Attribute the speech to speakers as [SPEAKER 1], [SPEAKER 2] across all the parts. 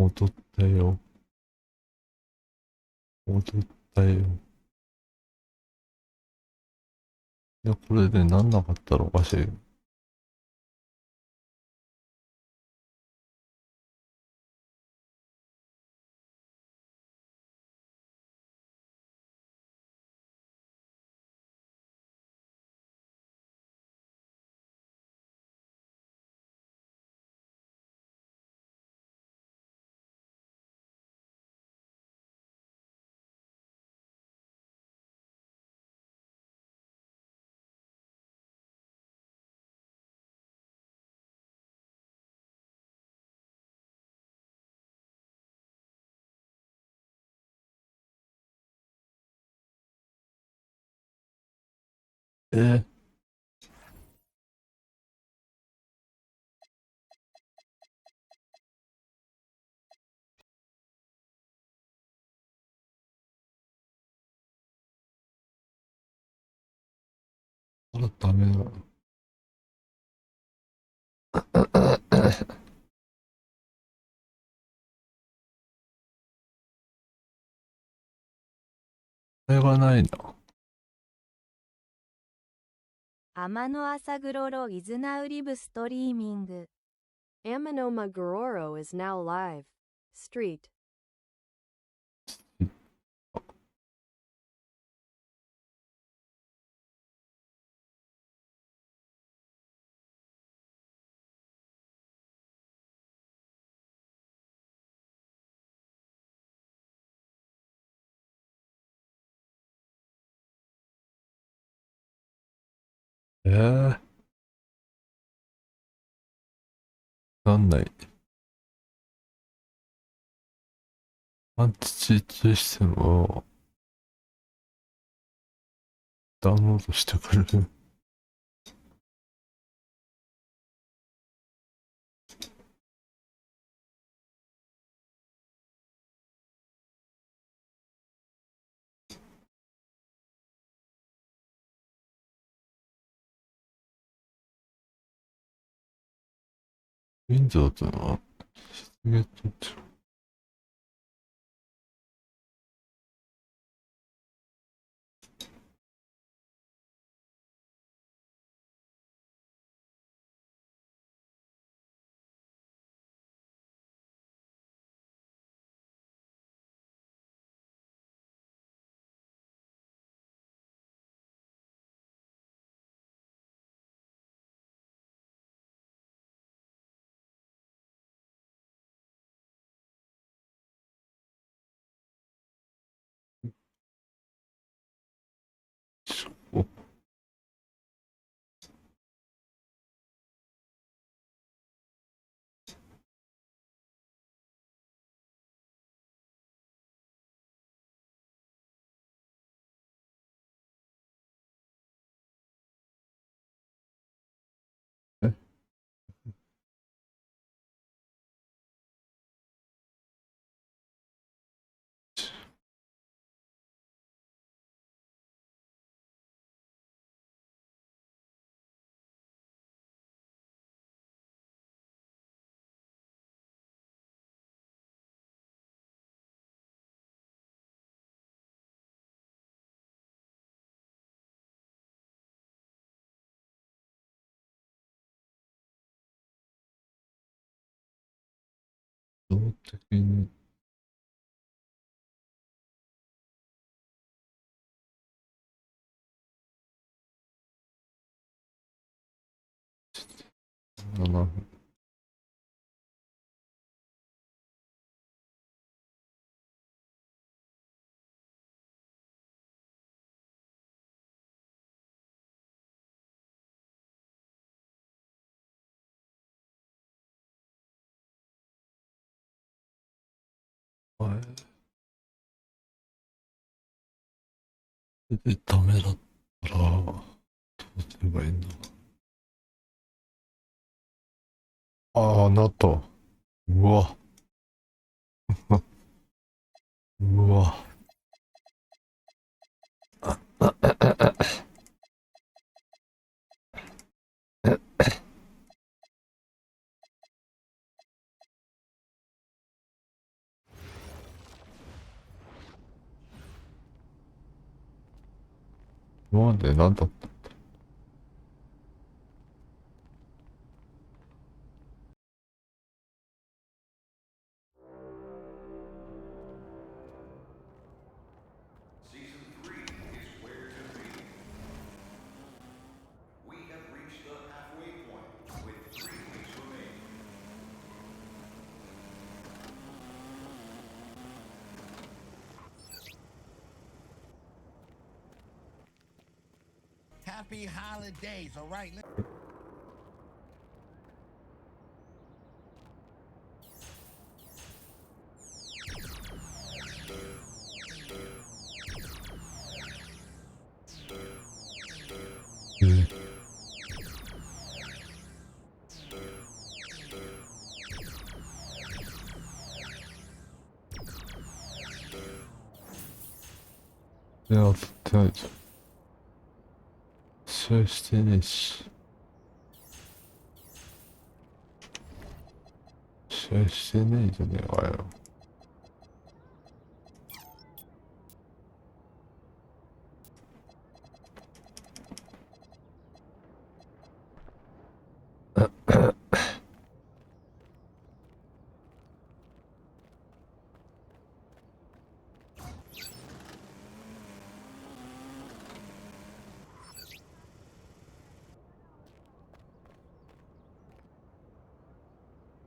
[SPEAKER 1] 戻ったよ。戻ったよ。いや、これでなんなかったらおかしい。えあら、ダメだ。これがないな。
[SPEAKER 2] 天の朝グロロ is now live streaming. Amanoma Gororo is now live. Street.
[SPEAKER 1] なんない。アンチチートシステムをダウンロードしてくれる。Windows の出現とっておえ動的に7分。はい。で、ダメだったら、どうすればいいんだ。ああ、なった。うわ。うわ。今まで何だった？Happy
[SPEAKER 3] holidays, all right?
[SPEAKER 1] いや、絶対ないじゃん。試合してねえし。試合してねえじゃねえかよ。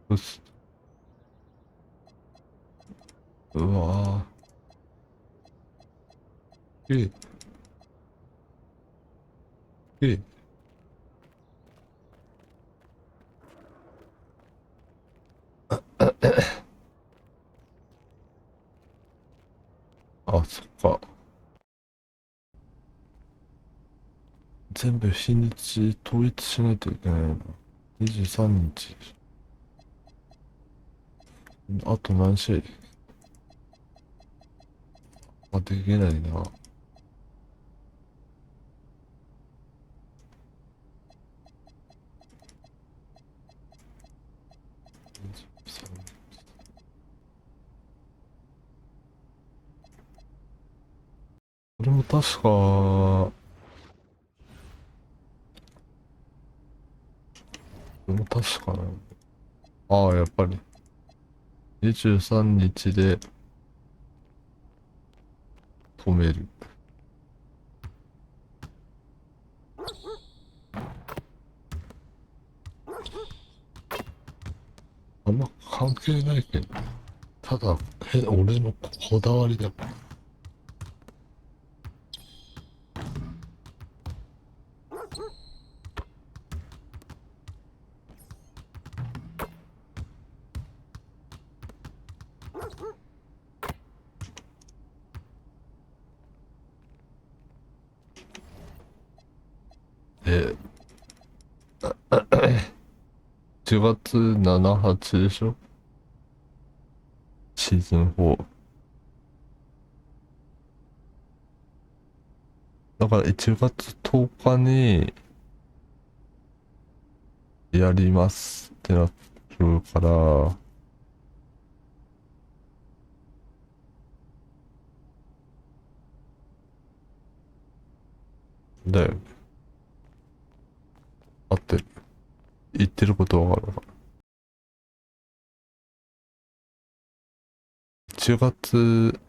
[SPEAKER 1] よし。うわぁ。え、あ、そっか。全部日にち統一しないといけないな。23日。あと何試合？あ、できないな。これも確か、これも確かな。ああ、やっぱり。23日で止める。あんま関係ないけど。ただ、俺のこだわりだから。で、1月7、8でしょ？シーズン4。だから1月10日にやりますってなるから、だよね。合ってる。言ってることわかるのかな。1月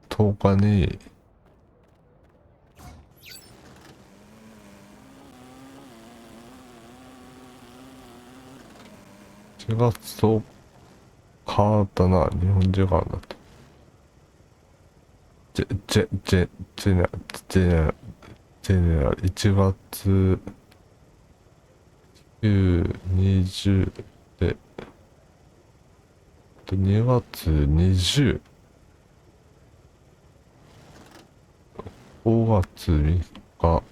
[SPEAKER 1] 10日に、1月10日だな、日本時間だと。ジェ、ジェ、ジェ、ジェネ、ジェネ、ジェネラル、1月9、20で、2月20、5月3日、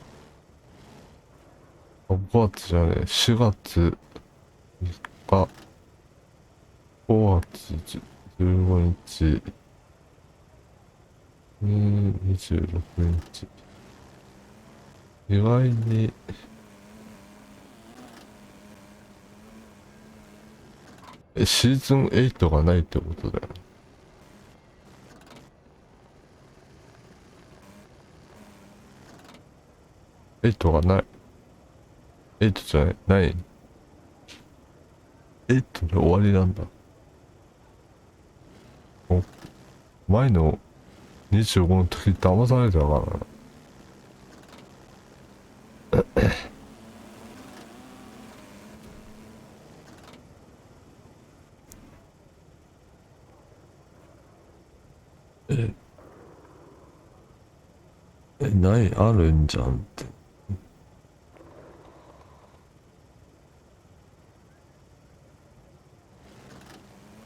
[SPEAKER 1] 5月じゃねえ、4月3日、5月15日、26日。意外に、シーズン8がないってことだよ。8がない。8じゃない。ない。8で終わりなんだ。お、前の25の時騙されてたからな。ない、あるんじゃんって。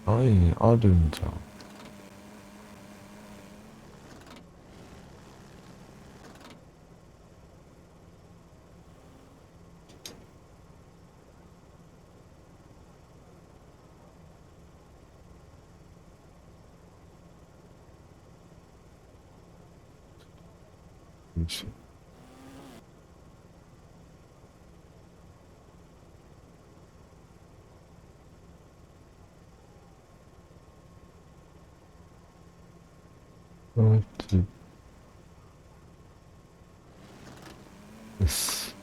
[SPEAKER 1] ない、あるんじゃん。よいしょ。です。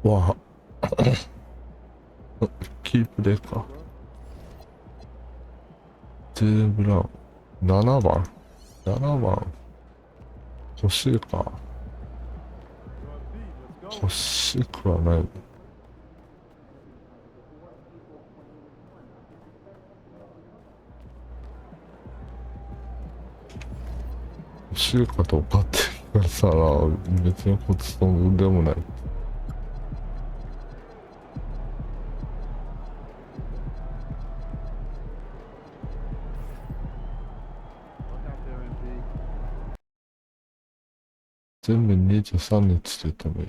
[SPEAKER 1] わあ、キープでか。ジェーブラウン。7番 ?7 番。欲しいか。欲しくはない。欲しいかどうかって言ったら、別にこっちとんでもない。全部23日って言ってもいい。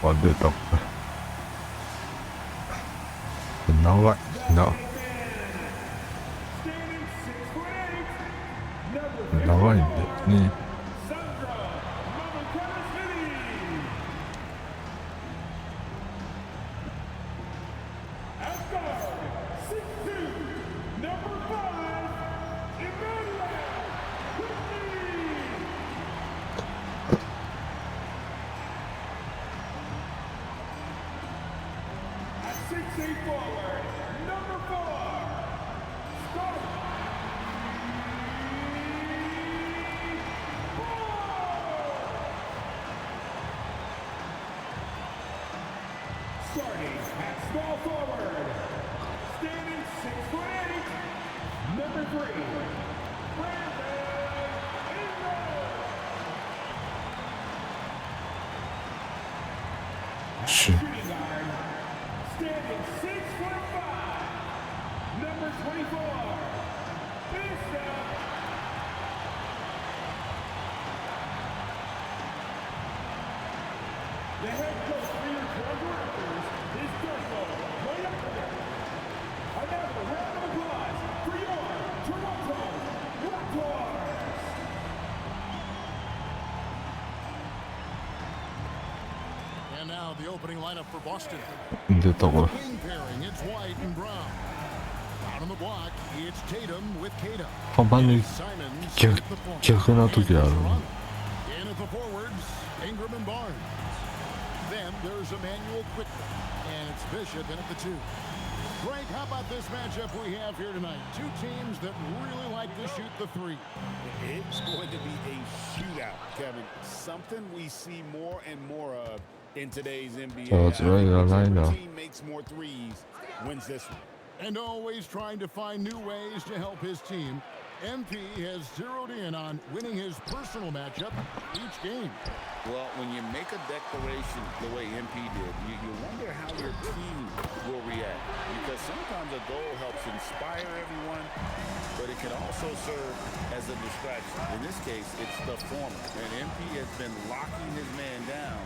[SPEAKER 1] あ、出た。長いな。長いんだよね。
[SPEAKER 4] Starting at small forward, standing 6'8", number 3, Brandon Ingram.
[SPEAKER 1] Shit.
[SPEAKER 4] Shooting guard, standing 6'5", number 24, Bishop. The head coach for your Toronto Raptors is Durso right up there. Another round of applause for your Toronto Raptors.
[SPEAKER 5] And now the opening lineup for Boston.
[SPEAKER 1] 出たこれ。
[SPEAKER 5] Wing pairing, it's White and Brown. Out on the block, it's Tatum with Kata.
[SPEAKER 1] たまに
[SPEAKER 5] Simons
[SPEAKER 1] 逆
[SPEAKER 5] with the point.
[SPEAKER 1] 逆な時ある。
[SPEAKER 5] In at the forwards, Ingram and Barnes. Then there's Emmanuel Quickly, and it's Bishop in at the 2. Frank, how about this matchup we have here tonight? Two teams that really like to shoot the three.
[SPEAKER 6] It's going to be a shootout, Kevin. Something we see more and more of in today's NBA.
[SPEAKER 1] So it's really a
[SPEAKER 6] Whichever
[SPEAKER 1] lineup.
[SPEAKER 6] team makes more threes wins this one.
[SPEAKER 5] And always trying to find new ways to help his team, MP has zeroed in on winning his personal matchup each game.
[SPEAKER 6] Well, when you make a declaration the way MP did, you wonder how your team will react. Because sometimes a goal helps inspire everyone, but it can also serve as a distraction. In this case, it's the former. And MP has been locking his man down,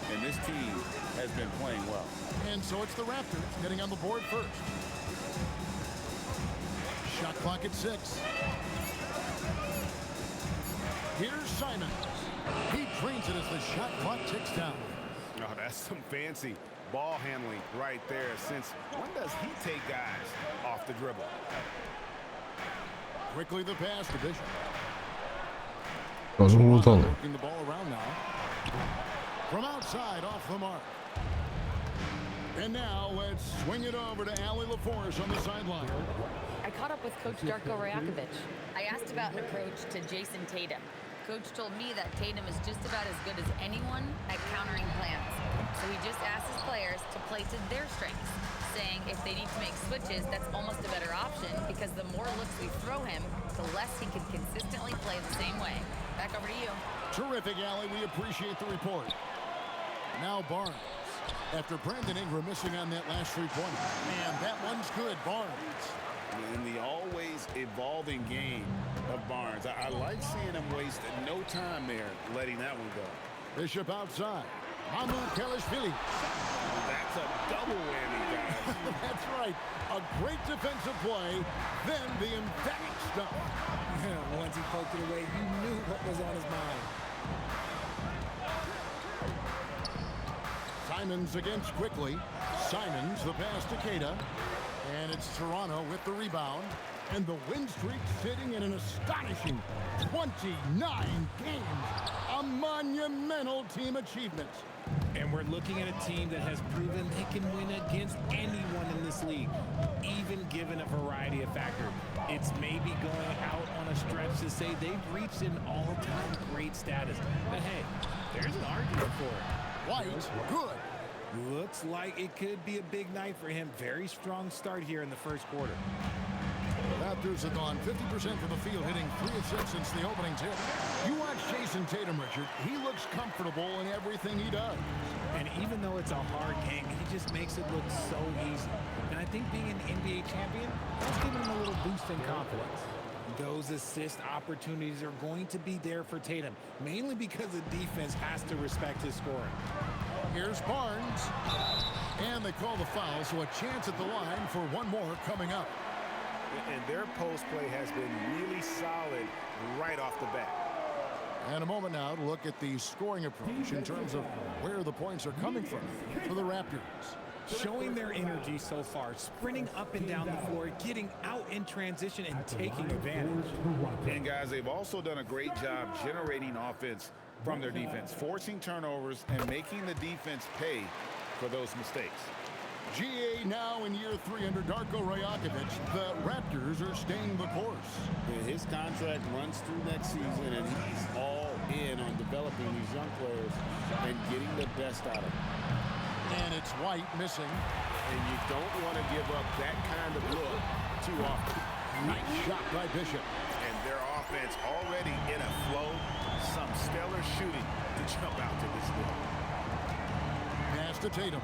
[SPEAKER 6] and this team has been playing well.
[SPEAKER 5] And so it's the Raptors getting on the board first. Shot clock at 6. Here's Simons. He trains it as the shot clock ticks down.
[SPEAKER 6] Oh, that's some fancy ball handling right there. Since when does he take guys off the dribble?
[SPEAKER 5] Quickly the pass to Bishop.
[SPEAKER 1] なるほどね。
[SPEAKER 5] Working the ball around now. From outside off the mark. And now let's swing it over to Allie LaForce on the sideline.
[SPEAKER 7] I caught up with Coach Darko Rajakovic. I asked about an approach to Jason Tatum. Coach told me that Tatum is just about as good as anyone at countering plans. So he just asked his players to play to their strengths, saying if they need to make switches, that's almost a better option because the more looks we throw him, the less he can consistently play the same way. Back over to you.
[SPEAKER 5] Terrific, Allie. We appreciate the report. Now Barnes. After Brandon Ingram missing on that last three-pointer. And that one's good, Barnes.
[SPEAKER 6] In the always evolving game of Barnes, I like seeing him waste no time there, letting that one go.
[SPEAKER 5] Bishop outside. Mamu Kelishvili.
[SPEAKER 6] That's a double whammy, guys.
[SPEAKER 5] That's right. A great defensive play. Then the emphatic stop.
[SPEAKER 8] Once he poked it away, you knew what was on his mind.
[SPEAKER 5] Simons against Quickly. Simons, the pass to Kata. And it's Toronto with the rebound. And the win streak sitting at an astonishing 29 games. A monumental team achievement.
[SPEAKER 8] And we're looking at a team that has proven they can win against anyone in this league, even given a variety of factors. It's maybe going out on a stretch to say they've reached an all-time great status. But hey, there's an argument for it.
[SPEAKER 5] White, good.
[SPEAKER 8] Looks like it could be a big night for him. Very strong start here in the first quarter.
[SPEAKER 5] Raptors have gone 50% from the field, hitting 3 of 6 since the opening tip. You watch Jason Tatum, Richard. He looks comfortable in everything he does.
[SPEAKER 8] And even though it's a hard game, he just makes it look so easy. And I think being an NBA champion, that's giving him a little boost in confidence. Those assist opportunities are going to be there for Tatum, mainly because the defense has to respect his scoring.
[SPEAKER 5] Here's Barnes. And they call the foul, so a chance at the line for one more coming up.
[SPEAKER 6] And their post play has been really solid right off the bat.
[SPEAKER 5] And a moment now to look at the scoring approach in terms of where the points are coming from for the Raptors.
[SPEAKER 8] Showing their energy so far, sprinting up and down the floor, getting out in transition and taking advantage.
[SPEAKER 6] And guys, they've also done a great job generating offense from their defense, forcing turnovers and making the defense pay for those mistakes.
[SPEAKER 5] GA now in year 3 under Darko Rajakovic. The Raptors are staying the course.
[SPEAKER 6] His contract runs through next season, and he's all in on developing these young players and getting the best out of them.
[SPEAKER 5] And it's White missing.
[SPEAKER 6] And you don't want to give up that kind of look too often.
[SPEAKER 5] Nice shot by Bishop.
[SPEAKER 6] And their offense already in a flow. Some stellar shooting to jump out to this league.
[SPEAKER 5] Pass to Tatum.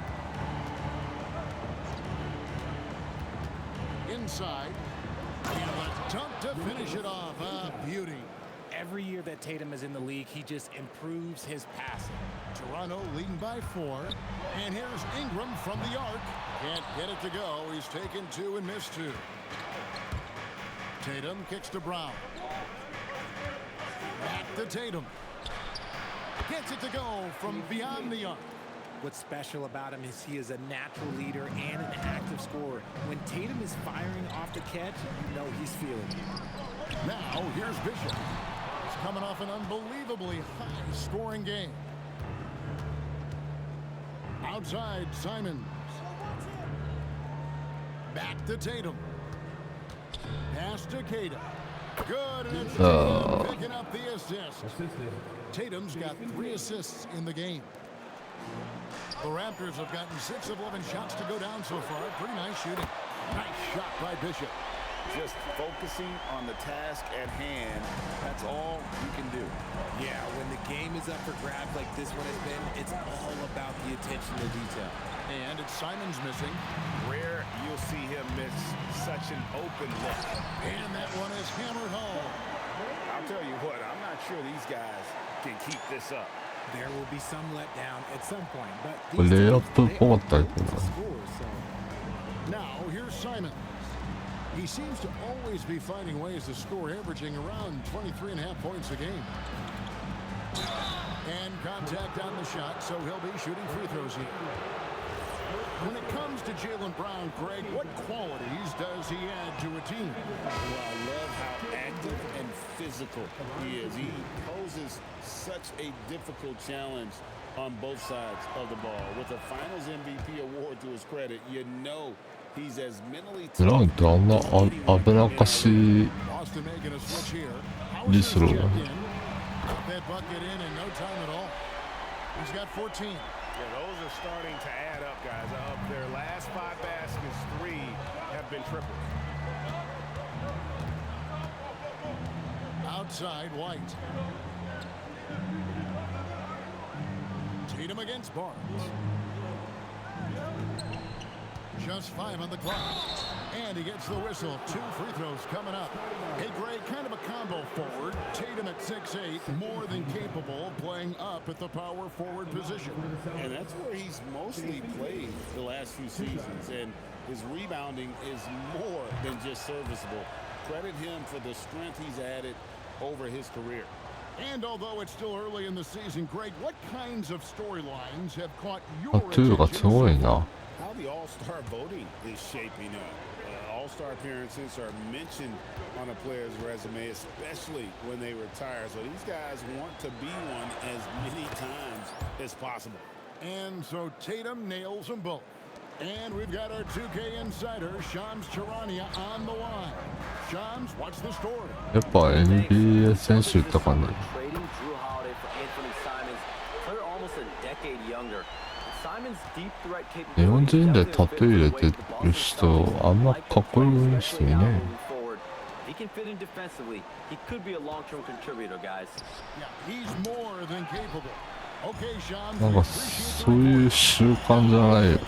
[SPEAKER 5] Inside. And a dunk to finish it off. A beauty.
[SPEAKER 8] Every year that Tatum is in the league, he just improves his passing.
[SPEAKER 5] Toronto leading by 4. And here's Ingram from the arc. Can't get it to go. He's taken 2 and missed 2. Tatum kicks to Brown. Back to Tatum. Gets it to go from beyond the arc.
[SPEAKER 8] What's special about him is he is a natural leader and an active scorer. When Tatum is firing off the catch, you know he's feeling it.
[SPEAKER 5] Now, here's Bishop. He's coming off an unbelievably high-scoring game. Outside, Simons. Back to Tatum. Pass to Queta. Good, and it's Tatum picking up the assist. Tatum's got 3 assists in the game. The Raptors have gotten 6 of 11 shots to go down so far. Pretty nice shooting. Nice shot by Bishop.
[SPEAKER 6] Just focusing on the task at hand, that's all you can do.
[SPEAKER 8] Yeah, when the game is up for grabs like this one has been, it's all about the attention to detail.
[SPEAKER 5] And it's Simons missing.
[SPEAKER 6] Rare you'll see him miss such an open look.
[SPEAKER 5] And that one is hammered home.
[SPEAKER 6] I'll tell you what, I'm not sure these guys can keep this up.
[SPEAKER 8] There will be some letdown at some point, but
[SPEAKER 1] これレイアップっぽかったりとか。
[SPEAKER 5] Now, here's Simons. He seems to always be finding ways to score, averaging around 23.5 points a game. And contact on the shot, so he'll be shooting free throws here. When it comes to Jaylen Brown, Greg, what qualities does he add to a team?
[SPEAKER 6] Well, I love how active and physical he is. He poses such a difficult challenge on both sides of the ball. With a Finals MVP award to his credit, you know he's as mentally
[SPEAKER 1] ブラウンってあんな危なっかしい
[SPEAKER 5] Boston making a switch here.
[SPEAKER 1] リスロー
[SPEAKER 5] Checked in. Got that bucket in no time at all. He's got 14.
[SPEAKER 9] Yeah, those are starting to add up, guys. Of their last 5 baskets, 3 have been triples.
[SPEAKER 5] Outside, White. Tatum against Barnes. Just 5 on the clock. And he gets the whistle. 2 free throws coming up. Hey, Greg, kind of a combo forward. Tatum at 6'8", more than capable of playing up at the power forward position.
[SPEAKER 6] And that's where he's mostly played the last few seasons. And his rebounding is more than just serviceable. Credit him for the strength he's added over his career.
[SPEAKER 5] And although it's still early in the season, Greg, what kinds of storylines have caught your
[SPEAKER 1] 2がすごいな
[SPEAKER 6] How the All-Star voting is shaping up. All-Star appearances are mentioned on a player's resume, especially when they retire. So these guys want to be one as many times as possible.
[SPEAKER 5] And so Tatum nails them both. And we've got our 2K insider, Shams Charania, on the line. Shams, what's the story?
[SPEAKER 1] やっぱ NBA 選手って感じ
[SPEAKER 10] Trading Drew Holiday for Anthony Simons, player almost a decade younger. Simons' deep threat
[SPEAKER 1] 日本
[SPEAKER 10] capability
[SPEAKER 1] 人でタトゥー入れてる人あんまかっこいい人いない
[SPEAKER 10] He can fit in defensively. He could be a long-term contributor, guys.
[SPEAKER 5] Yeah, he's more than capable. Okay, Shams.
[SPEAKER 1] なんかそういう習慣じゃないよ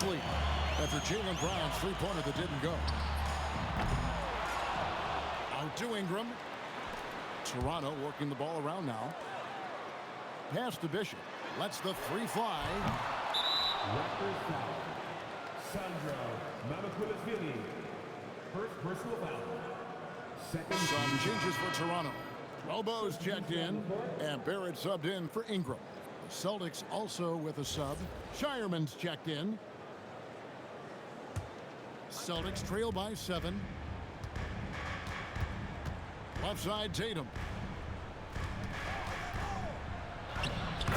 [SPEAKER 5] After Jaylen Brown's three-pointer that didn't go. Out to Ingram. Toronto working the ball around now. Pass to Bishop. Lets the 3 fly.
[SPEAKER 4] Raptors foul. Sandro Mamakoulasvili. First personal foul. Second.
[SPEAKER 5] Some changes for Toronto. Robo's checked in, and Barrett subbed in for Ingram. The Celtics also with a sub. Shireman's checked in. Celtics trail by 7. Left side, Tatum.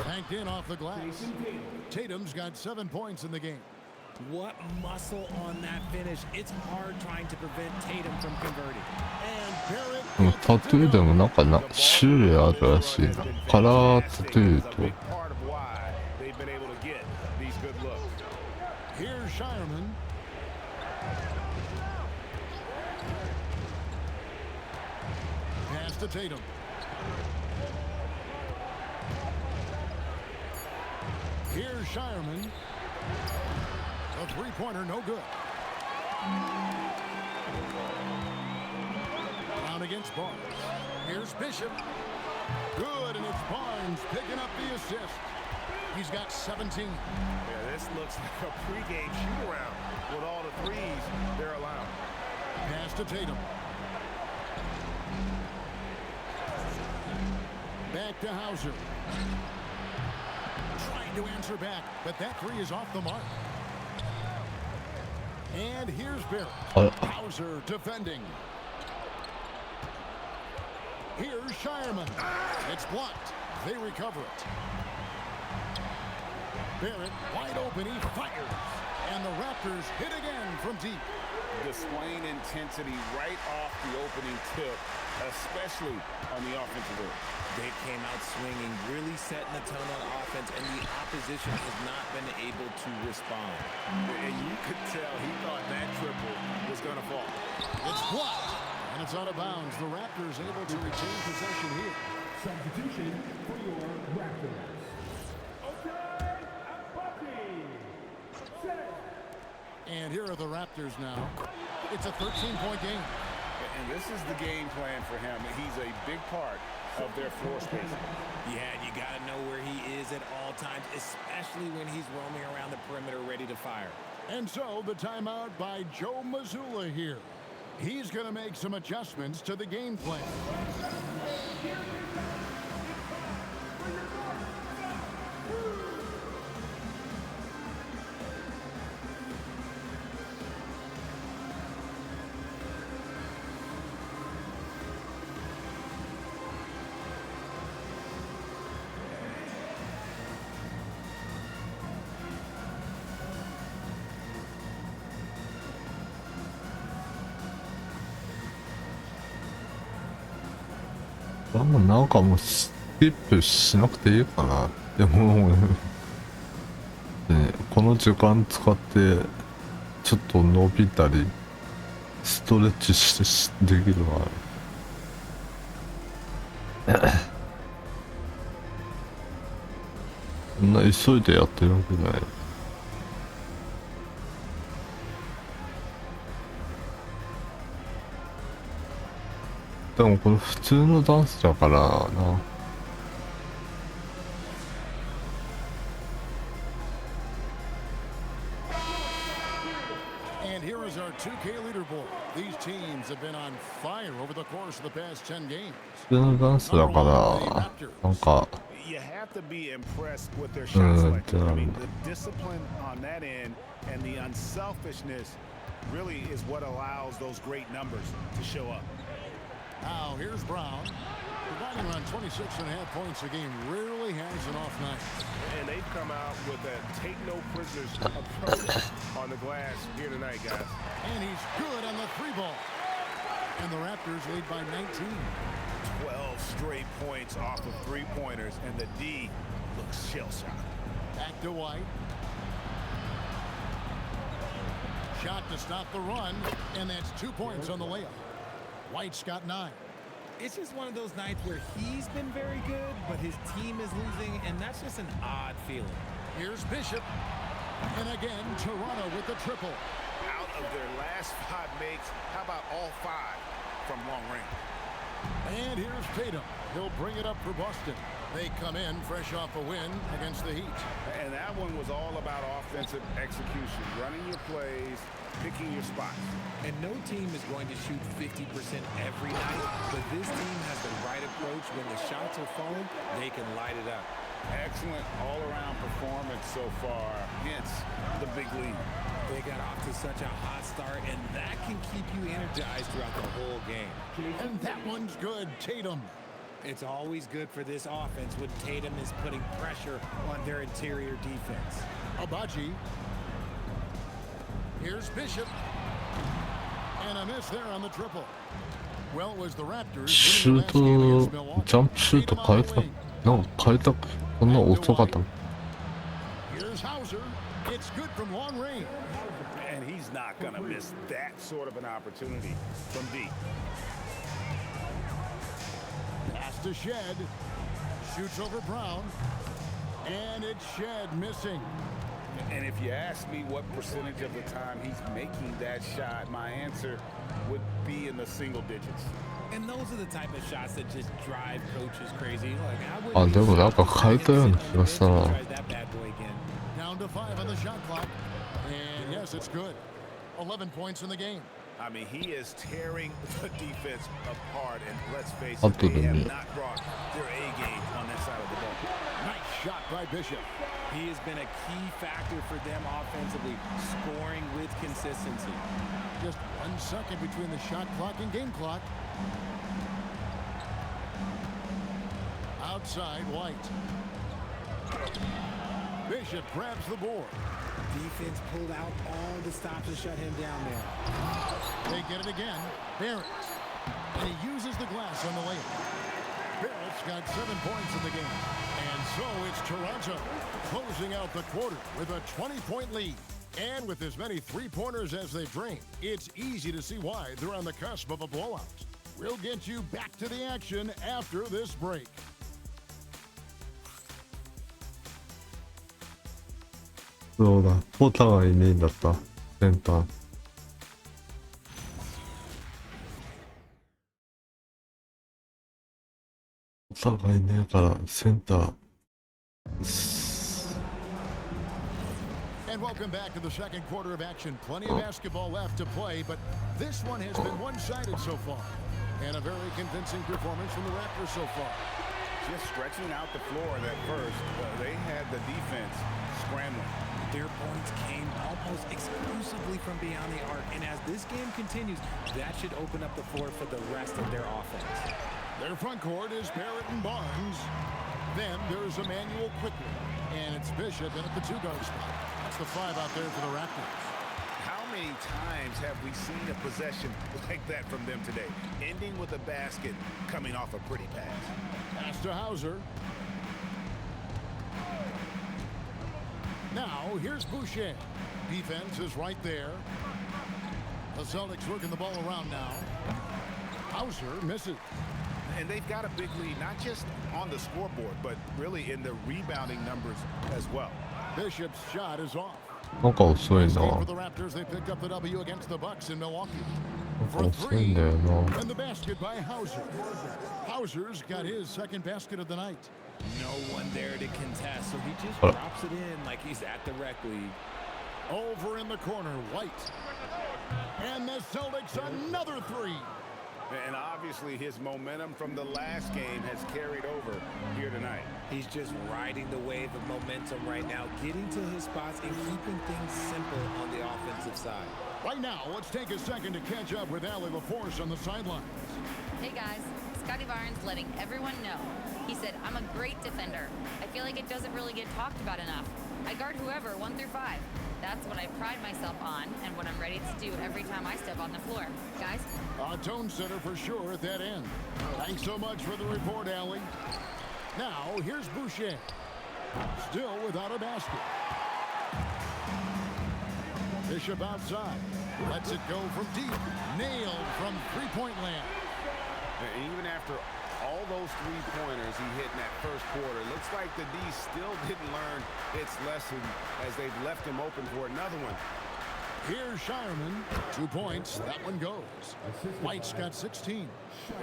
[SPEAKER 5] Banked in off the glass. Tatum's got 7 points in the game.
[SPEAKER 8] What muscle on that finish. It's hard trying to prevent Tatum from converting.
[SPEAKER 5] And Barrett
[SPEAKER 1] でもタトゥーでもなんか種類あるらしいなカラータトゥーと
[SPEAKER 9] Part of why they've been able to get these good looks.
[SPEAKER 5] here's Shireman. Pass to Tatum. Here's Shireman. A three-pointer, no good. Down against Barnes. Here's Bishop. Good, and it's Barnes picking up the assist. He's got 17.
[SPEAKER 9] Yeah, this looks like a pregame shoot-around with all the threes they're allowing.
[SPEAKER 5] Pass to Tatum. Back to Hauser. Trying to answer back, but that three is off the mark. And here's Barrett. Hauser defending. Here's Shireman. It's blocked. They recover it. Barrett wide open. He fires. And the Raptors hit again from deep.
[SPEAKER 6] Displaying intensity right off the opening tip, especially on the offensive end.
[SPEAKER 8] They came out swinging, really setting the tone on offense, and the opposition has not been able to respond.
[SPEAKER 9] And you could tell he thought that triple was going to fall.
[SPEAKER 5] It's blocked, and it's out of bounds. The Raptors able to retain possession here.
[SPEAKER 4] Substitution for your Raptors. Okay, Bucky. Set.
[SPEAKER 5] And here are the Raptors now. It's a 13-point game.
[SPEAKER 6] And this is the game plan for him. He's a big part of their floor spacing.
[SPEAKER 8] Yeah, and you got to know where he is at all times, especially when he's roaming around the perimeter ready to fire.
[SPEAKER 5] And so the timeout by Joe Mazzulla here. He's going to make some adjustments to the game plan.
[SPEAKER 1] なんかもうスキップしなくていいかな。でも、ね、この時間使ってちょっと伸びたりストレッチできるわ。そんな急いでやってるわけじゃない。でもこれ普通のダンスだからな。
[SPEAKER 5] And here is our 2K leaderboard. These teams have been on fire over the course of the past 10 games.
[SPEAKER 1] 普通のダンスだからなんか
[SPEAKER 9] You have to be impressed with their shot selection. I mean, the discipline on that end and the unselfishness really is what allows those great numbers to show up.
[SPEAKER 5] Now here's Brown, providing around 26.5 points a game. Rarely has an off night.
[SPEAKER 9] And they've come out with a take no prisoners approach on the glass here tonight, guys.
[SPEAKER 5] And he's good on the three ball. And the Raptors lead by 19.
[SPEAKER 9] 12 straight points off of three-pointers, and the D looks shell-shocked.
[SPEAKER 5] Back to White. Shot to stop the run, and that's 2 points on the layup. White's got 9.
[SPEAKER 8] It's just one of those nights where he's been very good, but his team is losing, and that's just an odd feeling.
[SPEAKER 5] Here's Bishop. And again, Toronto with the triple.
[SPEAKER 9] Out of their last 5 makes, how about all 5 from long range?
[SPEAKER 5] And here's Tatum. He'll bring it up for Boston. They come in fresh off a win against the Heat.
[SPEAKER 6] And that one was all about offensive execution, running your plays, picking your spots.
[SPEAKER 8] And no team is going to shoot 50% every night, but this team has the right approach. When the shots are falling, they can light it up.
[SPEAKER 6] Excellent all-around performance so far, hence the big lead.
[SPEAKER 8] They got off to such a hot start, and that can keep you energized throughout the whole game.
[SPEAKER 5] And that one's good, Tatum.
[SPEAKER 8] It's always good for this offense when Tatum is putting pressure on their interior defense.
[SPEAKER 5] Abaji. Here's Bishop. And a miss there on the triple. Well, it was the Raptors.
[SPEAKER 1] シュート、ジャンプシュート変えた。なんか変えた。こんな遅かった。
[SPEAKER 5] Here's Hauser. It's good from long range.
[SPEAKER 9] And he's not going to miss that sort of an opportunity from deep.
[SPEAKER 5] Pass to Shed. Shoots over Brown. And it's Shed missing.
[SPEAKER 6] And if you ask me what percentage of the time he's making that shot, my answer would be in the single digits.
[SPEAKER 8] And those are the type of shots that just drive coaches crazy. Like,
[SPEAKER 1] あ、でもなんか変えたような気がしたな。
[SPEAKER 5] Down to 5 on the shot clock. And yes, it's good. 11 points in the game.
[SPEAKER 9] I mean, he is tearing the defense apart. And let's face it, they have not brought their A game on that side of the ball.
[SPEAKER 5] Nice shot by Bishop.
[SPEAKER 8] He has been a key factor for them offensively, scoring with consistency.
[SPEAKER 5] Just 1 second between the shot clock and game clock. Outside, White. Bishop grabs the board.
[SPEAKER 8] Defense pulled out all the stops to shut him down there.
[SPEAKER 5] They get it again. Barrett. And he uses the glass on the layup. Barrett's got 7 points in the game. And so it's Toronto closing out the quarter with a 20-point lead. And with as many three-pointers as they've drained, it's easy to see why they're on the cusp of a blowout. We'll get you back to the action after this break.
[SPEAKER 1] そうだ、ポタがいねえんだった、センター。ポタがいねえから、センター。
[SPEAKER 5] And welcome back to the second quarter of action. Plenty of basketball left to play, but this one has been one-sided so far. And a very convincing performance from the Raptors so far.
[SPEAKER 9] Just stretching out the floor that first. They had the defense scrambling.
[SPEAKER 8] Their points came almost exclusively from beyond the arc, and as this game continues, that should open up the floor for the rest of their offense.
[SPEAKER 5] Their front court is Barrett and Barnes. Then there's Emmanuel quickly, and it's Bishop in at the two-guard spot. That's the 5 out there for the Raptors.
[SPEAKER 9] How many times have we seen a possession like that from them today, ending with a basket coming off a pretty pass?
[SPEAKER 5] Pass to Hauser. Now, here's Boucher. Defense is right there. The Celtics working the ball around now. Hauser misses.
[SPEAKER 9] And they've got a big lead, not just on the scoreboard, but really in the rebounding numbers as well.
[SPEAKER 5] Bishop's shot is off.
[SPEAKER 1] なんか遅いな。
[SPEAKER 5] For the Raptors, they picked up the W against the Bucks in Milwaukee.
[SPEAKER 1] なんか遅いんだよな。
[SPEAKER 5] And the basket by Hauser. Hauser's got his second basket of the night.
[SPEAKER 8] No one there to contest, so he just drops it in like he's at the rec league.
[SPEAKER 5] Over in the corner, White. And the Celtics another 3.
[SPEAKER 9] And obviously his momentum from the last game has carried over here tonight.
[SPEAKER 8] He's just riding the wave of momentum right now, getting to his spots and keeping things simple on the offensive side.
[SPEAKER 5] Right now, let's take a second to catch up with Allie LaForce on the sidelines.
[SPEAKER 7] Hey guys, Scotty Barnes letting everyone know. He said, I'm a great defender. I feel like it doesn't really get talked about enough. I guard whoever, 1 through 5. That's what I pride myself on and what I'm ready to do every time I step on the floor. Guys?
[SPEAKER 5] A tone setter for sure at that end. Thanks so much for the report, Allie. Now, here's Boucher. Still without a basket. Bishop outside. Lets it go from deep. Nailed from three-point land.
[SPEAKER 9] And even after all those three-pointers he hit in that first quarter, looks like the D still didn't learn its lesson as they've left him open for another one.
[SPEAKER 5] Here's Shireman. 2 points. That one goes. White's got 16.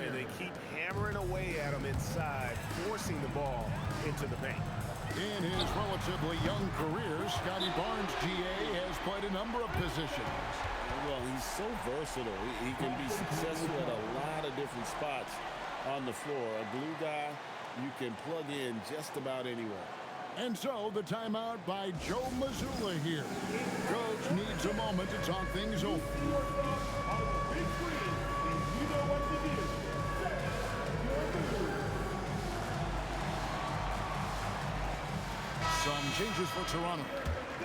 [SPEAKER 9] And they keep hammering away at him inside, forcing the ball into the paint.
[SPEAKER 5] In his relatively young career, Scotty Barnes, GA, has played a number of positions.
[SPEAKER 6] Well, he's so versatile. He can be successful at a lot of different spots on the floor. A glue guy you can plug in just about anywhere.
[SPEAKER 5] And so the timeout by Joe Mazzulla here. Coach needs a moment to talk things over. Some changes for Toronto.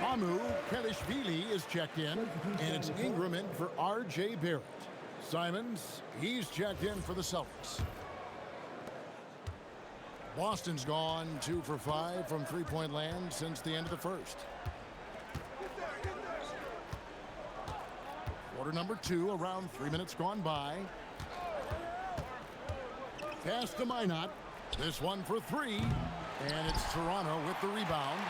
[SPEAKER 5] Amu Kelishvili is checked in, and it's Ingram in for R.J. Barrett. Simons, he's checked in for the Celtics. Boston's gone 2 for 5 from three-point land since the end of the first. Quarter number 2, around 3 minutes gone by. Pass to Minot. This one for 3, and it's Toronto with the rebound.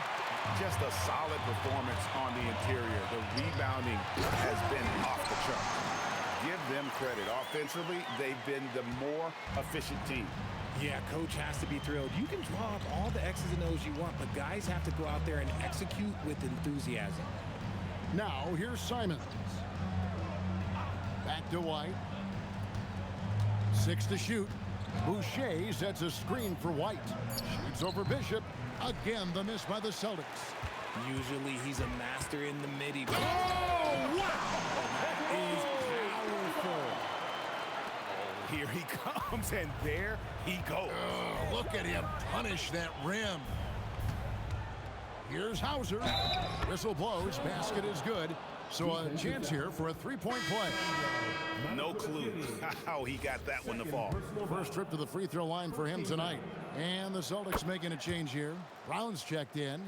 [SPEAKER 9] Just a solid performance on the interior. The rebounding has been off the chart. Give them credit. Offensively, they've been the more efficient team.
[SPEAKER 8] Yeah, coach has to be thrilled. You can draw up all the X's and O's you want, but guys have to go out there and execute with enthusiasm.
[SPEAKER 5] Now, here's Simons. Back to White. 6 to shoot. Boucher sets a screen for White. Shoots over Bishop. Again, the miss by the Celtics.
[SPEAKER 8] Usually he's a master in the midi.
[SPEAKER 5] Oh, wow!
[SPEAKER 8] That is powerful.
[SPEAKER 9] Oh, here he comes, and there he goes.
[SPEAKER 5] Oh, look at him punish that rim. Here's Hauser. Whistle blows. Basket is good. So a chance here for a three-point play.
[SPEAKER 9] No clue how he got that one to fall.
[SPEAKER 5] First trip to the free throw line for him tonight. And the Celtics making a change here. Brown's checked in.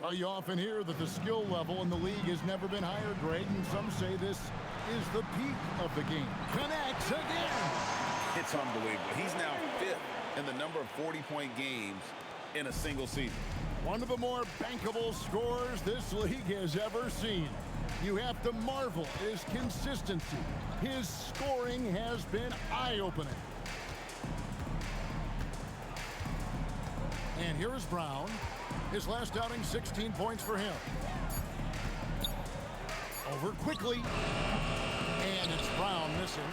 [SPEAKER 5] Well, you often hear that the skill level in the league has never been higher, Greg, and some say this is the peak of the game. Connects again.
[SPEAKER 6] It's unbelievable. He's now 5th in the number of 40-point games in a single season.
[SPEAKER 5] One of the more bankable scores this league has ever seen. You have to marvel at his consistency. His scoring has been eye-opening. And here is Brown. His last outing, 16 points for him. Over quickly. And it's Brown missing.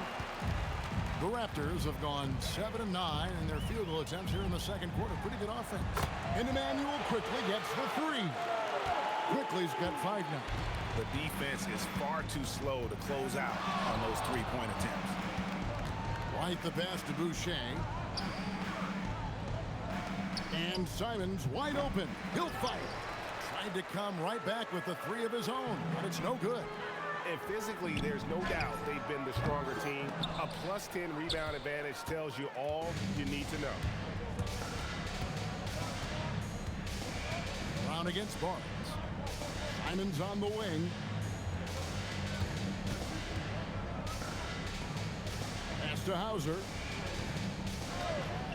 [SPEAKER 5] The Raptors have gone 7-9 in their field goal attempts here in the second quarter. Pretty good offense. And Emmanuel quickly gets the three. Quickly's got 5 now.
[SPEAKER 9] The defense is far too slow to close out on those three-point attempts.
[SPEAKER 5] White the pass to Boucher. And Simons wide open. He'll fight. Tried to come right back with the three of his own, but it's no good.
[SPEAKER 9] And physically, there's no doubt they've been the stronger team. A +10 rebound advantage tells you all you need to know.
[SPEAKER 5] Brown against Barnes. Simons on the wing. Pass to Hauser.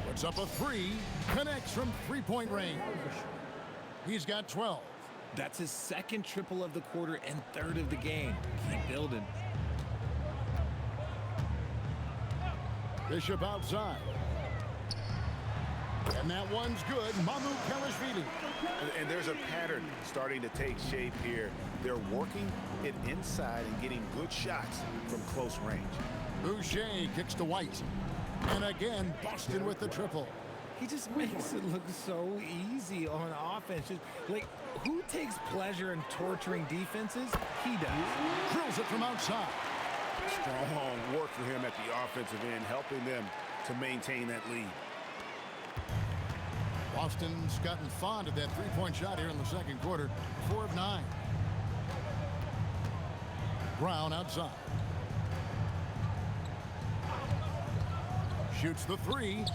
[SPEAKER 5] Puts up a three. Connects from three-point range. He's got 12.
[SPEAKER 8] That's his second triple of the quarter and third of the game. Keep building.
[SPEAKER 5] Bishop outside. And that one's good. Mamu Kelishvili.
[SPEAKER 9] And there's a pattern starting to take shape here. They're working it inside and getting good shots from close range.
[SPEAKER 5] Boucher kicks to White. And again, Boston with the triple.
[SPEAKER 8] He just makes it look so easy on offense. Just, like, who takes pleasure in torturing defenses? He does.
[SPEAKER 5] Drills it from outside.
[SPEAKER 9] Strong work for him at the offensive end, helping them to maintain that lead.
[SPEAKER 5] Boston's gotten fond of that three-point shot here in the second quarter. 4 of 9. Brown outside. Shoots the three.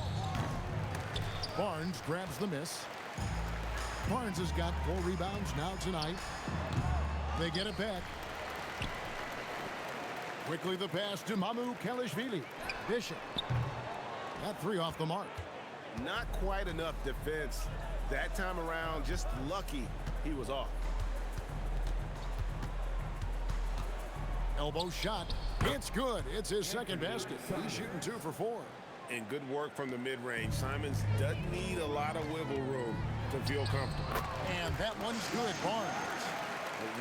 [SPEAKER 5] Barnes grabs the miss. Barnes has got 4 rebounds now tonight. They get it back. Quickly the pass to Mamu Kelishvili. Bishop. That three off the mark.
[SPEAKER 9] Not quite enough defense that time around. Just lucky he was off.
[SPEAKER 5] Elbow shot. It's good. It's his second basket. He's shooting 2 for 4.
[SPEAKER 9] And good work from the mid-range. Simons doesn't need a lot of wiggle room to feel comfortable.
[SPEAKER 5] And that one's good. Barnes.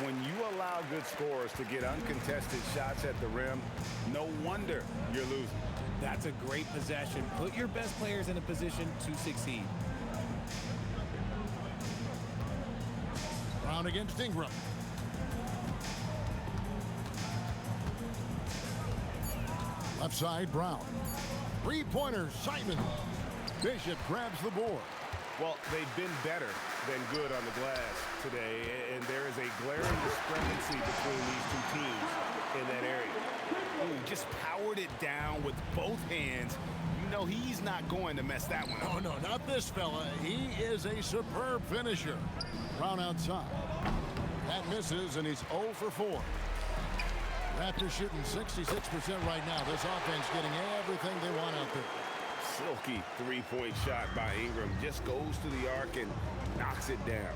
[SPEAKER 9] When you allow good scorers to get uncontested shots at the rim, no wonder you're losing.
[SPEAKER 8] That's a great possession. Put your best players in a position to succeed.
[SPEAKER 5] Brown against Ingram. Left side, Brown. Three-pointer, Simon. Bishop grabs the board.
[SPEAKER 9] Well, they've been better than good on the glass today, and there is a glaring discrepancy between these two teams in that area. Ooh, just powered it down with both hands. You know he's not going to mess that one up.
[SPEAKER 5] Oh, no, not this fella. He is a superb finisher. Brown outside. That misses, and he's 0 for 4. Raptors shooting 66% right now. This offense getting everything they want out there.
[SPEAKER 9] Silky three-point shot by Ingram. Just goes to the arc and knocks it down.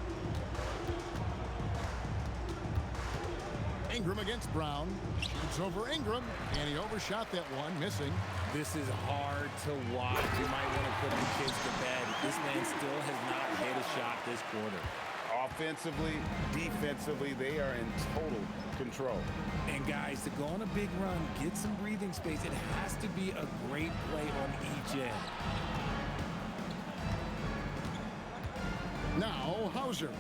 [SPEAKER 5] Ingram against Brown. Shoots over Ingram, and he overshot that one, missing.
[SPEAKER 8] This is hard to watch. You might want to put the kids to bed. This man still has not hit a shot this quarter.
[SPEAKER 9] Offensively, defensively, they are in total control.
[SPEAKER 8] And guys, to go on a big run, get some breathing space, it has to be a great play on each end.
[SPEAKER 5] Now Hauser.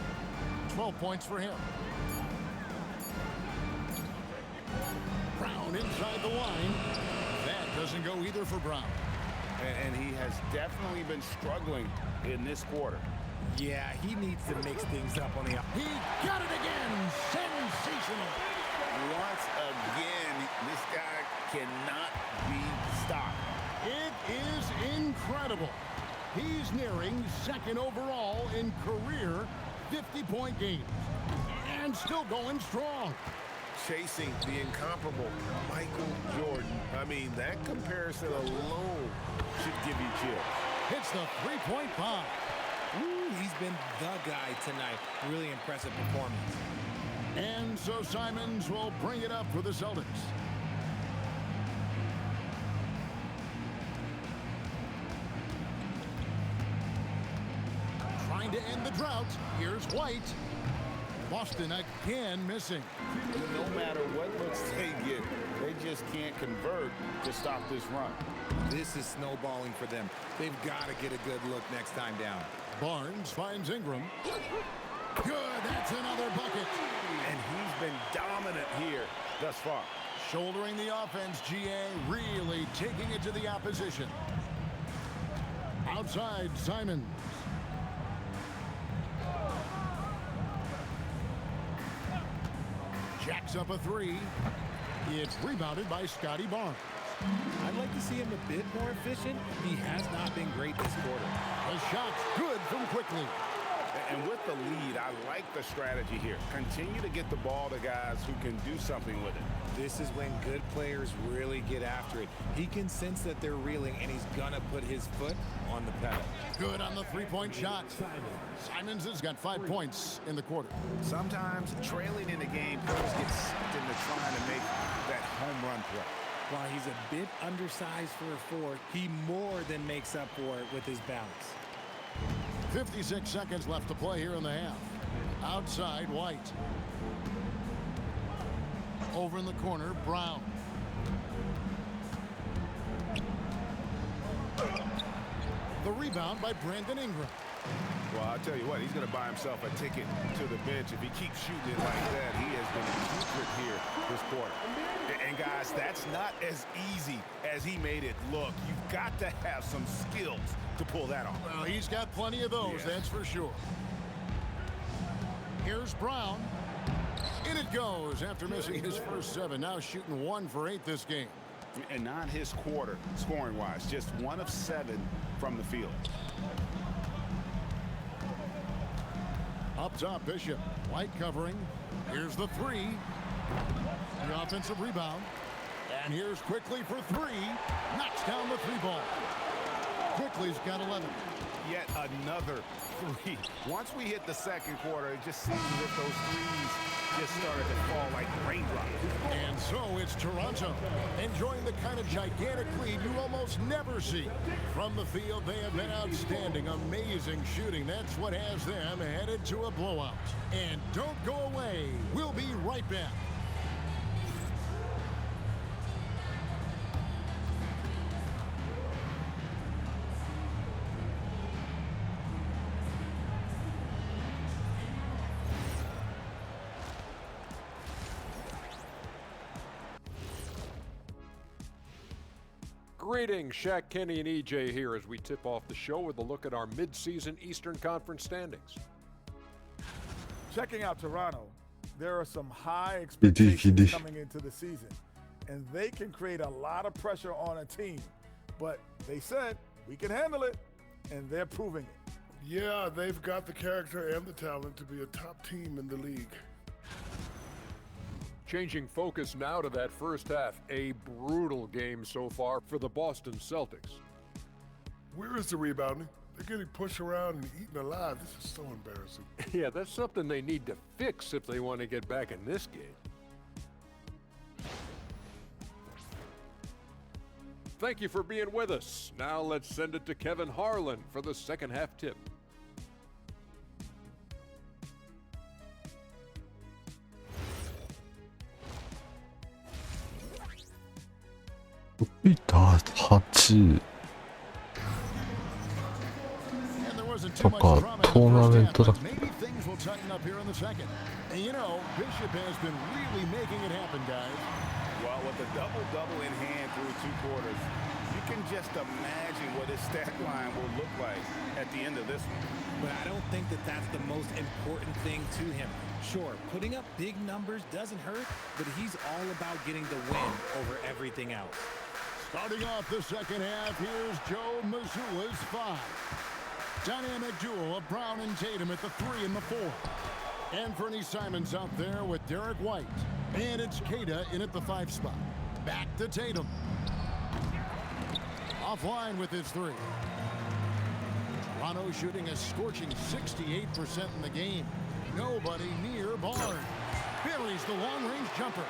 [SPEAKER 5] 12 points for him. Brown inside the line. That doesn't go either for Brown.
[SPEAKER 6] And he has definitely been struggling in this quarter.
[SPEAKER 8] Yeah, he needs to mix things up on the...
[SPEAKER 5] He got it again. Sensational.
[SPEAKER 6] Once again, this guy cannot be stopped.
[SPEAKER 5] It is incredible. He's nearing second overall in career 50-point games. And still going strong.
[SPEAKER 9] Chasing the incomparable Michael Jordan. I mean, that comparison alone should give you chills.
[SPEAKER 5] Hits the three-point bomb.
[SPEAKER 8] Ooh, he's been the guy tonight. Really impressive performance.
[SPEAKER 5] And so Simons will bring it up for the Celtics. Trying to end the drought. Here's White. Boston again missing.
[SPEAKER 6] No matter what looks they get, they just can't convert to stop this run.
[SPEAKER 8] This is snowballing for them. They've got to get a good look next time down.
[SPEAKER 5] Barnes finds Ingram. Good, that's another bucket.
[SPEAKER 6] And he's been dominant here thus far.
[SPEAKER 5] Shouldering the offense, GA really taking it to the opposition. Outside, Simons. Jacks up a three. It's rebounded by Scotty Barnes.
[SPEAKER 8] I'd like to see him a bit more efficient. He has not been great this quarter.
[SPEAKER 5] The shot's good from quickly.
[SPEAKER 6] And with the lead, I like the strategy here. Continue to get the ball to guys who can do something with it.
[SPEAKER 8] This is when good players really get after it. He can sense that they're reeling, and he's gonna put his foot on the pedal.
[SPEAKER 5] Good on the three-point shot. Simons has got 5 points in the quarter.
[SPEAKER 6] Sometimes trailing in the game, players get sucked into trying to make that home run play.
[SPEAKER 8] While he's a bit undersized for a 4, he more than makes up for it with his balance.
[SPEAKER 5] 56 seconds left to play here in the half. Outside, White. Over in the corner, Brown. The rebound by Brandon Ingram.
[SPEAKER 9] Well, I'll tell you what, he's going to buy himself a ticket to the bench. If he keeps shooting it like that, he has been putrid here this quarter. And guys, that's not as easy as he made it look. You've got to have some skills to pull that off.
[SPEAKER 5] Well, he's got plenty of those, that's for sure. Here's Brown. In it goes after missing his first 7. Now shooting 1 for 8 this game.
[SPEAKER 6] And not his quarter, scoring-wise. Just 1 of 7 from the field.
[SPEAKER 5] Up top, Bishop. White covering. Here's the 3. The offensive rebound. And here's Quickly for 3. Knocks down the 3-ball. Quickly's got 11.
[SPEAKER 6] Yet another 3. Once we hit the second quarter, it just seems as if those threes just started to fall like raindrops.
[SPEAKER 5] And so it's Toronto enjoying the kind of gigantic lead you almost never see. From the field, they have been outstanding. Amazing shooting. That's what has them headed to a blowout. And don't go away. We'll be right back.
[SPEAKER 11] Greetings, Shaq, Kenny, and EJ here as we tip off the show with a look at our mid-season Eastern Conference standings.
[SPEAKER 4] Checking out Toronto, there are some high expectations coming into the season, and they can create a lot of pressure on a team. But they said, we can handle it, and they're proving it.
[SPEAKER 12] Yeah, they've got the character and the talent to be a top team in the league.
[SPEAKER 11] Changing focus now to that first half, a brutal game so far for the Boston Celtics.
[SPEAKER 12] Where is the rebounding? They're getting pushed around and eaten alive. This is so embarrassing.
[SPEAKER 11] Yeah, that's something they need to fix if they want to get back in this game. Thank you for being with us. Now let's send it to Kevin Harlan for the second half tip.
[SPEAKER 5] And there wasn't too much
[SPEAKER 1] か
[SPEAKER 5] drama
[SPEAKER 1] トー
[SPEAKER 5] in the
[SPEAKER 1] ナ
[SPEAKER 5] first
[SPEAKER 1] メン
[SPEAKER 5] half,
[SPEAKER 1] トだ
[SPEAKER 5] but maybe things will tighten up here in the second. And you know, Bishop has been really making it happen, guys.
[SPEAKER 6] Well, with the double-double in hand through 2 quarters, you can just imagine what his stat line will look like at the end of this one.
[SPEAKER 8] But I don't think that that's the most important thing to him. Sure, putting up big numbers doesn't hurt, but he's all about getting the win over everything else.
[SPEAKER 5] Starting off the second half, here's Joe Mazzulla's 5. Dynamic duo of Brown and Tatum at the 3 and the 4. Anthony Simons out there with Derek White. And it's Queta in at the 5 spot. Back to Tatum. Offline with his 3. Toronto shooting a scorching 68% in the game. Nobody near Barnes. Buries the long-range jumper.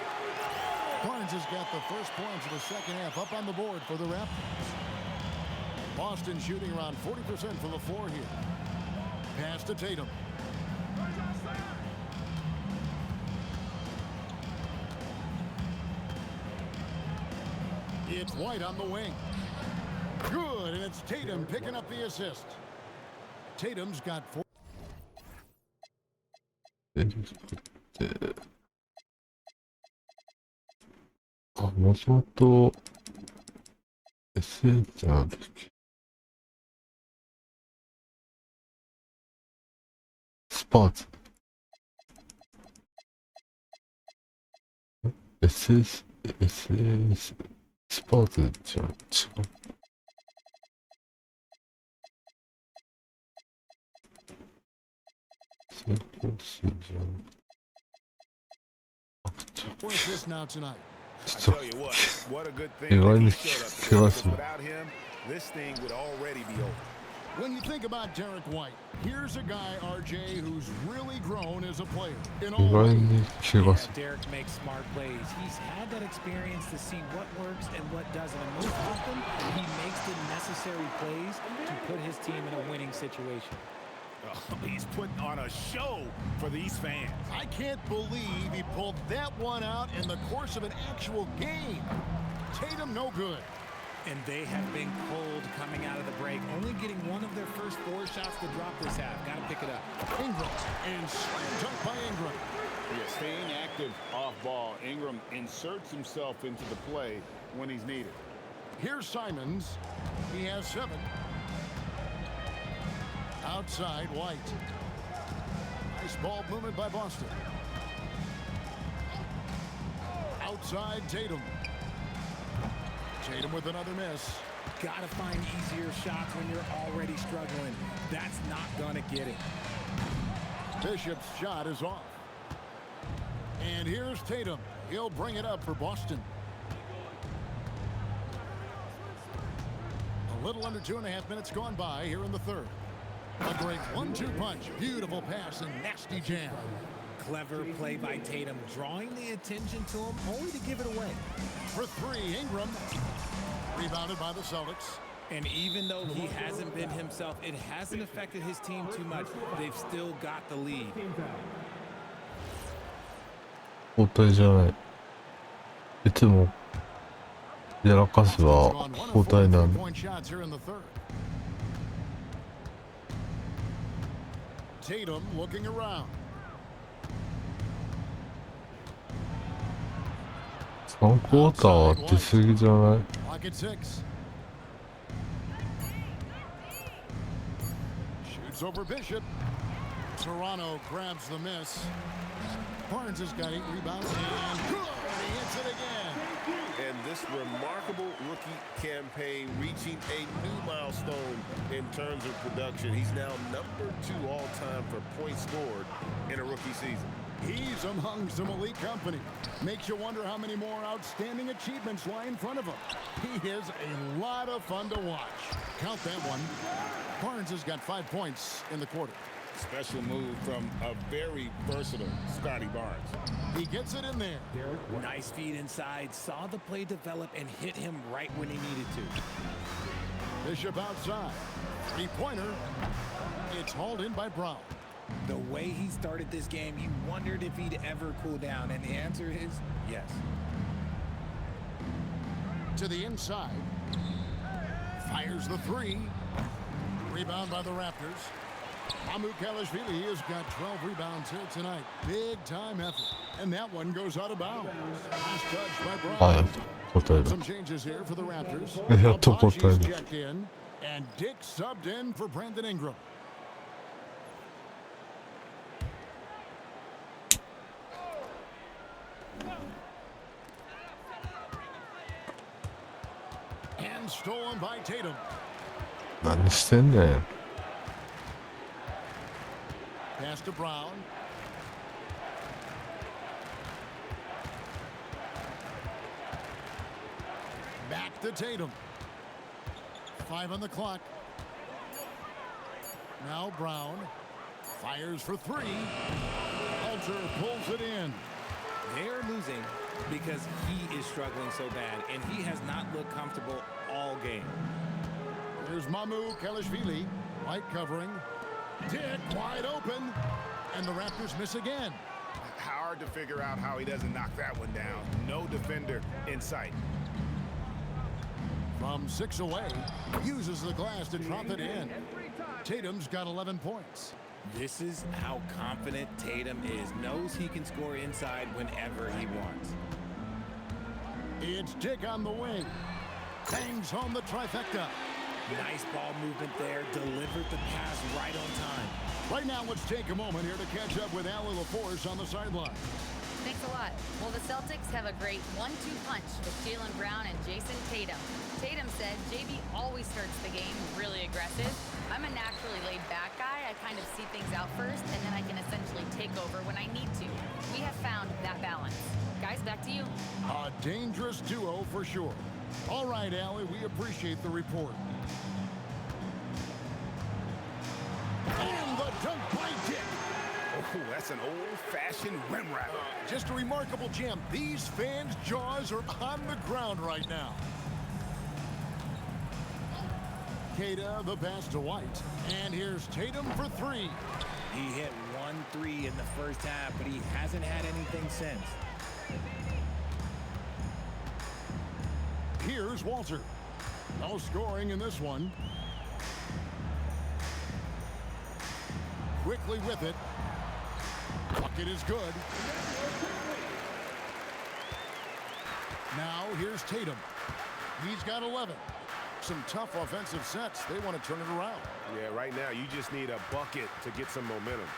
[SPEAKER 5] Barnes has got the first points of the second half up on the board for the Raptors. Boston shooting around 40% from the floor here. Pass to Tatum. It's White on the wing. Good, and it's Tatum picking up the assist. Tatum's got 4.
[SPEAKER 1] あ、もともと SA じゃなかったっけ。スパーズ。SS、スパーズじゃ違う。成功しじゃん。
[SPEAKER 5] What's this now tonight?
[SPEAKER 6] I tell you what a good thing
[SPEAKER 1] 意外
[SPEAKER 6] that
[SPEAKER 1] に
[SPEAKER 6] he showed up
[SPEAKER 1] 怪
[SPEAKER 6] today,
[SPEAKER 1] 我
[SPEAKER 6] because
[SPEAKER 1] する。
[SPEAKER 6] without him, this thing would already be over.
[SPEAKER 5] When you think about Derek White, here's a guy, RJ, who's really grown as a player. In
[SPEAKER 1] 意
[SPEAKER 5] all
[SPEAKER 1] 外
[SPEAKER 5] ways.
[SPEAKER 1] に怪我
[SPEAKER 8] Yeah,
[SPEAKER 1] する。
[SPEAKER 8] Derek makes smart plays. He's had that experience to see what works and what doesn't. And most often, he makes the necessary plays to put his team in a winning situation.
[SPEAKER 6] Oh, he's putting on a show for these fans.
[SPEAKER 5] I can't believe he pulled that one out in the course of an actual game. Tatum, no good.
[SPEAKER 8] And they have been cold coming out of the break, only getting one of their first 4 shots to drop this half. Got to pick it up.
[SPEAKER 5] Ingram, and slam dunk by Ingram.
[SPEAKER 6] Yeah, staying active off ball. Ingram inserts himself into the play when he's needed.
[SPEAKER 5] Here's Simons. He has 7. Outside, White. Nice ball movement by Boston. Outside, Tatum. Tatum with another miss.
[SPEAKER 8] Got to find easier shots when you're already struggling. That's not going to get it.
[SPEAKER 5] Bishop's shot is off. And here's Tatum. He'll bring it up for Boston. A little under 2.5 minutes gone by here in the third. A great 1-2 punch. Beautiful pass and nasty jam.
[SPEAKER 8] Clever play by Tatum, drawing the attention to him, only to give it away.
[SPEAKER 5] For 3, Ingram. Rebounded by the Celtics.
[SPEAKER 8] And even though he hasn't been himself, it hasn't affected his team too much. They've still got the lead.
[SPEAKER 1] 交代じゃない。いつもやらかすは交代なんだ。
[SPEAKER 5] Tatum looking around.
[SPEAKER 1] 3クォーターは出過ぎじゃない？
[SPEAKER 5] Pocket 6. Shoots over Bishop. Toronto grabs the miss. Barnes has got 8 rebounds and good, and he hits it again.
[SPEAKER 9] And this remarkable rookie campaign reaching a new milestone in terms of production. He's now number 2 all-time for points scored in a rookie season.
[SPEAKER 5] He's among some elite company. Makes you wonder how many more outstanding achievements lie in front of him. He is a lot of fun to watch. Count that one. Barnes has got 5 points in the quarter.
[SPEAKER 6] Special move from a very versatile Scotty Barnes.
[SPEAKER 5] He gets it in there.
[SPEAKER 8] Nice feed inside, saw the play develop and hit him right when he needed to.
[SPEAKER 5] Bishop outside. 3-pointer. It's hauled in by Brown.
[SPEAKER 8] The way he started this game, you wondered if he'd ever cool down, and the answer is yes.
[SPEAKER 5] To the inside. Fires the 3. Rebound by the Raptors. Mamukelashvili has got 12 rebounds here tonight. Big time effort. And that one goes out of bounds. Last touch by
[SPEAKER 1] はい、
[SPEAKER 5] Brown.
[SPEAKER 1] 答える。
[SPEAKER 5] Some changes here for the Raptors.
[SPEAKER 1] やっと答え
[SPEAKER 5] Abaji's
[SPEAKER 1] る。
[SPEAKER 5] checked in. And Dick subbed in for Brandon Ingram. And stolen by Tatum.
[SPEAKER 1] 何してんねん。
[SPEAKER 5] Pass to Brown. Back to Tatum. 5 on the clock. Now Brown fires for 3. Alter pulls it in.
[SPEAKER 8] They're losing because he is struggling so bad, and he has not looked comfortable all game.
[SPEAKER 5] Here's Mamukelashvili. White covering. Dick wide open. And the Raptors miss again.
[SPEAKER 9] Hard to figure out how he doesn't knock that one down. No defender in sight.
[SPEAKER 5] From 6 away, uses the glass to drop it in. Tatum's got 11 points.
[SPEAKER 8] This is how confident Tatum is. Knows he can score inside whenever he wants.
[SPEAKER 5] It's Dick on the wing. Bangs home the trifecta.
[SPEAKER 8] Nice ball movement there. Delivered the pass right on time.
[SPEAKER 5] Right now, let's take a moment here to catch up with Allie LaForce on the sideline.
[SPEAKER 7] Thanks a lot. Well, the Celtics have a great 1-2 punch with Jaylen Brown and Jason Tatum. Tatum said JB always starts the game really aggressive. I'm a naturally laid-back guy. I kind of see things out first, and then I can essentially take over when I need to. We have found that balance. Guys, back to you.
[SPEAKER 5] A dangerous duo for sure. All right, Allie, we appreciate the report. And the dunk by Dick.
[SPEAKER 9] Oh, that's an old-fashioned rim rattler.
[SPEAKER 5] Just a remarkable jam. These fans' jaws are on the ground right now. Queta, the pass to White. And here's Tatum for 3.
[SPEAKER 8] He hit 1-3 in the first half, but he hasn't had anything since.
[SPEAKER 5] Here's Walter. No scoring in this one. Quickly with it. Bucket is good. Now here's Tatum. He's got 11. Some tough offensive sets. They want to turn it around.
[SPEAKER 9] Yeah, right now you just need a bucket to get some momentum.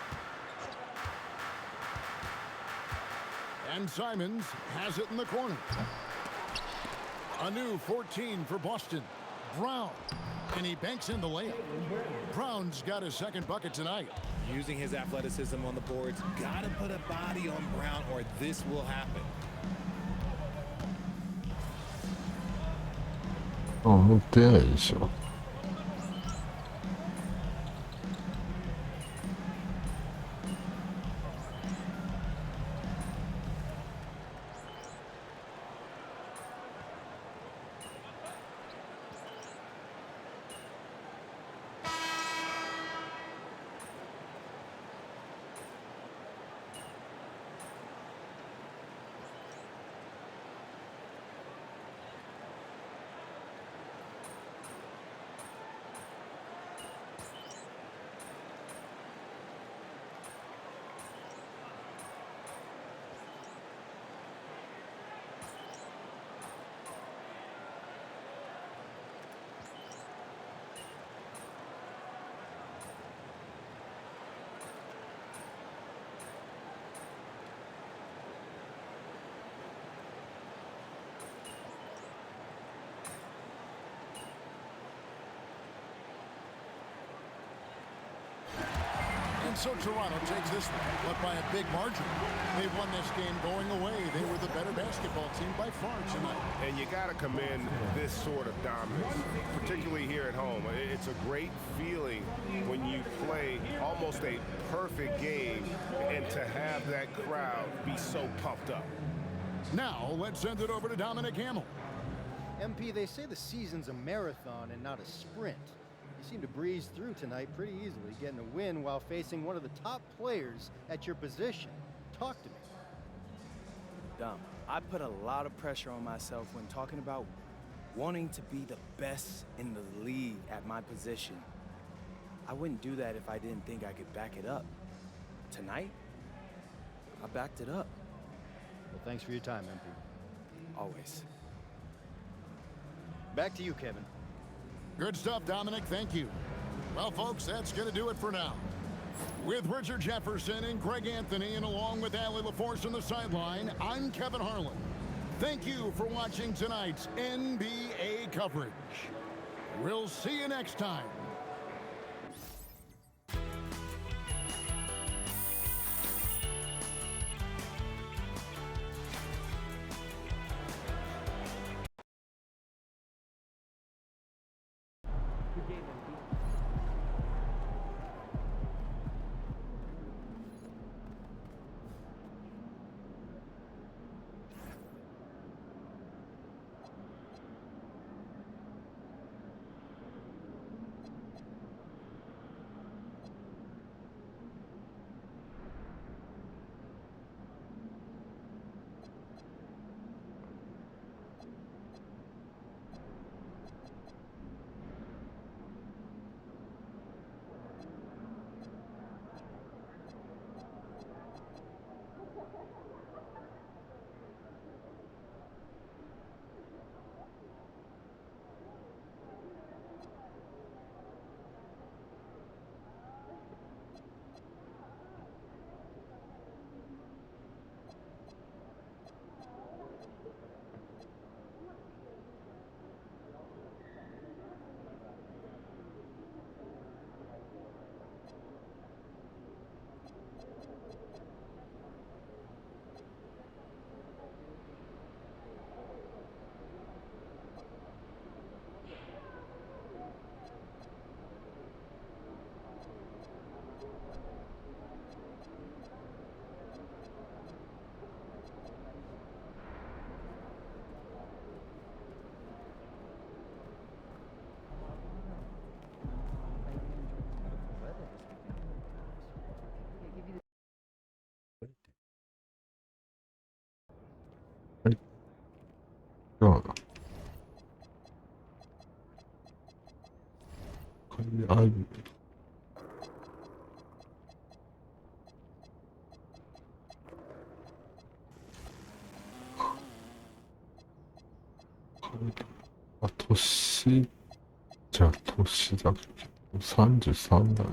[SPEAKER 5] And Simons has it in the corner. A new 14 for Boston. Brown. And he banks in the layup. Brown's got his second bucket tonight.
[SPEAKER 8] Using his athleticism on the boards. Gotta put a body on Brown or this will happen.
[SPEAKER 1] あ、持ってないでしょ。
[SPEAKER 5] And so Toronto takes this one, but by a big margin. They won this game going away. They were the better basketball team by far tonight.
[SPEAKER 9] And you got to commend this sort of dominance, particularly here at home. It's a great feeling when you play almost a perfect game and to have that crowd be so pumped up.
[SPEAKER 5] Now, let's send it over to Dominic Hamill.
[SPEAKER 13] MP, they say the season's a marathon and not a sprint. You seem to breeze through tonight pretty easily, getting a win while facing one of the top players at your position. Talk to me.
[SPEAKER 14] Dom, I put a lot of pressure on myself when talking about wanting to be the best in the league at my position. I wouldn't do that if I didn't think I could back it up. Tonight, I backed it up.
[SPEAKER 13] Well, thanks for your time, MP.
[SPEAKER 14] Always.
[SPEAKER 13] Back to you, Kevin.
[SPEAKER 5] Good stuff, Dominic. Thank you. Well, folks, that's going to do it for now. With Richard Jefferson and Greg Anthony, and along with Allie LaForce on the sideline, I'm Kevin Harlan. Thank you for watching tonight's NBA coverage. We'll see you next time.
[SPEAKER 1] これある。あ、年、じゃあ年だっけ。33だね。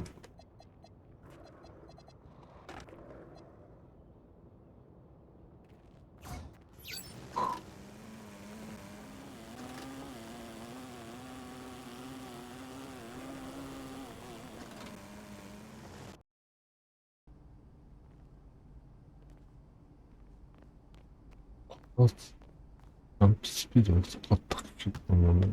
[SPEAKER 1] ジャンプスピードが下がったけどもね。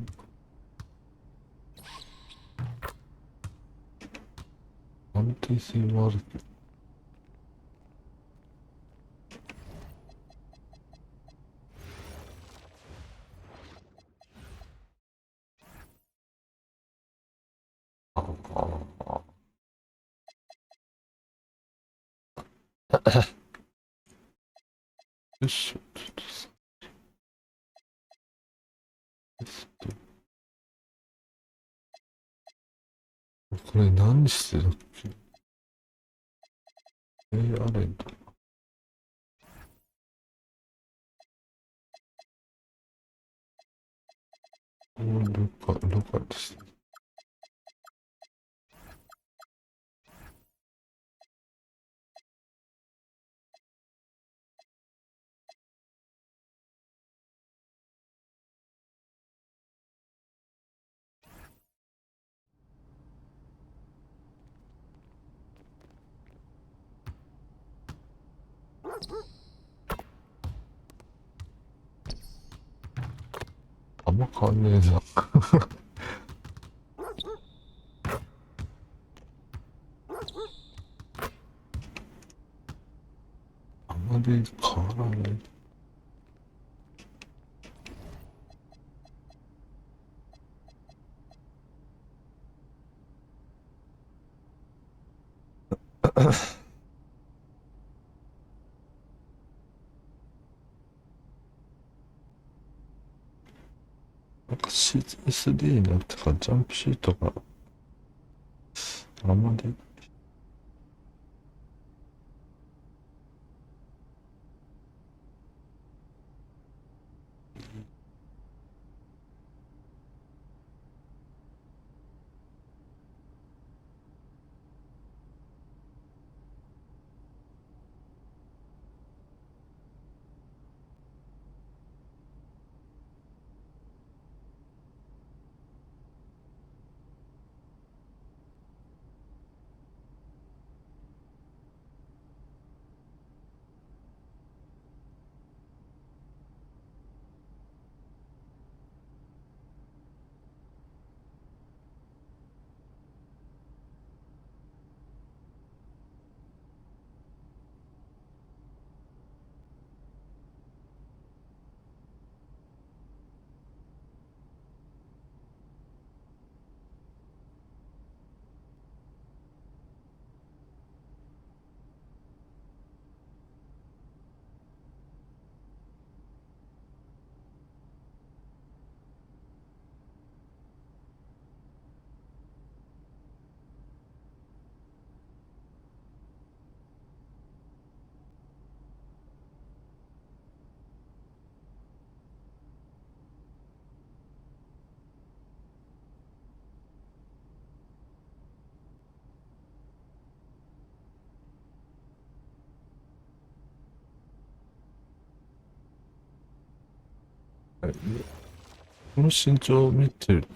[SPEAKER 1] 安定性はあるけど。よいしょ、ちょっとさ。これ何してたっけ？あれだ。ルカですね。あんま変わんねえな。あんまり変わらない。なんかシーズン3になってからジャンプシュートがあんまり。この身長見てる。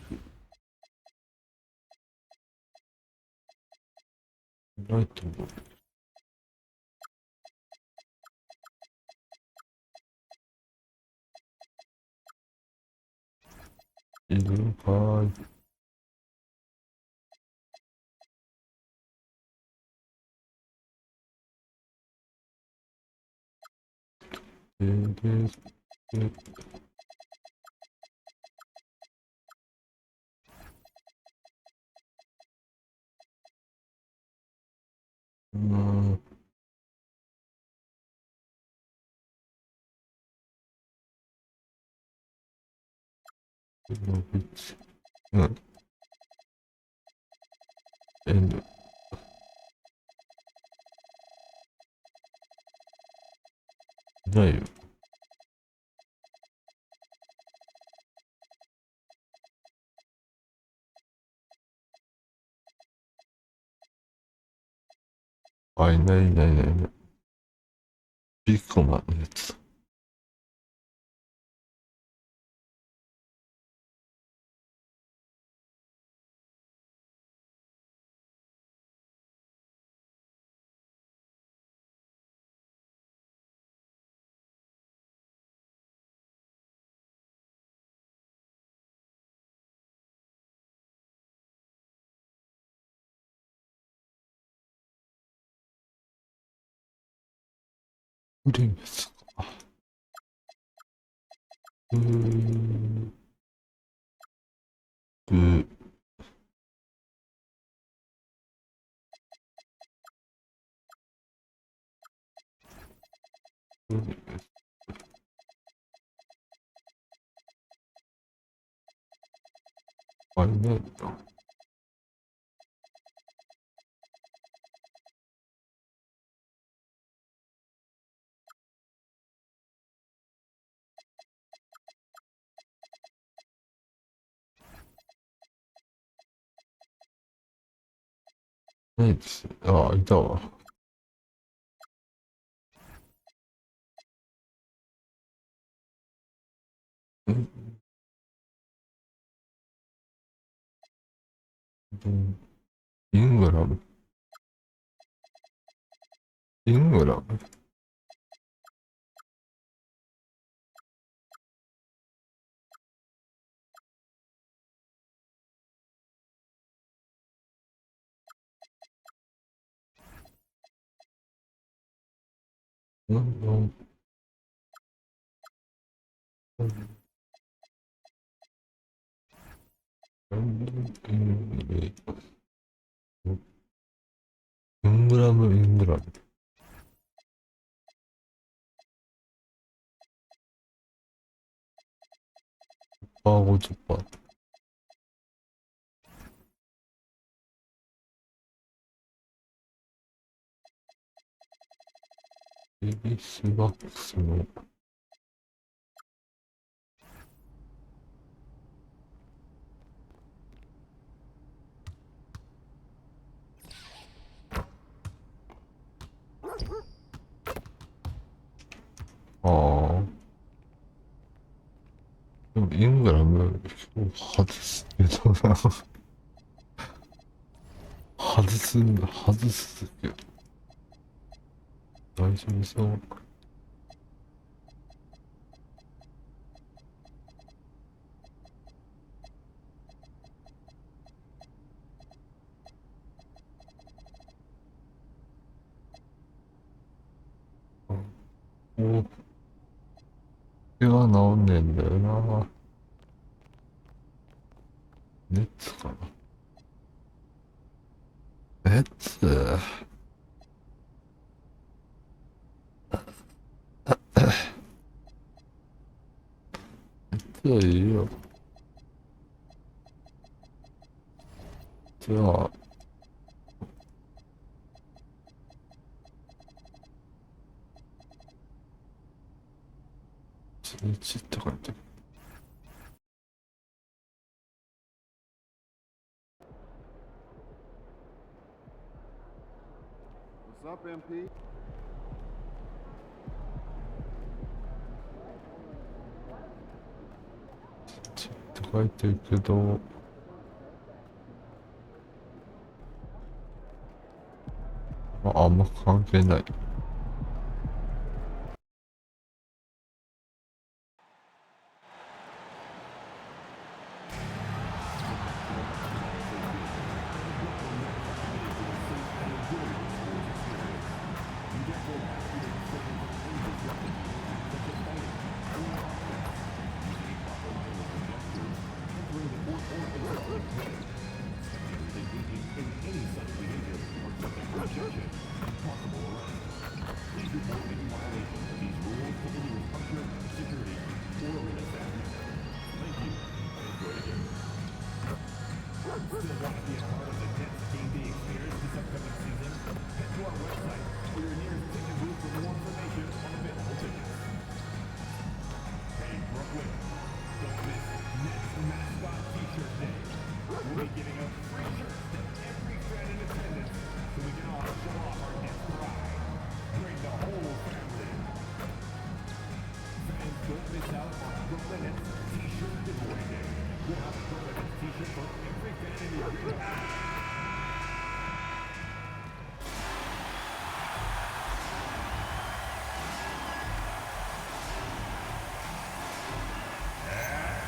[SPEAKER 1] ないと思う。いるかーい。で、うん。N。ないよ。あ、いないいないいないいない。ビッグマンのやつ。ウリンスか。うーん。あ、いないんだ。ないですね。あ、いたわ。イングラム。イングラム。なんだ。イングラム、イングラム。パー50%。エビスバックスのああ。でもイングラム今日外すけどな。外すけど。大丈夫そう。お毛が治んねえんだよな。熱かな。熱はいいよ。じゃあ、1日って書いてる。
[SPEAKER 5] What's up, MP?
[SPEAKER 1] って書いてるけど、あんま関係ない。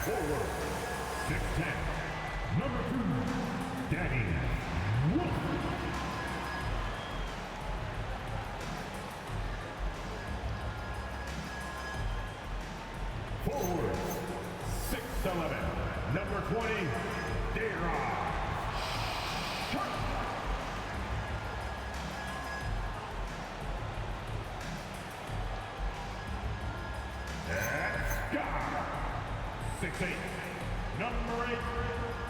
[SPEAKER 15] Forward, 6'10", number 2, Danny Wilson. Forward, 6'11", number 20, Dara. And Scott, 6'8", number 8,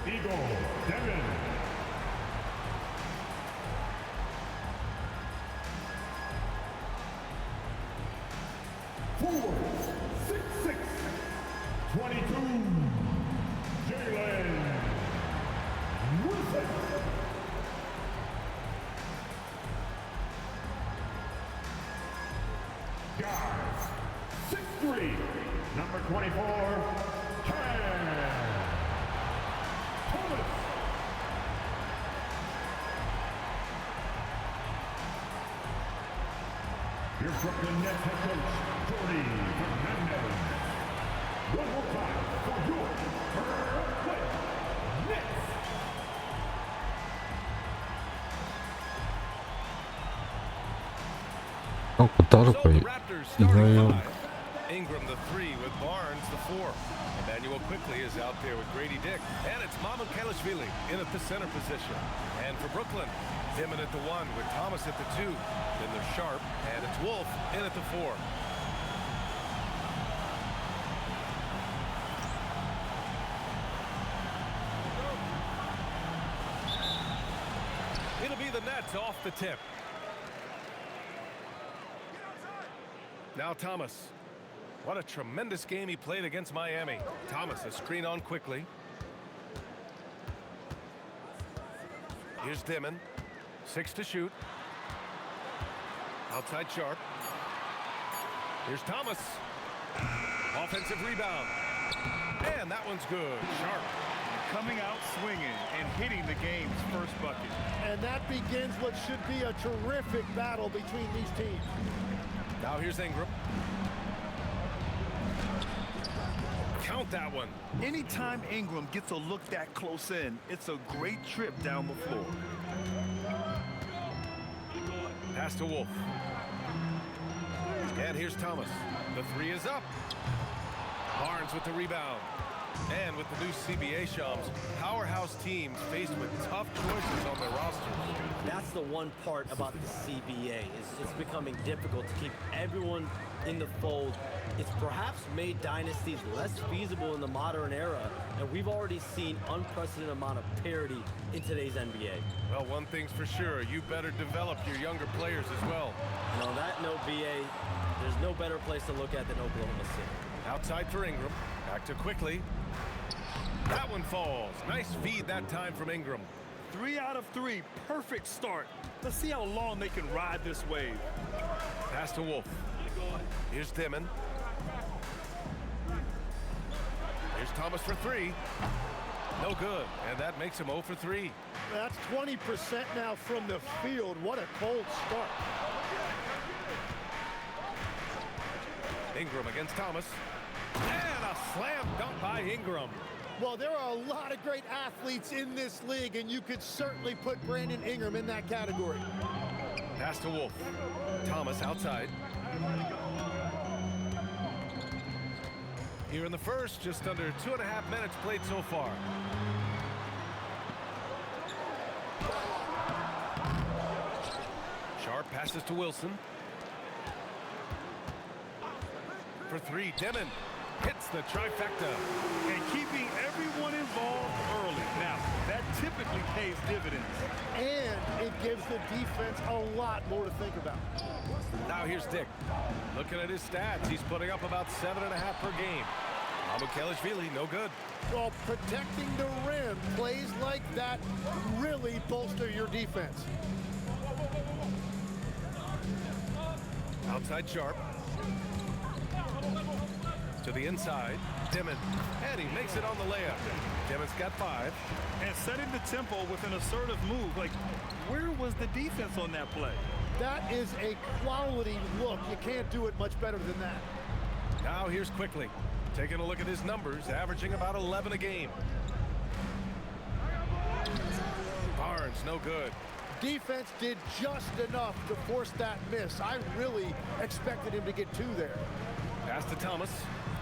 [SPEAKER 15] Eagle Devin. Forward, 6'6", 22, Jalen Wilson. Guards, 6'3", number 24, Thomas. Your Brooklyn Nets head coach, Jordy Fernandez. One more time for your Brooklyn Nets.
[SPEAKER 16] Ingram the 3 with Barnes the 4. Emmanuel quickly is out there with Grady Dick. And it's Mamukelashvili in at the center position. And for Brooklyn, Dimon at the 1 with Thomas at the 2. Then there's Sharp, and it's Wolf in at the 4. It'll be the Nets off the tip. Now Thomas. What a tremendous game he played against Miami. Thomas, a screen on quickly. Here's Dimon. 6 to shoot. Outside Sharp. Here's Thomas. Offensive rebound. And that one's good. Sharp.
[SPEAKER 17] Coming out swinging and hitting the game's first bucket.
[SPEAKER 4] And that begins what should be a terrific battle between these teams.
[SPEAKER 16] Now here's Ingram. Count that one.
[SPEAKER 17] Anytime Ingram gets a look that close in, it's a great trip down the floor.
[SPEAKER 16] Pass to Wolf. And here's Thomas. The 3 is up. Barnes with the rebound. And with the new CBA Shams, powerhouse teams faced with tough choices on their rosters.
[SPEAKER 10] That's the one part about the CBA is it's becoming difficult to keep everyone in the fold. It's perhaps made dynasties less feasible in the modern era, and we've already seen unprecedented amount of parity in today's NBA.
[SPEAKER 16] Well, one thing's for sure, you better develop your younger players as well.
[SPEAKER 10] And on that note, BA, there's no better place to look at than Oklahoma City.
[SPEAKER 16] Outside for Ingram. Back to quickly. That one falls. Nice feed that time from Ingram.
[SPEAKER 17] 3 out of 3. Perfect start. Let's see how long they can ride this wave.
[SPEAKER 16] Pass to Wolf. Here's Dimon. Here's Thomas for 3. No good. And that makes him 0 for 3.
[SPEAKER 4] That's 20% now from the field. What a cold start.
[SPEAKER 16] Ingram against Thomas. And a slam dunk by Ingram.
[SPEAKER 4] Well, there are a lot of great athletes in this league, and you could certainly put Brandon Ingram in that category.
[SPEAKER 16] Pass to Wolf. Thomas outside. Here in the first, just under 2.5 minutes played so far. Sharp passes to Wilson. For 3, Dimon hits the trifecta.
[SPEAKER 17] And keeping everyone involved early. Now, that typically pays dividends.
[SPEAKER 4] And it gives the defense a lot more to think about.
[SPEAKER 16] Now here's Dick. Looking at his stats, he's putting up about 7.5 per game. Kelishvili, no good.
[SPEAKER 4] Well, protecting the rim, plays like that really bolster your defense.
[SPEAKER 16] Outside Sharp. To the inside, Dimon, and he makes it on the layup. Dimon's got 5.
[SPEAKER 17] And setting the tempo with an assertive move. Like, where was the defense on that play?
[SPEAKER 4] That is a quality look. You can't do it much better than that.
[SPEAKER 16] Now here's Quickly. Taking a look at his numbers, averaging about 11 a game. Barnes, no good.
[SPEAKER 4] Defense did just enough to force that miss. I really expected him to get 2 there.
[SPEAKER 16] Pass to Thomas.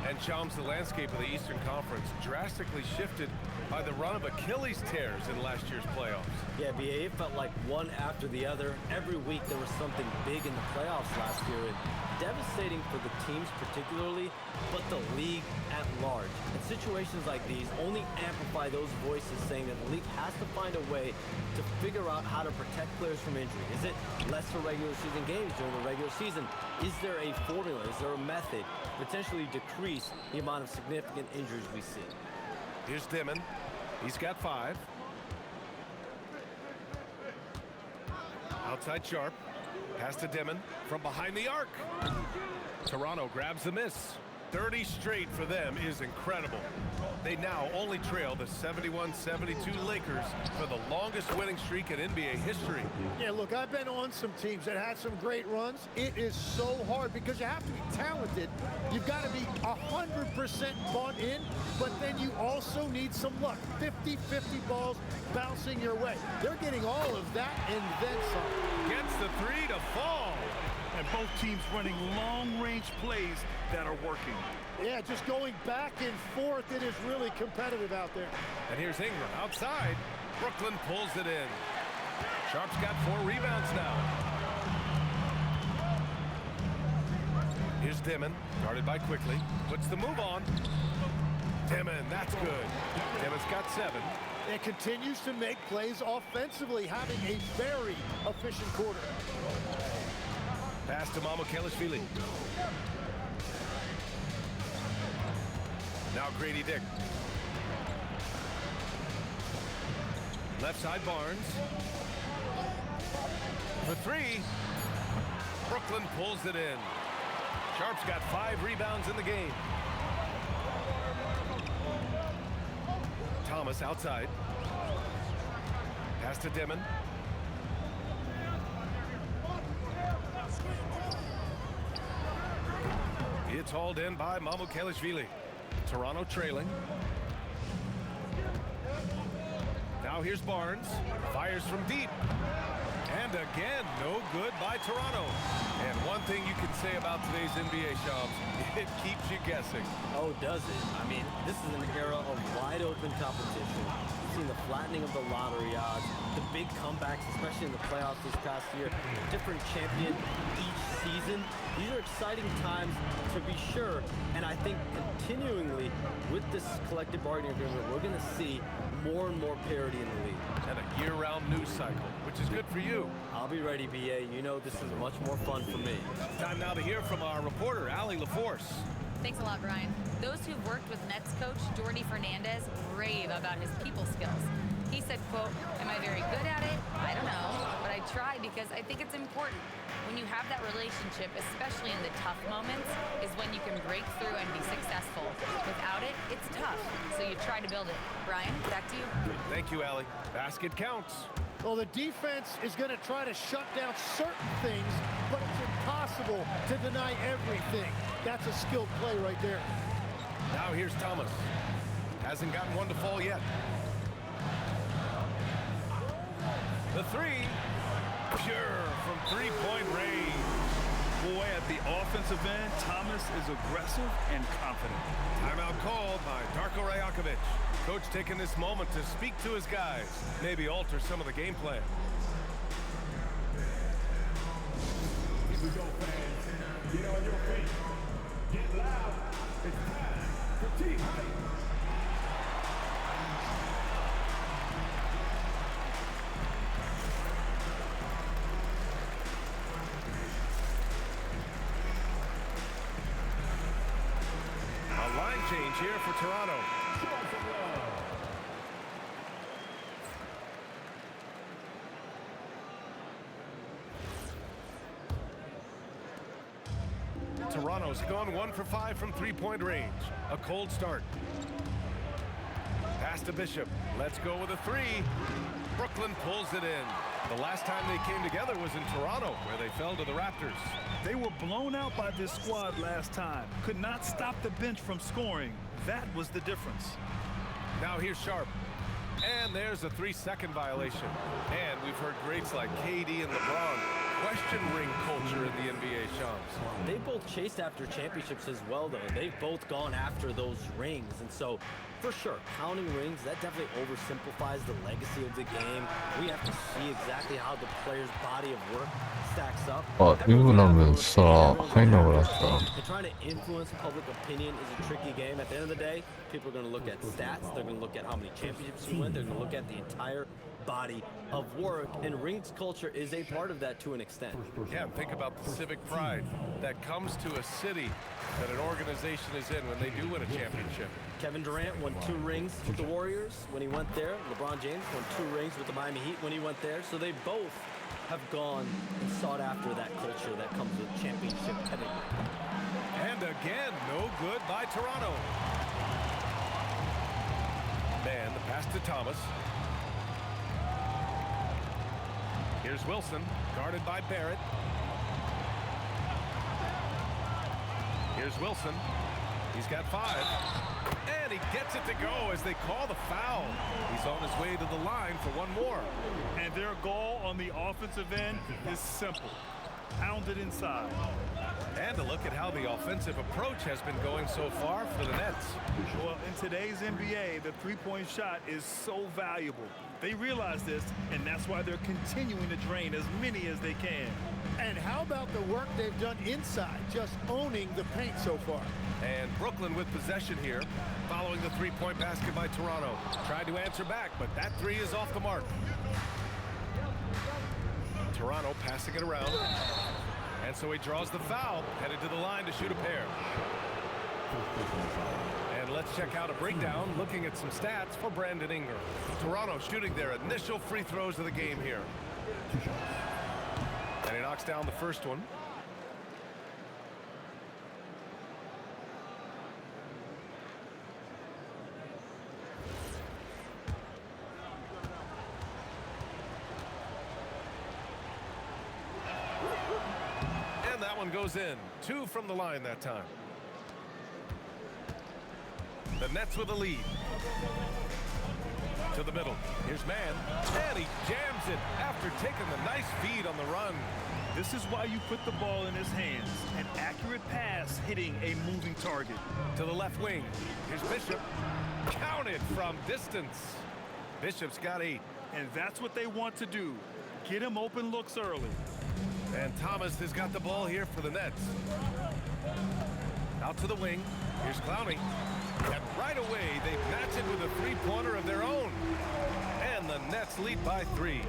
[SPEAKER 16] And Shams, the landscape of the Eastern Conference drastically shifted by the run of Achilles tears in last year's playoffs.
[SPEAKER 10] Yeah, BA, it felt like one after the other. Every week there was something big in the playoffs last year, and devastating for the teams particularly, but the league at large. And situations like these only amplify those voices saying that the league has to find a way to figure out how to protect players from injury. Is it less for regular season games during the regular season? Is there a formula? Is there a method? Potentially decrease the amount of significant injuries we see.
[SPEAKER 16] Here's Dimon. He's got 5. Outside Sharp. Pass to Dimon from behind the arc. Toronto grabs the miss. 30 straight for them is incredible. They now only trail the 71-72 Lakers for the longest winning streak in NBA history.
[SPEAKER 4] Yeah, look, I've been on some teams that had some great runs. It is so hard because you have to be talented. You've got to be 100% bought in, but then you also need some luck. 50-50 balls bouncing your way. They're getting all of that and then some.
[SPEAKER 16] Gets the 3 to fall.
[SPEAKER 17] And both teams running long-range plays that are working.
[SPEAKER 4] Yeah, just going back and forth. It is really competitive out there.
[SPEAKER 16] And here's Ingram outside. Brooklyn pulls it in. Sharp's got 4 rebounds now. Here's Dimon, guarded by Quickly. Puts the move on. Dimon, that's good. Dimon's got 7.
[SPEAKER 4] And continues to make plays offensively, having a very efficient quarter.
[SPEAKER 16] Pass to Mamukelashvili. Now Grady Dick. Left side Barnes. For three. Brooklyn pulls it in. Sharp's got 5 rebounds in the game. Thomas outside. Pass to Dimon. It's hauled in by Mamukelashvili. Toronto trailing. Now here's Barnes. Fires from deep. And again, no good by Toronto. And one thing you can say about today's NBA, Shams, it keeps you guessing.
[SPEAKER 10] Oh, does it? I mean, this is an era of wide open competition. We've seen the flattening of the lottery odds, the big comebacks, especially in the playoffs this past year, different champion each season. These are exciting times to be sure. And I think continuingly with this collective bargaining agreement, we're going to see more and more parity in the league.
[SPEAKER 16] And a year-round news cycle, which is good for you.
[SPEAKER 10] I'll be ready, BA. You know this is much more fun for me.
[SPEAKER 16] Time now to hear from our reporter, Allie LaForce.
[SPEAKER 7] Thanks a lot, Brian. Those who've worked with Nets coach Jordi Fernandez rave about his people skills. He said, quote, "Am I very good at it? I don't know, but I try because I think it's important. When you have that relationship, especially in the tough moments, is when you can break through and be successful. Without it, it's tough, so you try to build it." Brian, back to you.
[SPEAKER 16] Thank you, Allie. Basket counts.
[SPEAKER 5] Well, the defense is going to try to shut down certain things, but it's impossible to deny everything. That's a skilled play right there.
[SPEAKER 16] Now here's Thomas. Hasn't gotten one to fall yet. The three. Pure from three-point range.
[SPEAKER 17] Boy, at the offensive end, Thomas is aggressive and confident.
[SPEAKER 16] Timeout called by Darko Rajakovic. Coach taking this moment to speak to his guys, maybe alter some of the game plan.
[SPEAKER 15] Here we go, fans. Get on your feet. Get loud. It's time for team hype.
[SPEAKER 16] A line change here for Toronto. Toronto's gone 1 for 5 from three-point range. A cold start. Pass to Bishop. Let's go with a three. Brooklyn pulls it in. The last time they came together was in Toronto, where they fell to the Raptors.
[SPEAKER 17] They were blown out by this squad last time. Could not stop the bench from scoring. That was the difference.
[SPEAKER 16] Now here's Sharp. And there's a 3-second violation. And we've heard greats like KD and LeBron question ring culture in the NBA, Shams.
[SPEAKER 10] They both chased after championships as well, though. They've both gone after those rings. And so, for sure, counting rings, that definitely oversimplifies the legacy of the game. We have to see exactly how the player's body of work stacks up.
[SPEAKER 1] 아, 이거라면 진짜 파이널을 했다.
[SPEAKER 10] And trying to influence public opinion is a tricky game. At the end of the day, people are going to look at stats. They're going to look at how many championships you win. They're going to look at the entire body of work, and rings culture is a part of that to an extent.
[SPEAKER 16] Yeah, think about the civic pride that comes to a city that an organization is in when they do win a championship.
[SPEAKER 10] Kevin Durant won 2 rings with the Warriors when he went there. LeBron James won 2 rings with the Miami Heat when he went there. So they both have gone and sought after that culture that comes with championship pedigree.
[SPEAKER 16] And again, no good by Toronto. Man, the pass to Thomas. Here's Wilson, guarded by Barrett. Here's Wilson. He's got 5. And he gets it to go as they call the foul. He's on his way to the line for one more.
[SPEAKER 17] And their goal on the offensive end is simple. Pound it inside.
[SPEAKER 16] And a look at how the offensive approach has been going so far for the Nets.
[SPEAKER 17] Well, in today's NBA, the three-point shot is so valuable. They realize this, and that's why they're continuing to drain as many as they can.
[SPEAKER 5] And how about the work they've done inside, just owning the paint so far?
[SPEAKER 16] And Brooklyn with possession here, following the three-point basket by Toronto. Tried to answer back, but that three is off the mark. Toronto passing it around. And so he draws the foul, headed to the line to shoot a pair. And let's check out a breakdown looking at some stats for Brandon Ingram. Toronto shooting their initial free throws of the game here. And he knocks down the first one. And that one goes in. 2 from the line that time. The Nets with a lead. To the middle. Here's Mann. And he jams it after taking the nice feed on the run.
[SPEAKER 17] This is why you put the ball in his hands. An accurate pass hitting a moving target.
[SPEAKER 16] To the left wing. Here's Bishop. Counted from distance. Bishop's got 8.
[SPEAKER 17] And that's what they want to do. Get him open looks early.
[SPEAKER 16] And Thomas has got the ball here for the Nets. Out to the wing. Here's Clowney. And right away, they match it with a three-pointer of their own. And the Nets lead by 3.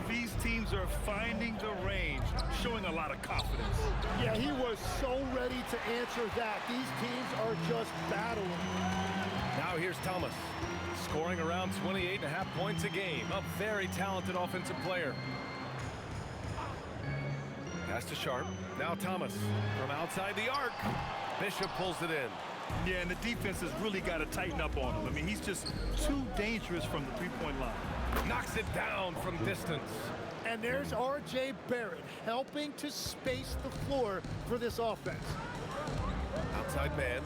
[SPEAKER 17] These teams are finding the range, showing a lot of confidence.
[SPEAKER 18] Yeah, he was so ready to answer that. These teams are just battling.
[SPEAKER 16] Now here's Thomas, scoring around 28.5 points a game. A very talented offensive player. Pass to Sharp. Now Thomas from outside the arc. Bishop pulls it in.
[SPEAKER 17] Yeah, and the defense has really got to tighten up on him. I mean, he's just too dangerous from the three-point line.
[SPEAKER 16] Knocks it down from distance.
[SPEAKER 18] And there's R.J. Barrett helping to space the floor for this offense.
[SPEAKER 16] Outside man.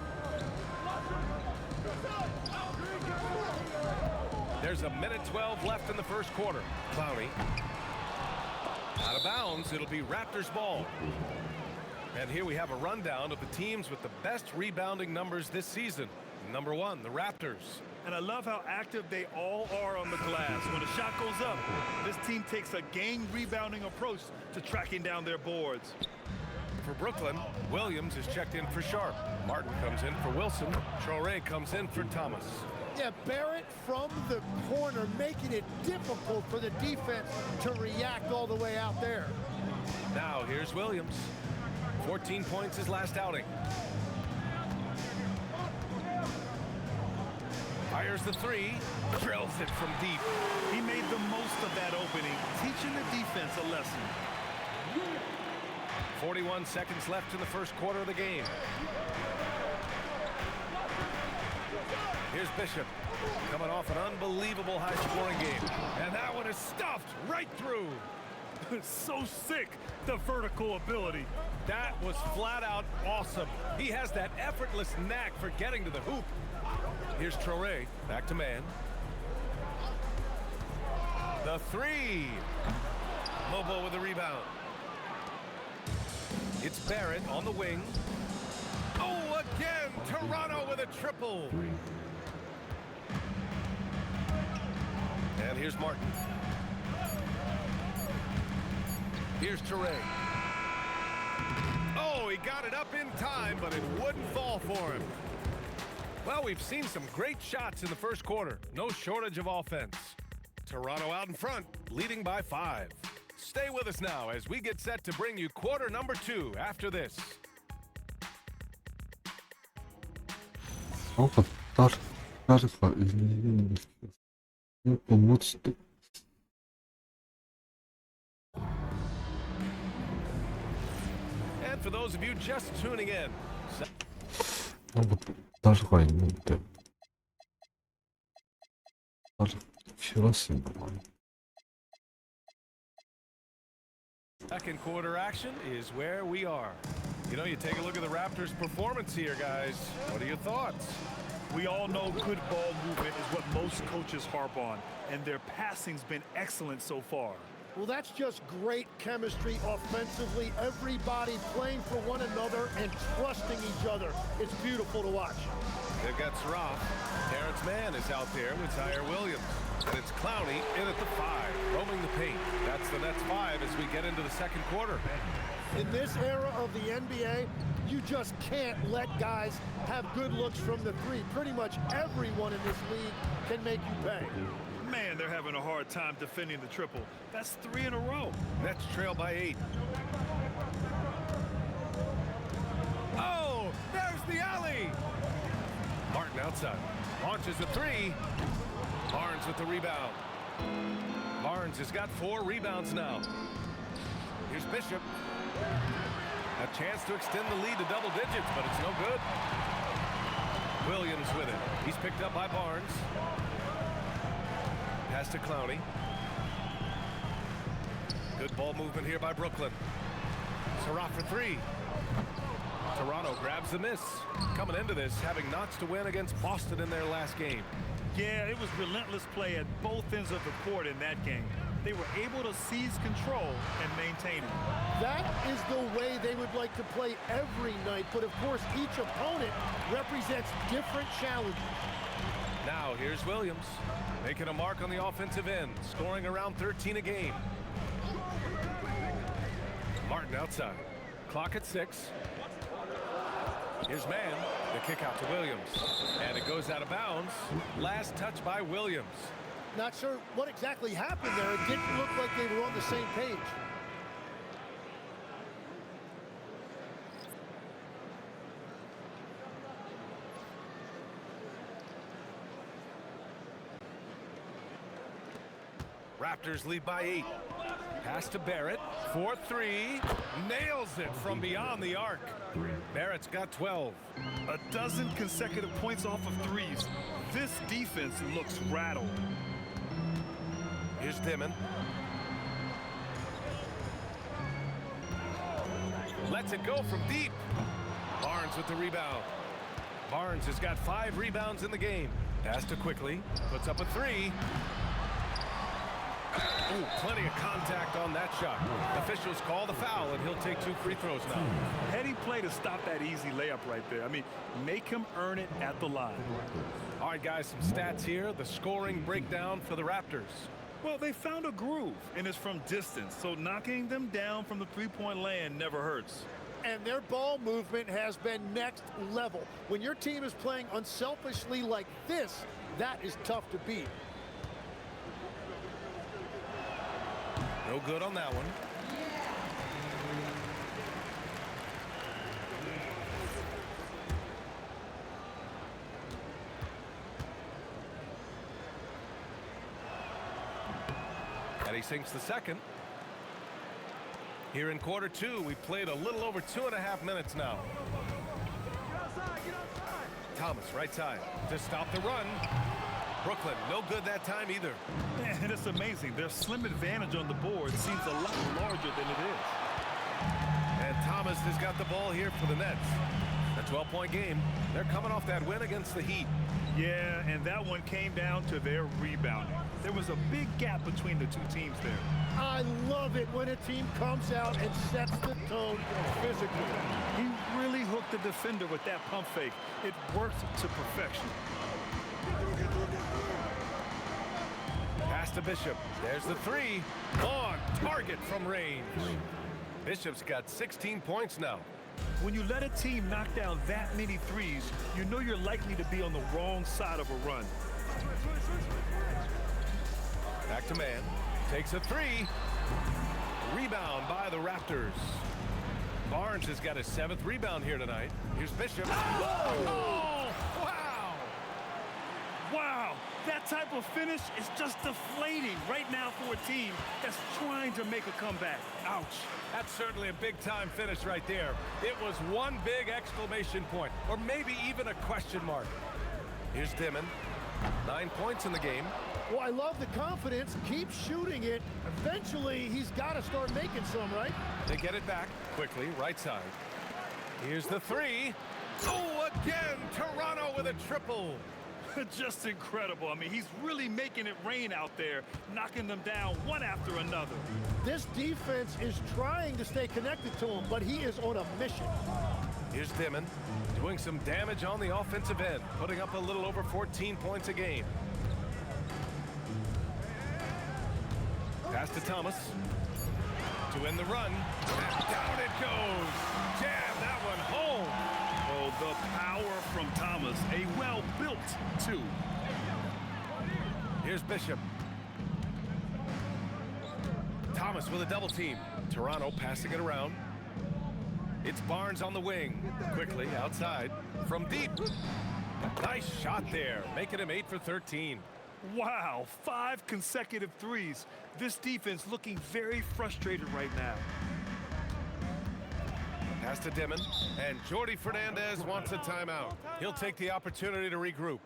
[SPEAKER 16] There's a minute 12 left in the first quarter. Clowney. Out of bounds. It'll be Raptors ball. And here we have a rundown of the teams with the best rebounding numbers this season. Number 1, the Raptors.
[SPEAKER 17] And I love how active they all are on the glass. When a shot goes up, this team takes a game rebounding approach to tracking down their boards.
[SPEAKER 16] For Brooklyn, Williams is checked in for Sharp. Martin comes in for Wilson. Traore comes in for Thomas.
[SPEAKER 18] Yeah, Barrett from the corner, making it difficult for the defense to react all the way out there.
[SPEAKER 16] Now here's Williams. 14 points his last outing. Fires the 3, drills it from deep.
[SPEAKER 17] He made the most of that opening, teaching the defense a lesson.
[SPEAKER 16] 41 seconds left in the first quarter of the game. Here's Bishop, coming off an unbelievable high-scoring game. And that one is stuffed right through.
[SPEAKER 17] So sick, the vertical ability.
[SPEAKER 16] That was flat out awesome. He has that effortless knack for getting to the hoop. Here's Traore, back to man. The 3. Lobo with the rebound. It's Barrett on the wing. Oh, again, Toronto with a triple. And here's Martin. Here's Traore. Oh, he got it up in time, but it wouldn't fall for him. Well, we've seen some great shots in the first quarter. No shortage of offense. Toronto out in front, leading by 5. Stay with us now as we get set to bring you quarter number 2 after this. And for those of you just tuning in, second quarter action is where we are. You know, you take a look at the Raptors' performance here, guys. What are your thoughts?
[SPEAKER 17] We all know good ball movement is what most coaches harp on, and their passing's been excellent so far.
[SPEAKER 18] Well, that's just great chemistry offensively. Everybody playing for one another and trusting each other. It's beautiful to watch.
[SPEAKER 16] They've got Saraf. Terrence Mann is out there with Zaire Williams. And it's Clowney in at the 5, roaming the paint. That's the Nets 5 as we get into the second quarter.
[SPEAKER 18] In this era of the NBA, you just can't let guys have good looks from the 3. Pretty much everyone in this league can make you pay.
[SPEAKER 17] Man, they're having a hard time defending the triple. That's 3 in a row.
[SPEAKER 16] Nets trail by 8. outside. Launches the three. Barnes with the rebound. Barnes has got 4 rebounds now. Here's Bishop. A chance to extend the lead to double digits, but it's no good. Williams with it. He's picked up by Barnes. Pass to Clowney. Good ball movement here by Brooklyn. Surratt for 3. Toronto grabs the miss. Coming into this, having knots to win against Boston in their last game.
[SPEAKER 17] Yeah, it was relentless play at both ends of the court in that game. They were able to seize control and maintain it.
[SPEAKER 18] That is the way they would like to play every night, but of course each opponent represents different challenges.
[SPEAKER 16] Now here's Williams, making a mark on the offensive end, scoring around 13 a game. Martin outside. Clock at 6. Here's Mann. The kick out to Williams. And it goes out of bounds. Last touch by Williams.
[SPEAKER 18] Not sure what exactly happened there. It didn't look like they were on the same page.
[SPEAKER 16] Raptors lead by 8. Pass to Barrett. 4-3. Nails it from beyond the arc. Barrett's got 12.
[SPEAKER 17] A dozen consecutive points off of threes. This defense looks rattled.
[SPEAKER 16] Here's Dimon. Lets it go from deep. Barnes with the rebound. Barnes has got 5 rebounds in the game. Pass to Quickly. Puts up a 3. Ooh, plenty of contact on that shot. Officials call the foul, and he'll take 2 free throws now.
[SPEAKER 17] Heady play to stop that easy layup right there. I mean, make him earn it at the line.
[SPEAKER 16] All right, guys, some stats here. The scoring breakdown for the Raptors.
[SPEAKER 17] Well, they found a groove, and it's from distance, so knocking them down from the three-point land never hurts.
[SPEAKER 18] And their ball movement has been next level. When your team is playing unselfishly like this, that is tough to beat.
[SPEAKER 16] No good on that one. And he sinks the second. Here in quarter 2, we played a little over 2.5 minutes now. Thomas, right side, to stop the run. Brooklyn, no good that time either.
[SPEAKER 17] And it's amazing. Their slim advantage on the board seems a lot larger than it is.
[SPEAKER 16] And Thomas has got the ball here for the Nets. A 12-point game. They're coming off that win against the Heat.
[SPEAKER 17] Yeah, and that one came down to their rebounding. There was a big gap between the two teams there.
[SPEAKER 18] I love it when a team comes out and sets the tone physically.
[SPEAKER 17] He really hooked the defender with that pump fake. It worked to perfection.
[SPEAKER 16] Pass to Bishop. There's the 3. On target from range. Bishop's got 16 points now.
[SPEAKER 17] When you let a team knock down that many threes, you know you're likely to be on the wrong side of a run.
[SPEAKER 16] Back to Mann. Takes a 3. Rebound by the Raptors. Barnes has got his 7th rebound here tonight. Here's Bishop.
[SPEAKER 17] Oh! Wow! Wow! That type of finish is just deflating right now for a team that's trying to make a comeback. Ouch.
[SPEAKER 16] That's certainly a big-time finish right there. It was one big exclamation point, or maybe even a question mark. Here's Dimon. 9 points in the game.
[SPEAKER 18] Well, I love the confidence. Keep shooting it. Eventually, he's got to start making some, right?
[SPEAKER 16] They get it back quickly, right side. Here's the 3. Oh, again, Toronto with a triple.
[SPEAKER 17] Just incredible. I mean, he's really making it rain out there, knocking them down one after another.
[SPEAKER 18] This defense is trying to stay connected to him, but he is on a mission.
[SPEAKER 16] Here's Dimon doing some damage on the offensive end, putting up a little over 14 points a game. Pass to Thomas to end the run. And down it goes. Jam that one home.
[SPEAKER 17] Oh, the power from Thomas. A well-built 2.
[SPEAKER 16] Here's Bishop. Thomas with a double team. Toronto passing it around. It's Barnes on the wing. Quickly outside from deep. Nice Nice shot there, making him 8 for 13.
[SPEAKER 17] Wow, 5 consecutive threes. This defense looking very frustrated right now.
[SPEAKER 16] Pass to Dimon, and Jordi Fernandez wants a timeout. He'll take the opportunity to regroup.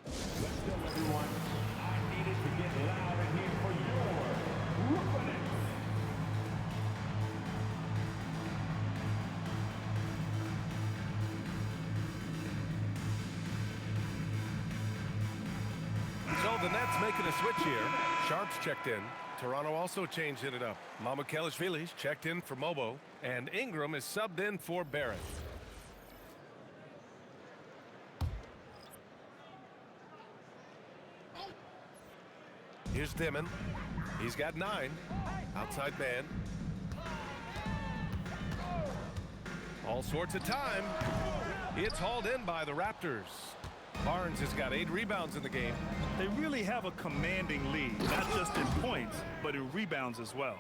[SPEAKER 15] Let's go, everyone. I needed to get loud in here for your Brooklyn.
[SPEAKER 16] So the Nets making a switch here. Sharp's checked in. Toronto also changing it up. Mamukelashvili's checked in for Mobo, and Ingram is subbed in for Barrett. Here's Dimon. He's got 9. Outside man. All sorts of time. It's hauled in by the Raptors. Barnes has got 8 rebounds in the game.
[SPEAKER 17] They really have a commanding lead, not just in points, but in rebounds as well.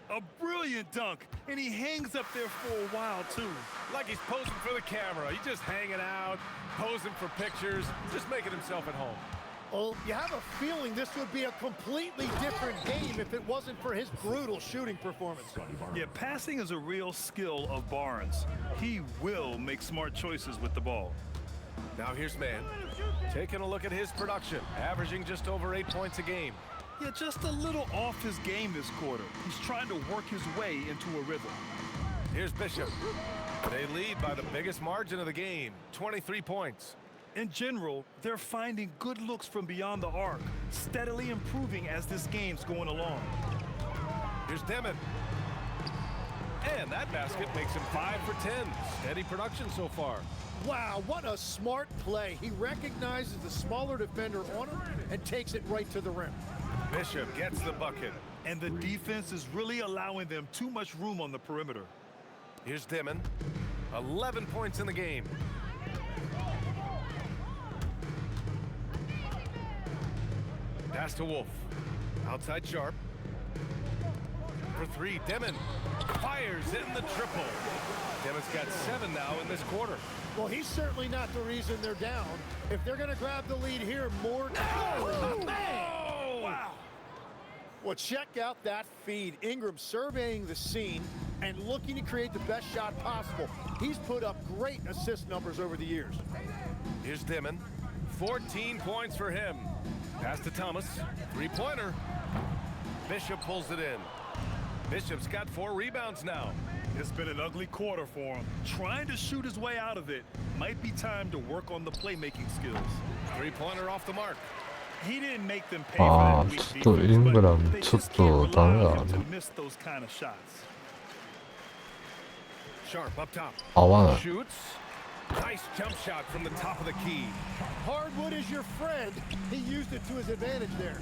[SPEAKER 17] A brilliant dunk, and he hangs up there for a while, too.
[SPEAKER 16] Like he's posing for the camera. He's just hanging out, posing for pictures, just making himself at home.
[SPEAKER 18] Well, you have a feeling this would be a completely different game if it wasn't for his brutal shooting performance.
[SPEAKER 17] Yeah, passing is a real skill of Barnes. He will make smart choices with the ball.
[SPEAKER 16] Now here's Man. Taking a look at his production, averaging just over 8 points a game.
[SPEAKER 17] Yeah, just a little off his game this quarter. He's trying to work his way into a rhythm.
[SPEAKER 16] Here's Bishop. They lead by the biggest margin of the game, 23 points.
[SPEAKER 17] In general, they're finding good looks from beyond the arc, steadily improving as this game's going along.
[SPEAKER 16] Here's Dimon. And that basket makes him 5 for 10. Steady production so far.
[SPEAKER 18] Wow, what a smart play. He recognizes the smaller defender on him and takes it right to the rim.
[SPEAKER 16] Bishop gets the bucket.
[SPEAKER 17] And the defense is really allowing them too much room on the perimeter.
[SPEAKER 16] Here's Dimon. 11 points in the game. Pass to Wolf. Outside Sharp. For 3, Dimon fires in the triple. Dimon's got 7 now in this quarter.
[SPEAKER 18] Well, he's certainly not the reason they're down. If they're going to grab the lead here, more...
[SPEAKER 17] Oh, man! Wow!
[SPEAKER 18] Well, check out that feed. Ingram surveying the scene and looking to create the best shot possible. He's put up great assist numbers over the years.
[SPEAKER 16] Here's Dimon. 14 points for him. Pass to Thomas. 3-pointer. Bishop pulls it in. Bishop's got 4 rebounds now.
[SPEAKER 17] It's been an ugly quarter for him. Trying to shoot his way out of it. Might be time to work on the playmaking skills.
[SPEAKER 16] 3-pointer off the mark.
[SPEAKER 17] He didn't make them pay for that weak defense, but they just can't rely on him to miss those kind of shots.
[SPEAKER 16] Sharp up top.
[SPEAKER 1] 아와는
[SPEAKER 16] Shoots. Nice jump shot from the top of the key.
[SPEAKER 18] Hardwood is your friend. He used it to his advantage there.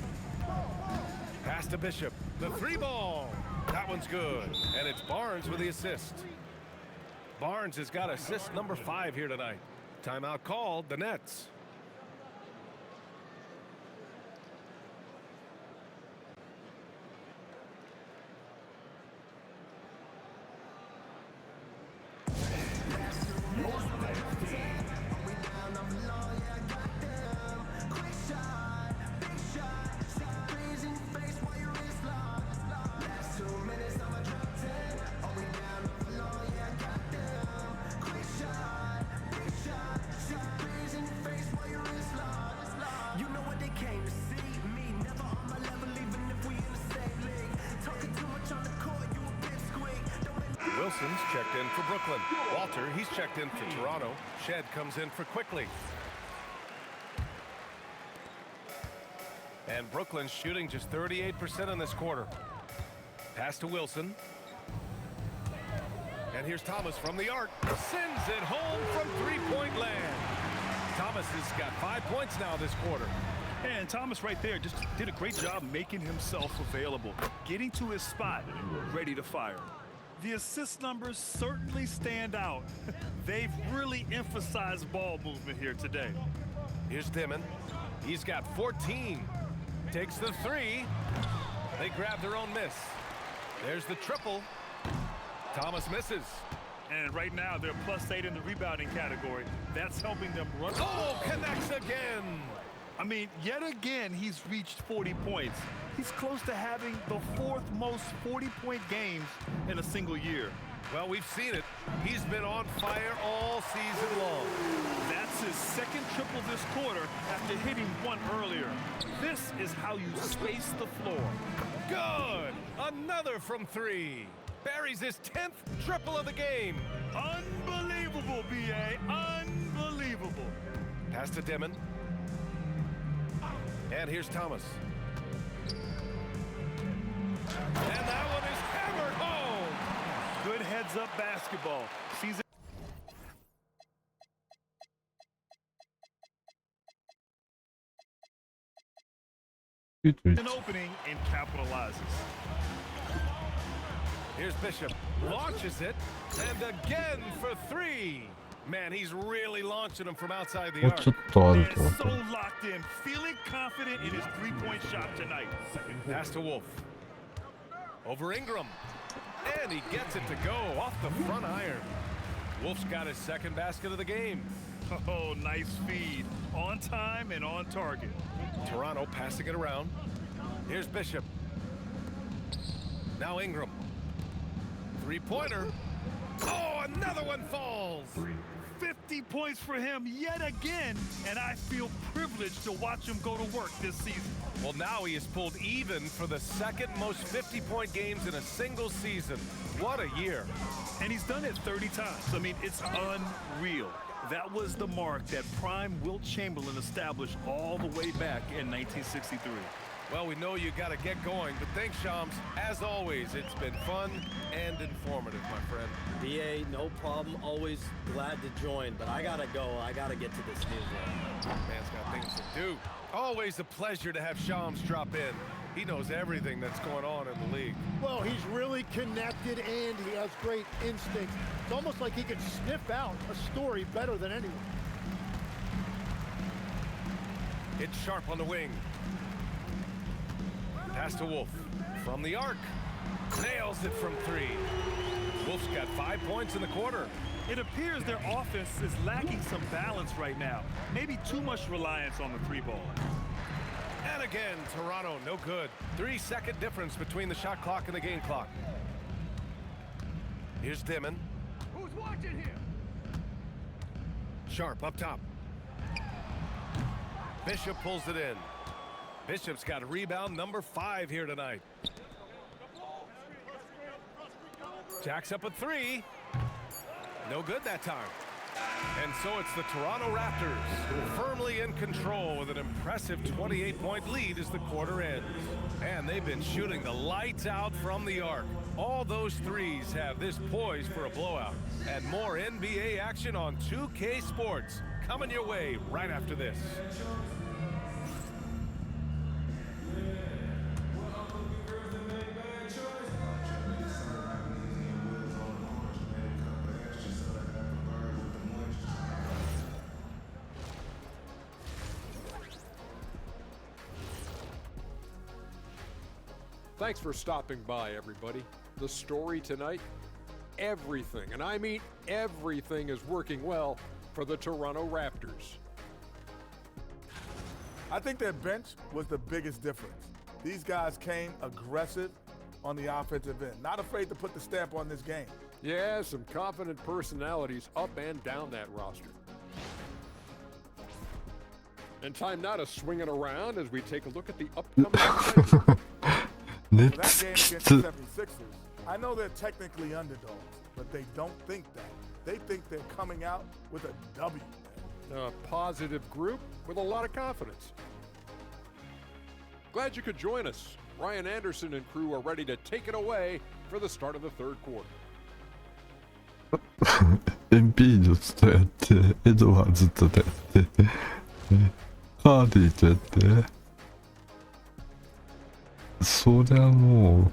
[SPEAKER 16] Pass to Bishop. The 3-ball. That one's good. And it's Barnes with the assist. Barnes has got assist number 5 here tonight. Timeout called, the Nets. Wilson's checked in for Brooklyn. Walter, he's checked in for Toronto. Shed comes in for Quickly. And Brooklyn's shooting just 38% in this quarter. Pass to Wilson. And here's Thomas from the arc. Sends it home from 3-point land. Thomas has got 5 points now this quarter.
[SPEAKER 17] And Thomas right there just did a great job making himself available, getting to his spot, ready to fire. The assist numbers certainly stand out. They've really emphasized ball movement here today.
[SPEAKER 16] Here's Dimon. He's got 14. Takes the 3. They grab their own miss. There's the triple. Thomas misses.
[SPEAKER 17] And right now, they're +8 in the rebounding category. That's helping them run.
[SPEAKER 16] Oh, connects again.
[SPEAKER 17] I mean, yet again, he's reached 40 points. He's close to having the 4th most 40-point games in a single year.
[SPEAKER 16] Well, we've seen it. He's been on fire all season long.
[SPEAKER 17] That's his 2nd triple this quarter after hitting one earlier. This is how you space the floor.
[SPEAKER 16] Good. Another from 3. Buries his 10th triple of the game.
[SPEAKER 17] Unbelievable, B.A. Unbelievable.
[SPEAKER 16] Pass to Dimon. And here's Thomas. And that one is hammered home.
[SPEAKER 17] Good heads-up basketball. Sees it. An opening and capitalizes.
[SPEAKER 16] Here's Bishop. Launches it. And again for 3. Man, he's really launching them from outside the arc.
[SPEAKER 17] So locked in, feeling confident in his 3-point shot tonight.
[SPEAKER 16] Pass to Wolf. Over Ingram. And he gets it to go off the front iron. Wolf's got his 2nd basket of the game.
[SPEAKER 17] Oh, nice feed. On time and on target.
[SPEAKER 16] Toronto passing it around. Here's Bishop. Now Ingram. 3-pointer. Oh, another one falls.
[SPEAKER 17] 50 points for him yet again, and I feel privileged to watch him go to work this season.
[SPEAKER 16] Well, now he has pulled even for the 2nd most 50-point games in a single season. What a year.
[SPEAKER 17] And he's done it 30 times. I mean, it's unreal. That was the mark that prime Wilt Chamberlain established all the way back in 1963.
[SPEAKER 16] Well, we know you got to get going, but thanks, Shams. As always, it's been fun and informative, my friend.
[SPEAKER 10] BA, no problem. Always glad to join, but I got to go. I got to get to this newsroom.
[SPEAKER 16] Man's got things to do. Always a pleasure to have Shams drop in. He knows everything that's going on in the league.
[SPEAKER 18] Well, he's really connected and he has great instincts. It's almost like he can sniff out a story better than anyone.
[SPEAKER 16] It's Sharp on the wing. Pass to Wolf. From the arc. Nails it from 3. Wolf's got 5 points in the quarter.
[SPEAKER 17] It appears their offense is lacking some balance right now. Maybe too much reliance on the 3-ball.
[SPEAKER 16] And again, Toronto, no good. 3-second difference between the shot clock and the game clock. Here's Dimon.
[SPEAKER 15] Who's watching here?
[SPEAKER 16] Sharp up top. Bishop pulls it in. Bishop's got a rebound number 5 here tonight. Jacks up a 3. No good that time. And so it's the Toronto Raptors firmly in control with an impressive 28-point lead as the quarter ends. And they've been shooting the lights out from the arc. All those threes have this poised for a blowout. And more NBA action on 2K Sports coming your way right after this.
[SPEAKER 11] Thanks for stopping by, everybody. The story tonight, everything, and I mean everything, is working well for the Toronto Raptors.
[SPEAKER 4] I think their bench was the biggest difference. These guys came aggressive on the offensive end, not afraid to put the stamp on this game.
[SPEAKER 11] Yeah, some confident personalities up and down that roster. And time now to swing it around as we take a look at the upcoming schedule.
[SPEAKER 4] That game against the 76ers, I know they're technically underdogs, but they don't think that. They think they're coming out with a W.
[SPEAKER 11] A positive group with a lot of confidence. Glad you could join us. Ryan Anderson and crew are ready to take it away for the start of the third quarter.
[SPEAKER 1] MP ずっとやって、エドはずっとやって、カーディとやって。そりゃもう。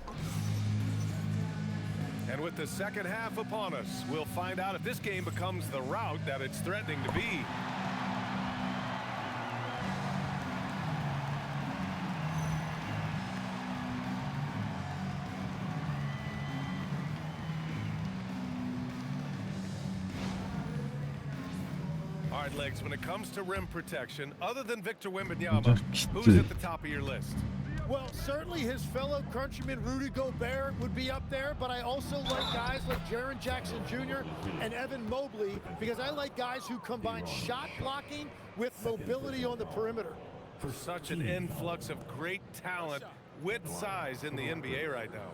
[SPEAKER 16] And with the second half upon us, we'll find out if this game becomes the rout that it's threatening to be. hard legs when it comes to rim protection. Other than Victor Wembanyama, who's at the top of your list?
[SPEAKER 18] Well, certainly his fellow countryman Rudy Gobert would be up there, but I also like guys like Jaren Jackson Jr. and Evan Mobley because I like guys who combine shot blocking with mobility on the perimeter.
[SPEAKER 16] Such an influx of great talent with size in the NBA right now.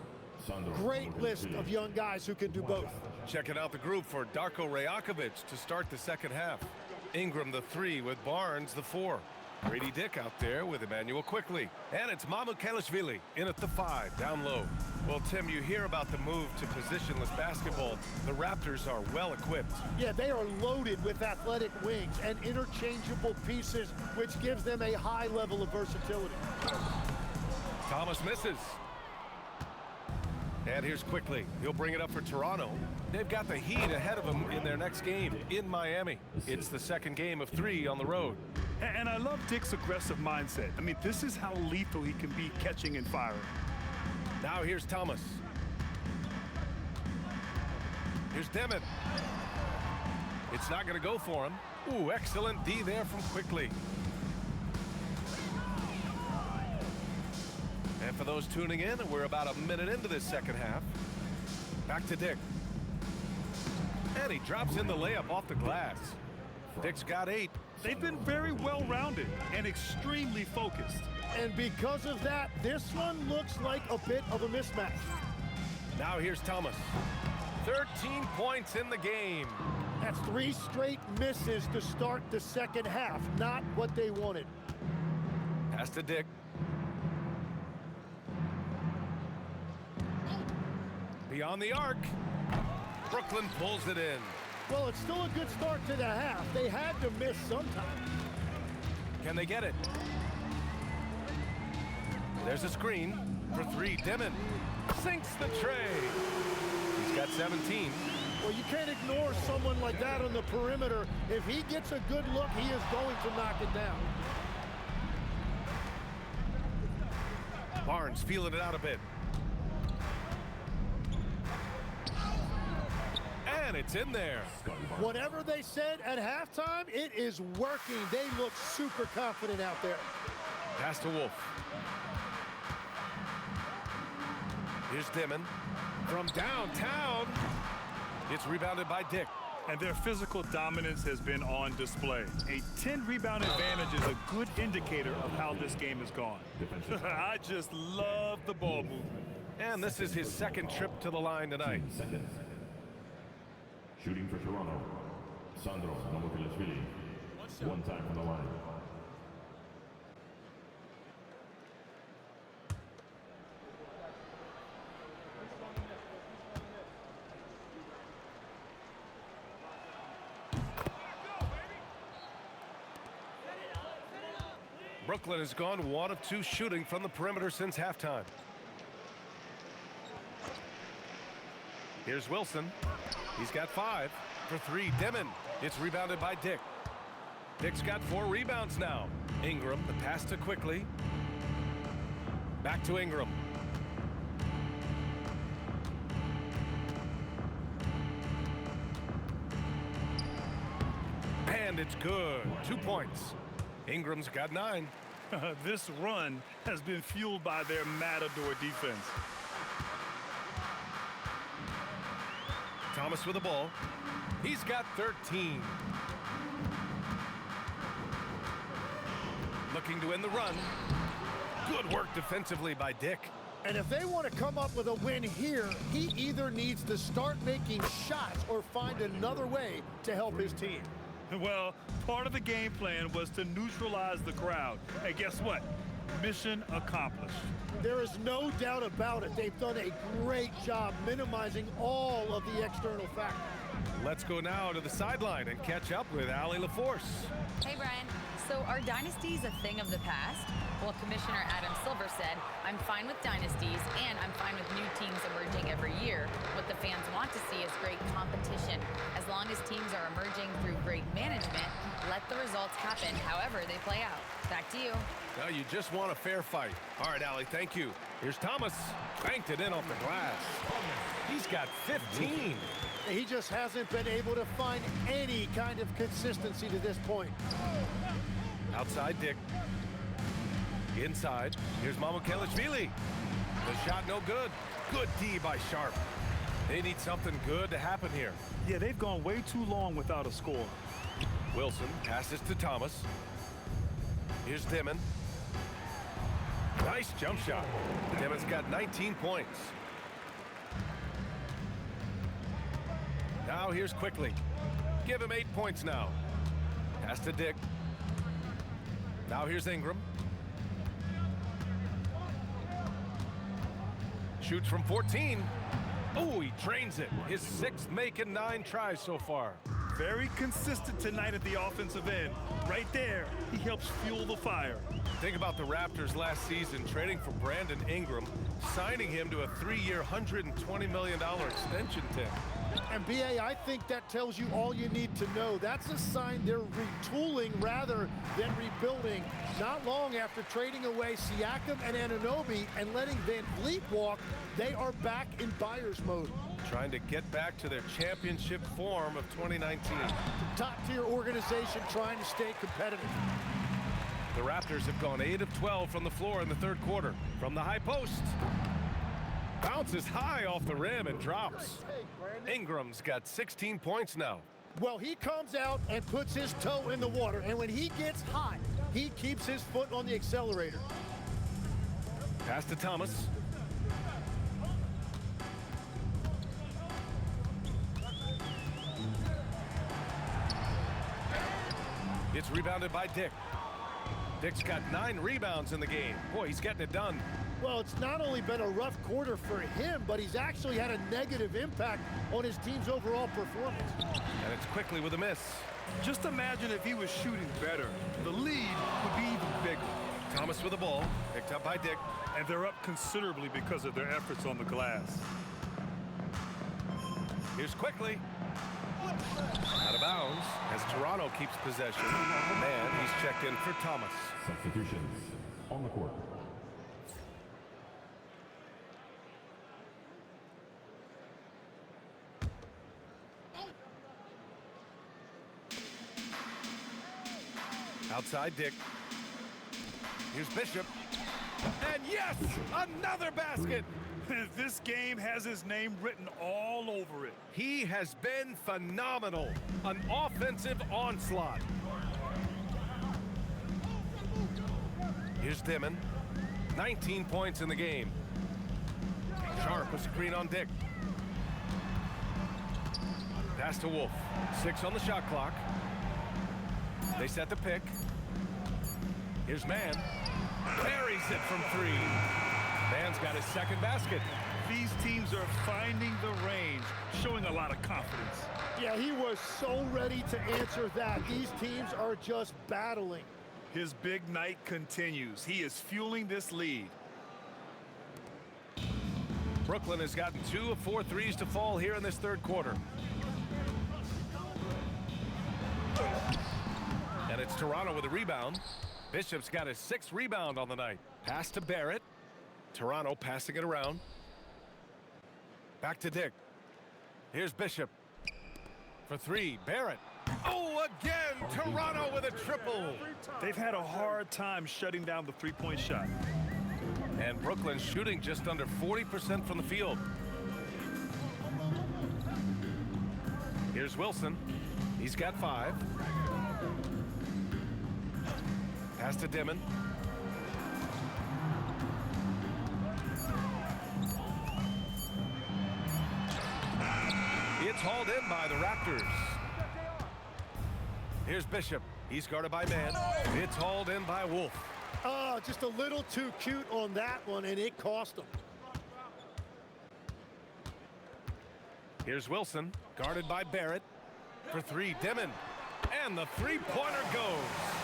[SPEAKER 18] Great list of young guys who can do both.
[SPEAKER 16] Checking out the group for Darko Rajakovic to start the second half. Ingram the 3 with Barnes the 4. Grady Dick out there with Emmanuel Quickly. And it's Mamukelashvili in at the 5, down low. Well, Tim, you hear about the move to positionless basketball. The Raptors are well equipped.
[SPEAKER 18] Yeah, they are loaded with athletic wings and interchangeable pieces, which gives them a high level of versatility.
[SPEAKER 16] Thomas misses. And here's Quickly. He'll bring it up for Toronto. They've got the Heat ahead of them in their next game in Miami. It's the second game of 3 on the road.
[SPEAKER 17] And I love Dick's aggressive mindset. I mean, this is how lethal he can be catching and firing.
[SPEAKER 16] Now here's Thomas. Here's Demon. It's not going to go for him. Ooh, excellent D there from Quickly. And for those tuning in, we're about a minute into this second half. Back to Dick. And he drops in the layup off the glass. Dick's got 8.
[SPEAKER 17] They've been very well-rounded and extremely focused.
[SPEAKER 18] And because of that, this one looks like a bit of a mismatch.
[SPEAKER 16] Now here's Thomas. 13 points in the game.
[SPEAKER 18] That's 3 straight misses to start the second half. Not what they wanted.
[SPEAKER 16] Pass to Dick. Beyond the arc. Brooklyn pulls it in.
[SPEAKER 18] Well, it's still a good start to the half. They had to miss sometime.
[SPEAKER 16] Can they get it? There's a screen for 3. Demon sinks the tray. He's got 17.
[SPEAKER 18] Well, you can't ignore someone like that on the perimeter. If he gets a good look, he is going to knock it down.
[SPEAKER 16] Barnes feeling it out a bit. And it's in there.
[SPEAKER 18] Whatever they said at halftime, it is working. They look super confident out there.
[SPEAKER 16] Pass to Wolf. Here's Dimon from downtown. It's rebounded by Dick.
[SPEAKER 17] And their physical dominance has been on display. A 10-rebound advantage is a good indicator of how this game has gone. I just love the ball movement.
[SPEAKER 16] And this is his second trip to the line tonight.
[SPEAKER 15] Shooting for Toronto, Sandro Mamukelashvili. 1 time from the line.
[SPEAKER 16] Brooklyn has gone 1 of 2 shooting from the perimeter since halftime. Here's Wilson. He's got 5 for 3. Demon. It's rebounded by Dick. Dick's got 4 rebounds now. Ingram, the pass to Quickly. Back to Ingram. And it's good. 2 points. Ingram's got 9.
[SPEAKER 17] This run has been fueled by their matador defense.
[SPEAKER 16] Thomas with the ball. He's got 13. Looking to end the run. Good work defensively by Dick.
[SPEAKER 18] And if they want to come up with a win here, he either needs to start making shots or find another way to help his team.
[SPEAKER 17] Well, part of the game plan was to neutralize the crowd. And guess what? Mission accomplished.
[SPEAKER 18] There is no doubt about it. They've done a great job minimizing all of the external factors.
[SPEAKER 16] Let's go now to the sideline and catch up with Allie LaForce.
[SPEAKER 7] Hey, Brian. So are dynasties a thing of the past? Well, Commissioner Adam Silver said, I'm fine with dynasties and I'm fine with new teams emerging every year. What the fans want to see is great competition. As long as teams are emerging through great management, let the results happen however they play out. Back to you.
[SPEAKER 16] Now you just want a fair fight. All right, Allie, thank you. Here's Thomas. Banked it in off the glass. He's got 15.
[SPEAKER 18] He just hasn't been able to find any kind of consistency to this point.
[SPEAKER 16] Outside Dick. Inside. Here's Mamukelashvili. The shot no good. Good D by Sharp. They need something good to happen here.
[SPEAKER 17] Yeah, they've gone way too long without a score.
[SPEAKER 16] Wilson passes to Thomas. Here's Dimon. Nice jump shot. Dimon's got 19 points. Now here's Quickly. Give him 8 points now. Pass to Dick. Now here's Ingram. Shoots from 14. Oh, he drains it. His 6th make in 9 tries so far.
[SPEAKER 17] Very consistent tonight at the offensive end. Right there, he helps fuel the fire.
[SPEAKER 16] Think about the Raptors last season trading for Brandon Ingram, signing him to a 3-year, $120 million extension, Tim.
[SPEAKER 18] And BA, I think that tells you all you need to know. That's a sign they're retooling rather than rebuilding. Not long after trading away Siakam and Anunoby and letting Van Vliet walk, they are back in buyer's mode.
[SPEAKER 16] Trying to get back to their championship form of 2019.
[SPEAKER 18] Top-tier organization trying to stay competitive.
[SPEAKER 16] The Raptors have gone 8 of 12 from the floor in the third quarter. From the high post. Bounces high off the rim and drops. Ingram's got 16 points now.
[SPEAKER 18] Well, he comes out and puts his toe in the water, and when he gets hot, he keeps his foot on the accelerator.
[SPEAKER 16] Pass to Thomas. It's rebounded by Dick. Dick's got 9 rebounds in the game. Boy, he's getting it done.
[SPEAKER 18] Well, it's not only been a rough quarter for him, but he's actually had a negative impact on his team's overall performance.
[SPEAKER 16] And it's Quickly with a miss.
[SPEAKER 17] Just imagine if he was shooting better. The lead would be even bigger.
[SPEAKER 16] Thomas with the ball, picked up by Dick.
[SPEAKER 17] And they're up considerably because of their efforts on the glass.
[SPEAKER 16] Here's Quickly. Out of bounds as Toronto keeps possession. Man, he's checked in for Thomas.
[SPEAKER 15] Substitutions on the court.
[SPEAKER 16] Outside Dick. Here's Bishop. And yes, another basket.
[SPEAKER 17] This game has his name written all over it.
[SPEAKER 16] He has been phenomenal. An offensive onslaught. Here's Dimon. 19 points in the game. Sharp, a screen on Dick. Pass to Wolf. 6 on the shot clock. They set the pick. Here's Mann. Buries it from 3. Mann's got his 2nd basket.
[SPEAKER 17] These teams are finding the range, showing a lot of confidence.
[SPEAKER 18] Yeah, he was so ready to answer that. These teams are just battling.
[SPEAKER 17] His big night continues. He is fueling this lead.
[SPEAKER 16] Brooklyn has gotten 2 of 4 threes to fall here in this third quarter. And it's Toronto with a rebound. Bishop's got his 6th rebound on the night. Pass to Barrett. Toronto passing it around. Back to Dick. Here's Bishop. For 3, Barrett. Oh, again, Toronto with a triple.
[SPEAKER 17] They've had a hard time shutting down the three-point shot.
[SPEAKER 16] And Brooklyn shooting just under 40% from the field. Here's Wilson. He's got 5. Pass to Dimon. It's hauled in by the Raptors. Here's Bishop. He's guarded by Mann. It's hauled in by Wolf.
[SPEAKER 18] Oh, just a little too cute on that one, and it cost him.
[SPEAKER 16] Here's Wilson, guarded by Barrett. For 3, Dimon. And the three-pointer goes.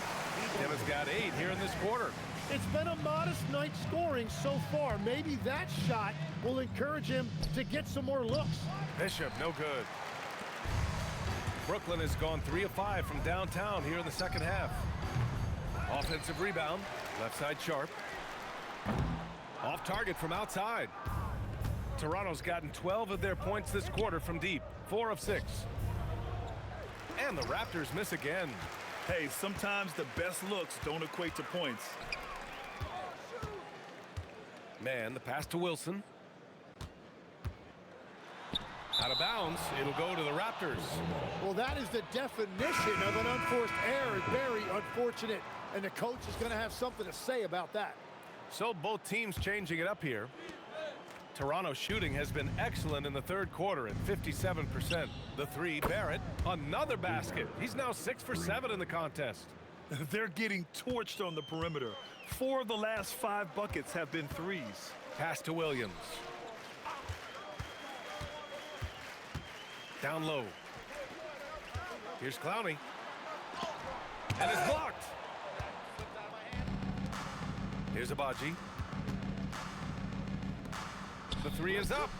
[SPEAKER 16] Emma's got 8 here in this quarter.
[SPEAKER 18] It's been a modest night scoring so far. Maybe that shot will encourage him to get some more looks.
[SPEAKER 16] Bishop, no good. Brooklyn has gone 3 of 5 from downtown here in the second half. Offensive rebound, left side Sharp. Off target from outside. Toronto's gotten 12 of their points this quarter from deep, 4 of 6. And the Raptors miss again.
[SPEAKER 17] Hey, sometimes the best looks don't equate to points.
[SPEAKER 16] Man, the pass to Wilson. Out of bounds, it'll go to the Raptors.
[SPEAKER 18] Well, that is the definition of an unforced error. Very unfortunate, and the coach is going to have something to say about that.
[SPEAKER 16] So both teams changing it up here. Toronto's shooting has been excellent in the third quarter at 57%. The 3, Barrett, another basket. He's now 6 for 7 in the contest.
[SPEAKER 17] They're getting torched on the perimeter. 4 of the last 5 buckets have been threes.
[SPEAKER 16] Pass to Williams. Down low. Here's Clowney. And it's blocked. Here's Abaji. The 3 is up.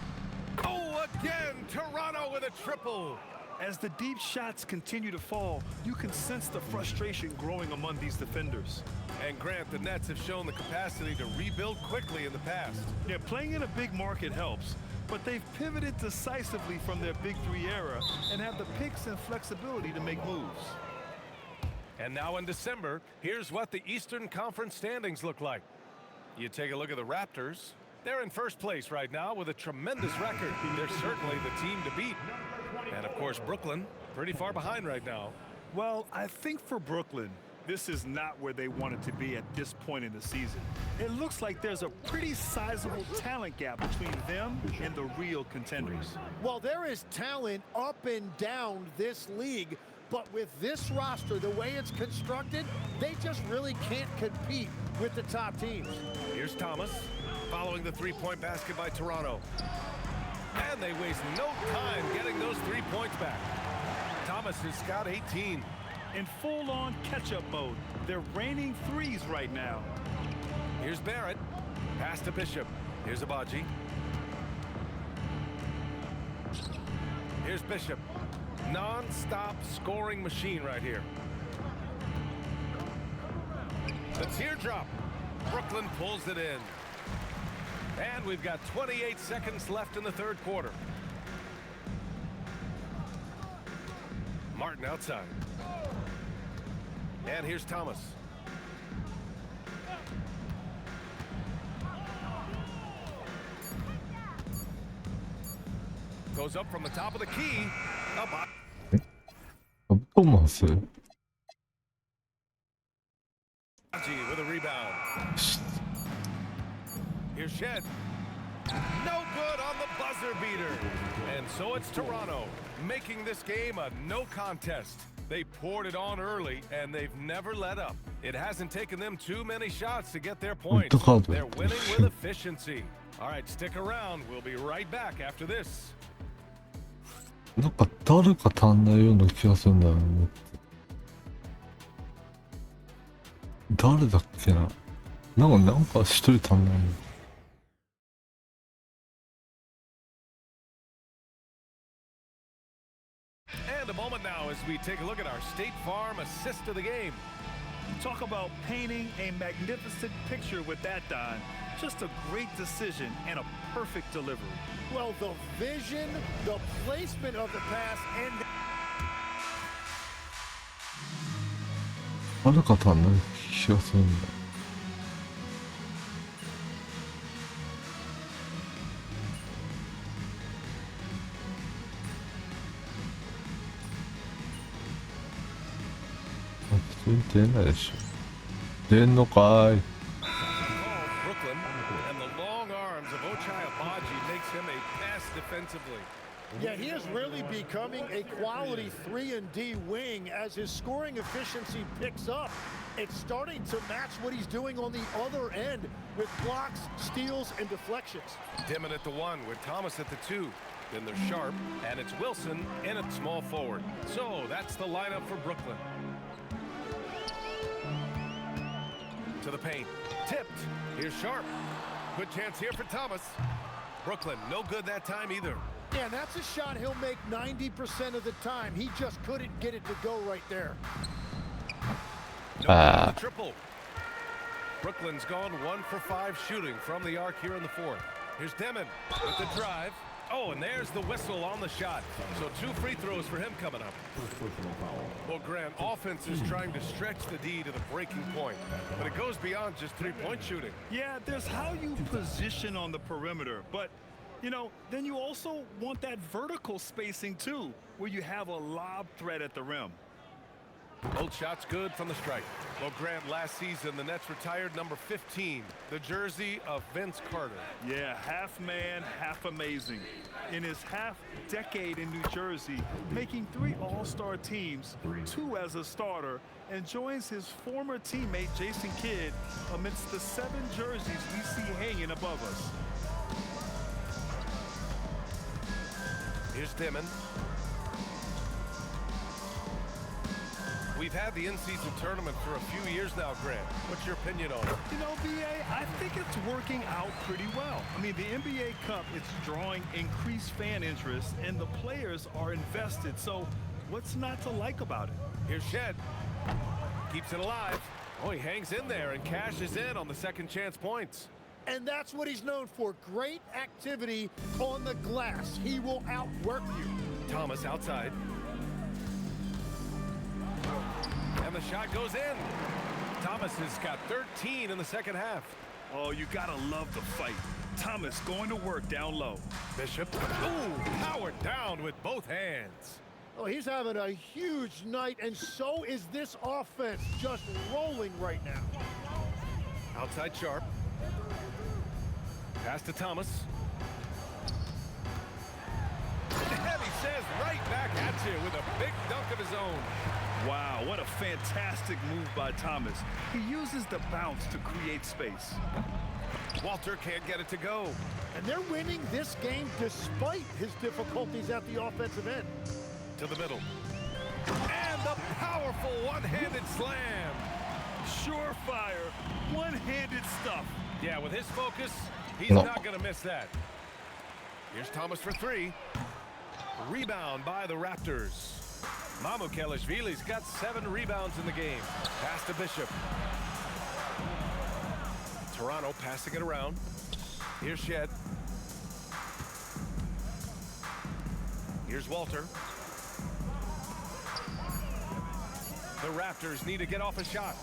[SPEAKER 16] Oh, again, Toronto with a triple.
[SPEAKER 17] As the deep shots continue to fall, you can sense the frustration growing among these defenders.
[SPEAKER 16] And Grant, the Nets have shown the capacity to rebuild quickly in the past.
[SPEAKER 17] Yeah, playing in a big market helps, but they've pivoted decisively from their Big 3 era and have the picks and flexibility to make moves.
[SPEAKER 16] And now in December, here's what the Eastern Conference standings look like. You take a look at the Raptors. They're in first place right now with a tremendous record. They're certainly the team to beat. And of course, Brooklyn, pretty far behind right now.
[SPEAKER 17] Well, I think for Brooklyn, this is not where they wanted to be at this point in the season. It looks like there's a pretty sizable talent gap between them and the real contenders.
[SPEAKER 18] Well, there is talent up and down this league, but with this roster, the way it's constructed, they just really can't compete with the top teams.
[SPEAKER 16] Here's Thomas, following the three-point basket by Toronto. And they waste no time getting those 3 points back. Thomas has got 18.
[SPEAKER 17] In full-on catch-up mode, they're raining threes right now.
[SPEAKER 16] Here's Barrett. Pass to Bishop. Here's Abaji. Here's Bishop. Non-stop scoring machine right here. The teardrop. Brooklyn pulls it in. And we've got 28 seconds left in the third quarter. Martin outside. And here's Thomas. Goes up from the top of the key.
[SPEAKER 1] 토마스.
[SPEAKER 16] With a rebound. Here's Shed. No good on the buzzer beater. And so it's Toronto making this game a no contest. They poured it on early and they've never let up. It hasn't taken them too many shots to get their points. They're winning with efficiency. All right, stick around. We'll be right back after this.
[SPEAKER 1] なんか誰か足んないような気がするんだよね。誰だっけな。なんか一人足んない。
[SPEAKER 16] And a moment now as we take a look at our State Farm assist of the game.
[SPEAKER 17] Talk about painting a magnificent picture with that, Don. Just a great decision and a perfect delivery.
[SPEAKER 18] Well, the vision, the placement of the pass, and...
[SPEAKER 1] 誰か足んない気がするんだ。普通に出ないでしょ。出んのかーい。
[SPEAKER 18] Yeah, he is really becoming a quality 3-and-D wing as his scoring efficiency picks up. It's starting to match what he's doing on the other end with blocks, steals, and deflections.
[SPEAKER 16] Dimon at the 1 with Thomas at the 2. Then they're Sharp, and it's Wilson in at small forward. So that's the lineup for Brooklyn. To the paint. Tipped. Here's Sharp. Good chance here for Thomas. Brooklyn, no good that time either.
[SPEAKER 18] Yeah, that's a shot he'll make 90% of the time. He just couldn't get it to go right there.
[SPEAKER 16] No triple. Brooklyn's gone 1 for 5 shooting from the arc here in the fourth. Here's Demon with the drive. Oh, and there's the whistle on the shot. So 2 free throws for him coming up. Well, Grant, offense is trying to stretch the D to the breaking point, but it goes beyond just 3-point shooting.
[SPEAKER 17] Yeah, there's how you position on the perimeter, but you know, then you also want that vertical spacing too, where you have a lob threat at the rim.
[SPEAKER 16] Both shots good from the strike. Well, Grant, last season, the Nets retired number 15, the jersey of Vince Carter.
[SPEAKER 17] Yeah, half man, half amazing. In his half-decade in New Jersey, making 3 All-Star teams, 2 as a starter, and joins his former teammate Jason Kidd amidst the 7 jerseys we see hanging above us.
[SPEAKER 16] Here's Demon. We've had the in-season tournament for a few years now, Grant. What's your opinion on it?
[SPEAKER 17] You know, BA, I think it's working out pretty well. I mean, the NBA Cup, it's drawing increased fan interest, and the players are invested. So what's not to like about it?
[SPEAKER 16] Here's Shed. Keeps it alive. Oh, he hangs in there and cashes in on the second chance points.
[SPEAKER 18] And that's what he's known for. Great activity on the glass. He will outwork you.
[SPEAKER 16] Thomas outside. And the shot goes in. Thomas has got 13 in the second half.
[SPEAKER 17] Oh, you gotta love the fight. Thomas going to work down low.
[SPEAKER 16] Bishop, ooh, powered down with both hands.
[SPEAKER 18] Oh, he's having a huge night, and so is this offense, just rolling right now.
[SPEAKER 16] Outside Sharp. Pass to Thomas. And he says right back at you with a big dunk of his own.
[SPEAKER 17] Wow, what a fantastic move by Thomas. He uses the bounce to create space.
[SPEAKER 16] Walter can't get it to go.
[SPEAKER 18] And they're winning this game despite his difficulties at the offensive end.
[SPEAKER 16] To the middle. And the powerful one-handed slam.
[SPEAKER 17] Surefire, one-handed stuff.
[SPEAKER 16] Yeah, with his focus, he's not going to miss that. Here's Thomas for 3. Rebound by the Raptors. Mamukelashvili's got 7 rebounds in the game. Pass to Bishop. Toronto passing it around. Here's Shed. Here's Walter. The Raptors need to get off a shot.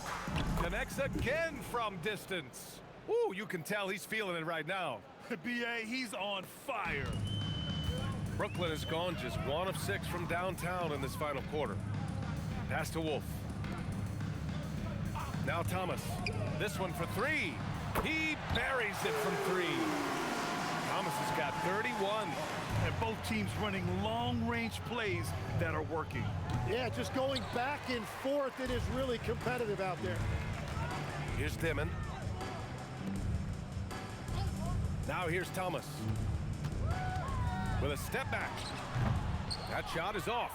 [SPEAKER 16] Connects again from distance. Ooh, you can tell he's feeling it right now.
[SPEAKER 17] BA, he's on fire.
[SPEAKER 16] Brooklyn has gone just 1 of 6 from downtown in this final quarter. Pass to Wolf. Now Thomas. This one for 3. He buries it from 3. Thomas has got 31.
[SPEAKER 17] And both teams running long-range plays that are working.
[SPEAKER 18] Yeah, just going back and forth. It is really competitive out there.
[SPEAKER 16] Here's Dimon. Now here's Thomas. With a step back. That shot is off.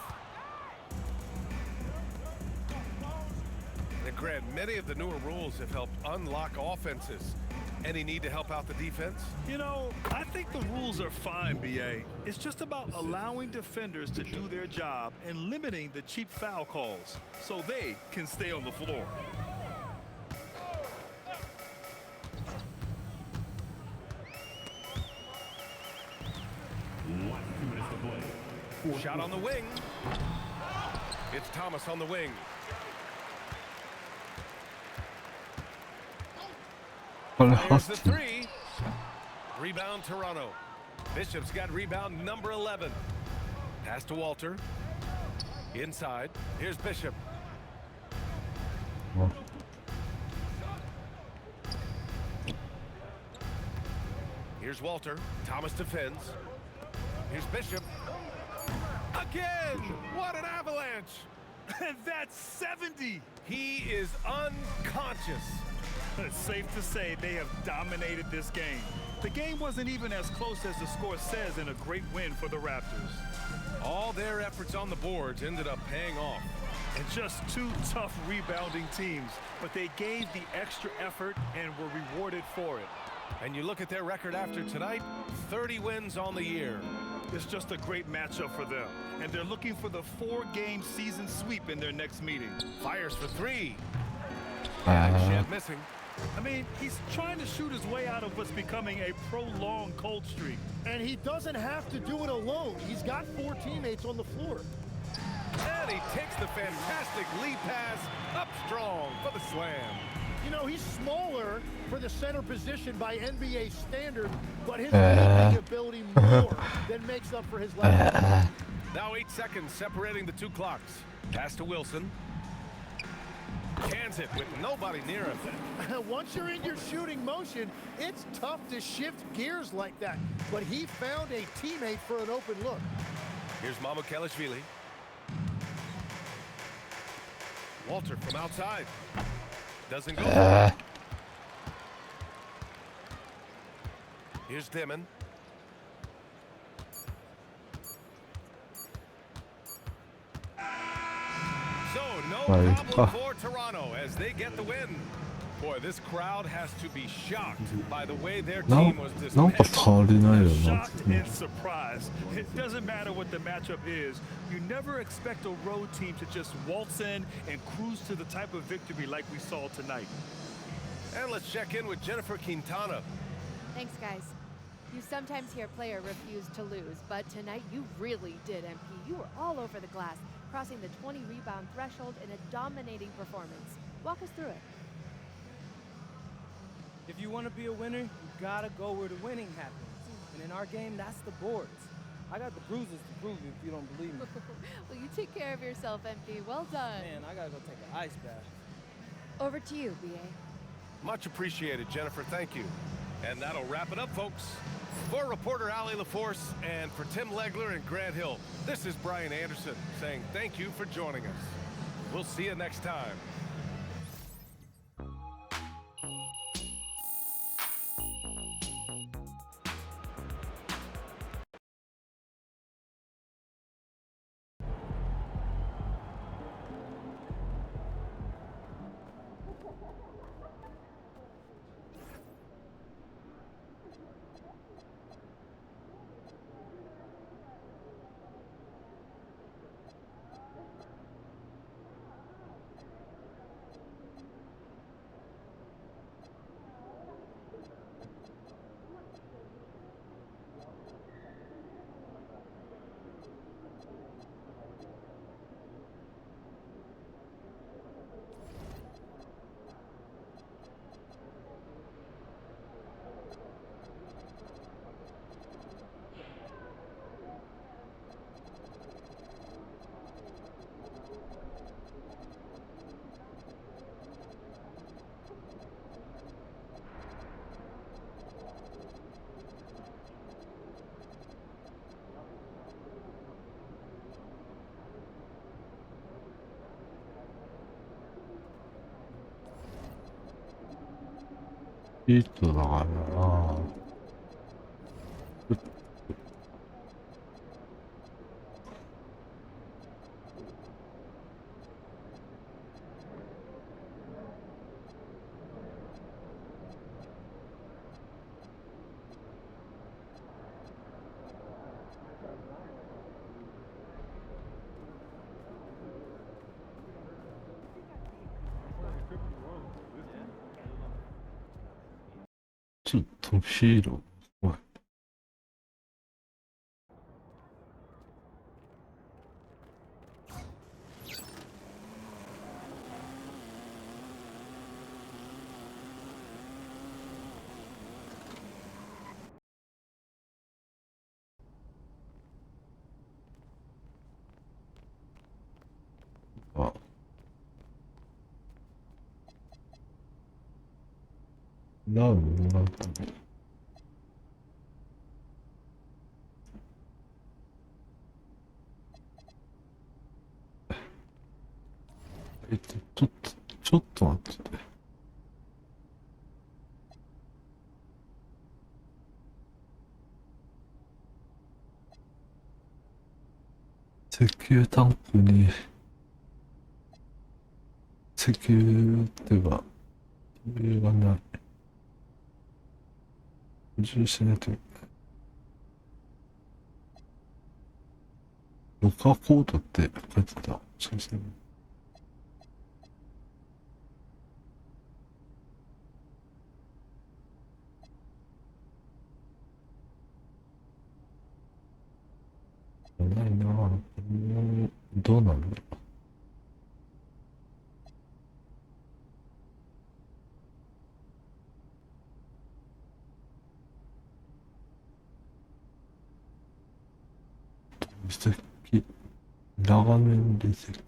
[SPEAKER 16] And Grant, many of the newer rules have helped unlock offenses. Any need to help out the defense?
[SPEAKER 17] You know, I think the rules are fine, BA. It's just about allowing defenders to do their job and limiting the cheap foul calls so they can stay on the floor.
[SPEAKER 16] Shot on the wing. It's Thomas on the wing. There's the 3. Rebound Toronto. Bishop's got rebound number 11. Pass to Walter. Inside. Here's Bishop. Here's Walter. Thomas defends. Here's Bishop. Again! What an avalanche!
[SPEAKER 17] And that's 70!
[SPEAKER 16] He is unconscious.
[SPEAKER 17] It's safe to say they have dominated this game. The game wasn't even as close as the score says in a great win for the Raptors.
[SPEAKER 16] All their efforts on the boards ended up paying off.
[SPEAKER 17] And just two tough rebounding teams, but they gave the extra effort and were rewarded for it.
[SPEAKER 16] And you look at their record after tonight, 30 wins on the year.
[SPEAKER 17] It's just a great matchup for them, and they're looking for the 4-game season sweep in their next meeting.
[SPEAKER 16] Fires for 3. And Shed missing.
[SPEAKER 17] I mean, he's trying to shoot his way out of what's becoming a prolonged cold streak.
[SPEAKER 18] And he doesn't have to do it alone. He's got 4 teammates on the floor.
[SPEAKER 16] And he takes the fantastic lead pass up strong for the slam.
[SPEAKER 18] You know, he's smaller for the center position by NBA standard, but his leaping ability more than makes up for his length.
[SPEAKER 16] Now 8 seconds separating the 2 clocks. Pass to Wilson. Cans it with nobody near him.
[SPEAKER 18] Once you're in your shooting motion, it's tough to shift gears like that. But he found a teammate for an open look.
[SPEAKER 16] Here's Mamukelashvili. Walter from outside. Doesn't go. Here's Dimon. So no problem for Toronto as they get the win. Boy, this crowd has to be shocked by the way their team was dismantled.
[SPEAKER 17] Shocked and surprised. It doesn't matter what the matchup is. You never expect a road team to just waltz in and cruise to the type of victory like we saw tonight.
[SPEAKER 16] And let's check in with Jennifer Quintana.
[SPEAKER 19] Thanks, guys. You sometimes hear a player refuse to lose, but tonight you really did, MP. You were all over the glass, crossing the 20-rebound threshold in a dominating performance. Walk us through it.
[SPEAKER 20] If you want to be a winner, you gotta go where the winning happens. And in our game, that's the boards. I got the bruises to prove you if you don't believe me.
[SPEAKER 19] Well, you take care of yourself, MP. Well done.
[SPEAKER 20] Man, I gotta go take an ice bath.
[SPEAKER 19] Over to you, BA.
[SPEAKER 16] Much appreciated, Jennifer. Thank you. And that'll wrap it up, folks. For reporter Ali LaForce and for Tim Legler and Grant Hill, this is Brian Anderson saying thank you for joining us. We'll see you next time.
[SPEAKER 1] ヒートだからな。ちょっとヒーロー。おい。あ。なんだったの？ちょっと待ってて。石油タンクに石油では理由がない。補充しないと。ロカーコードって書いてた。もしかして。ないなぁ。どうなんだろう。離席。長年離席。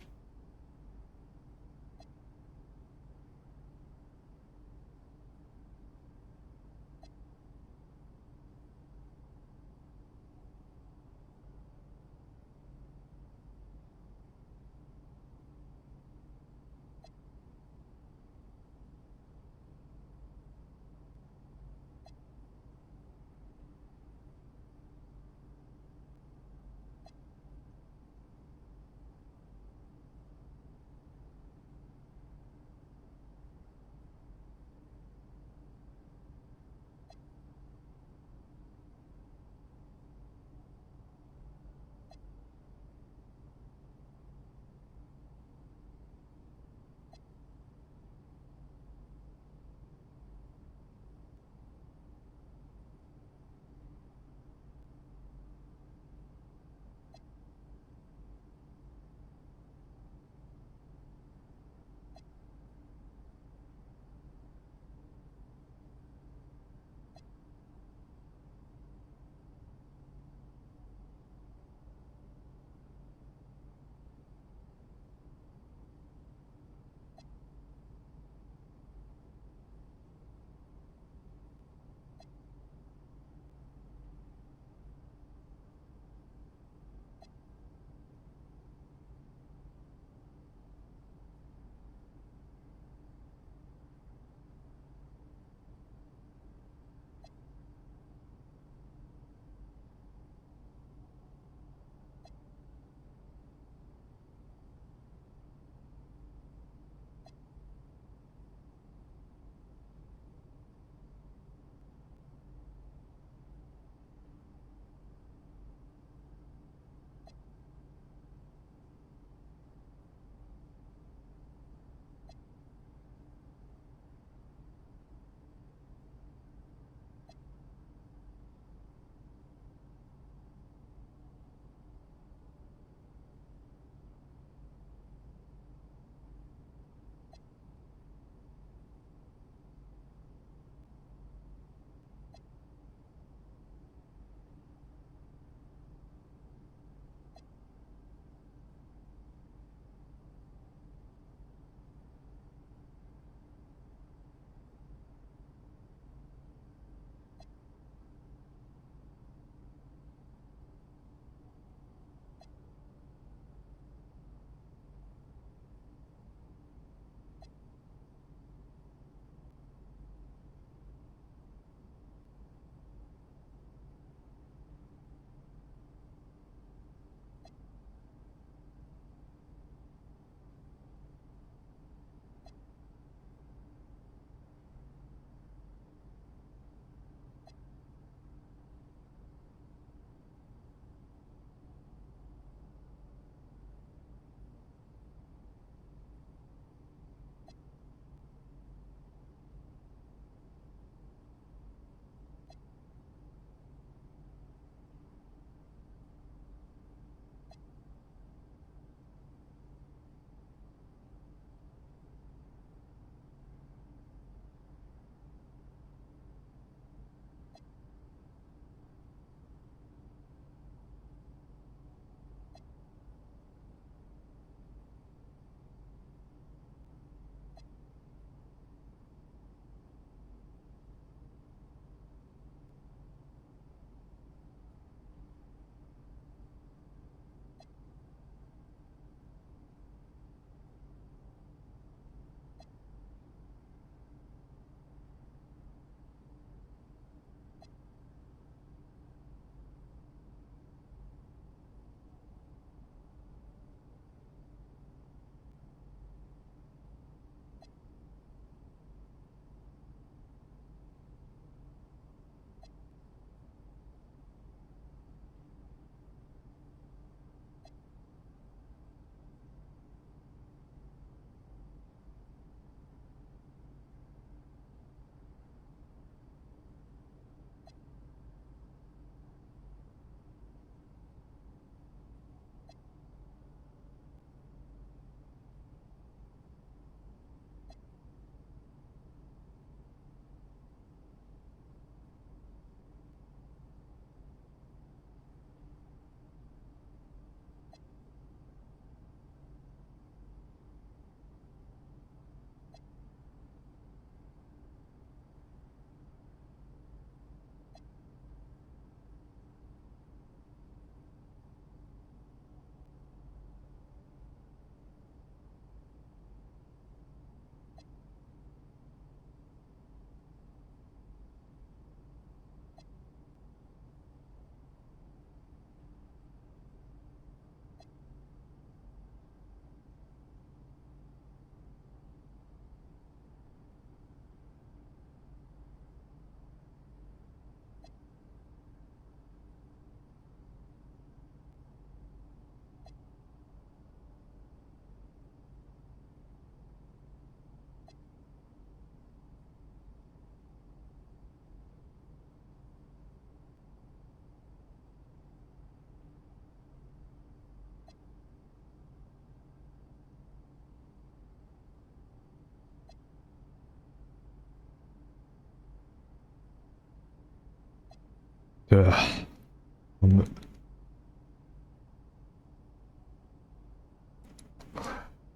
[SPEAKER 1] うわ、寒い。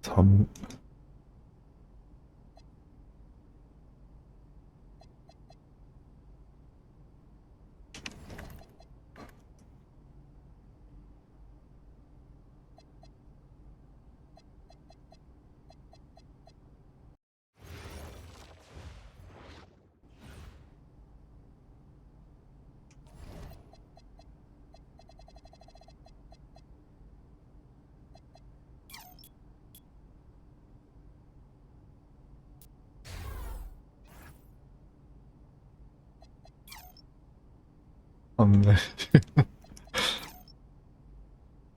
[SPEAKER 1] 寒い。足んない。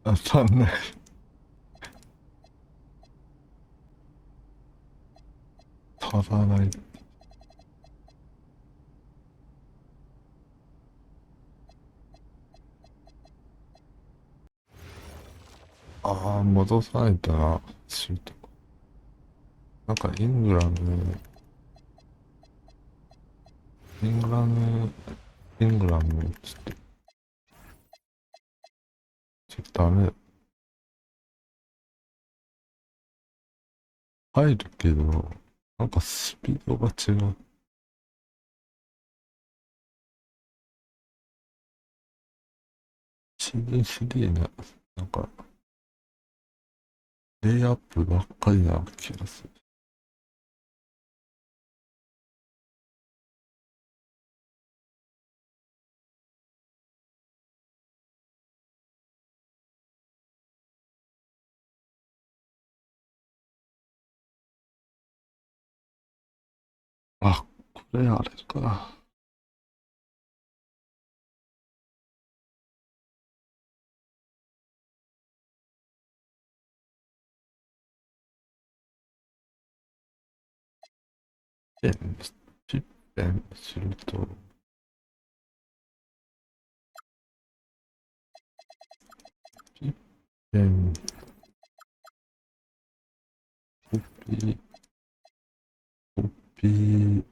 [SPEAKER 1] 足んない。足らない。ああ、戻さないとな、シュート。なんかイングラム、イングラム、イングラム、ちょっとダメだ。入るけど、なんかスピードが違う。CD な、なんか、レイアップばっかりな気がする。あ、これあれか。ペン、ピッペンすると、ピッペン、コピー、コピー、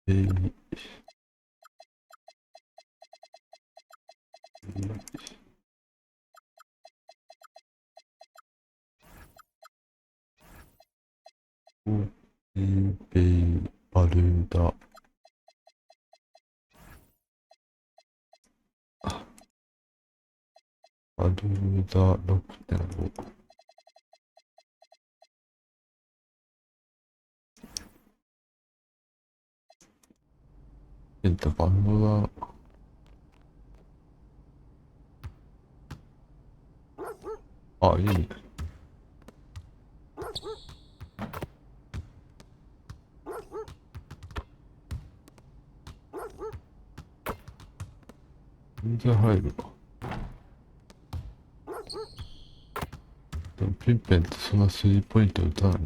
[SPEAKER 1] ペイ、コピー、ペイ、バルダ、バルダ6.5。バンドだ。あ、いいね。全然入るわ。でもピンペンってそんなスリーポイント打たない。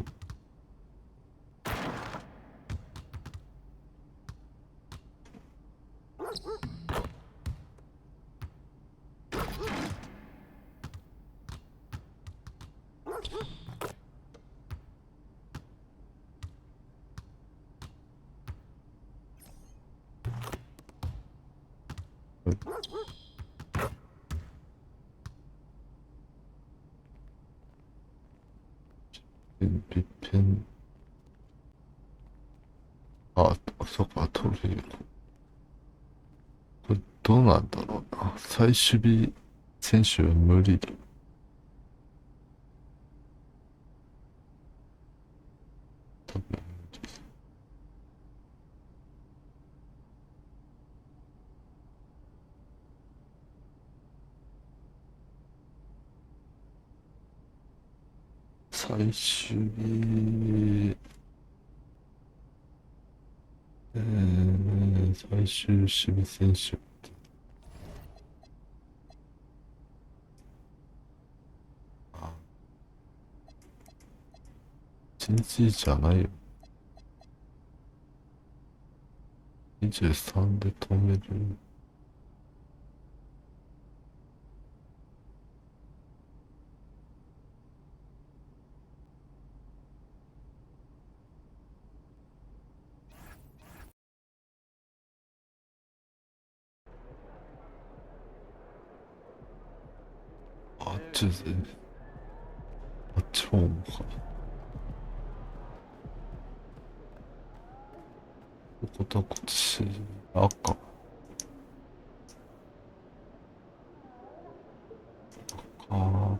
[SPEAKER 1] ピッペン。あ、そっか、取るよ。これどうなんだろうな。最守備選手は無理だ。多分最終日、最終守備選手って、1日じゃないよ。23で止める。ちであっち方向か。こことこっち赤。ああ。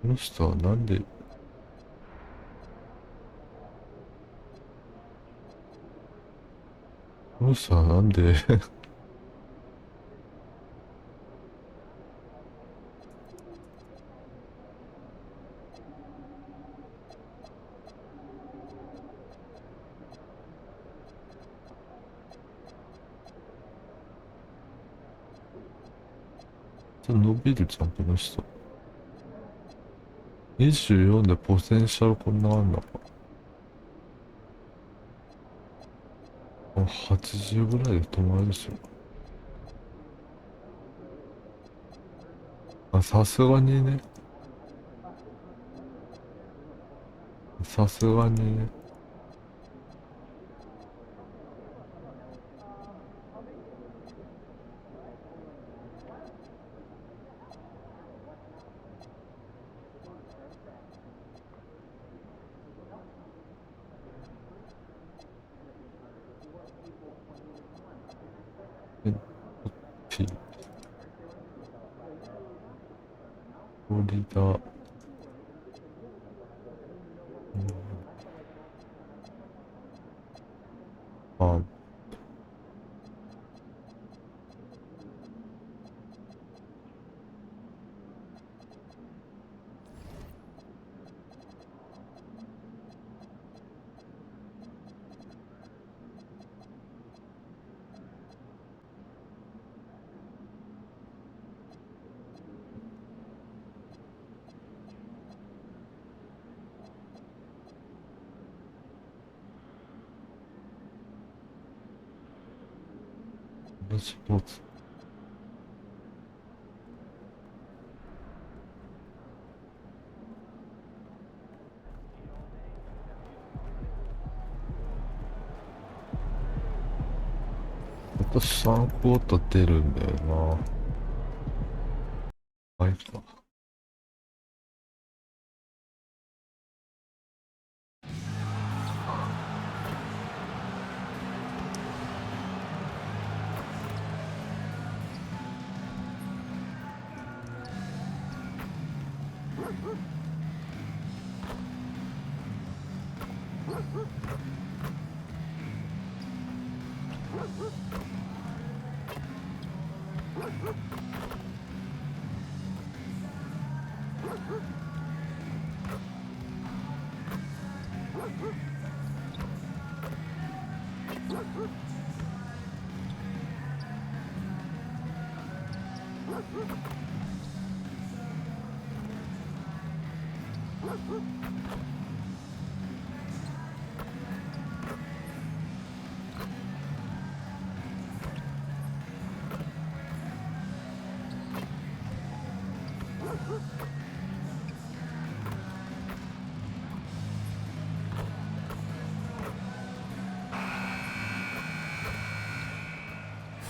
[SPEAKER 1] この人はなんでこの人はなんで伸びるじゃん、この人。24でポテンシャルこんなあんのか。80ぐらいで止まるでしょ。あ、さすがにね。さすがにね。フロリダ。あ、スポーツ。私3クォーター出るんだよな。はいか。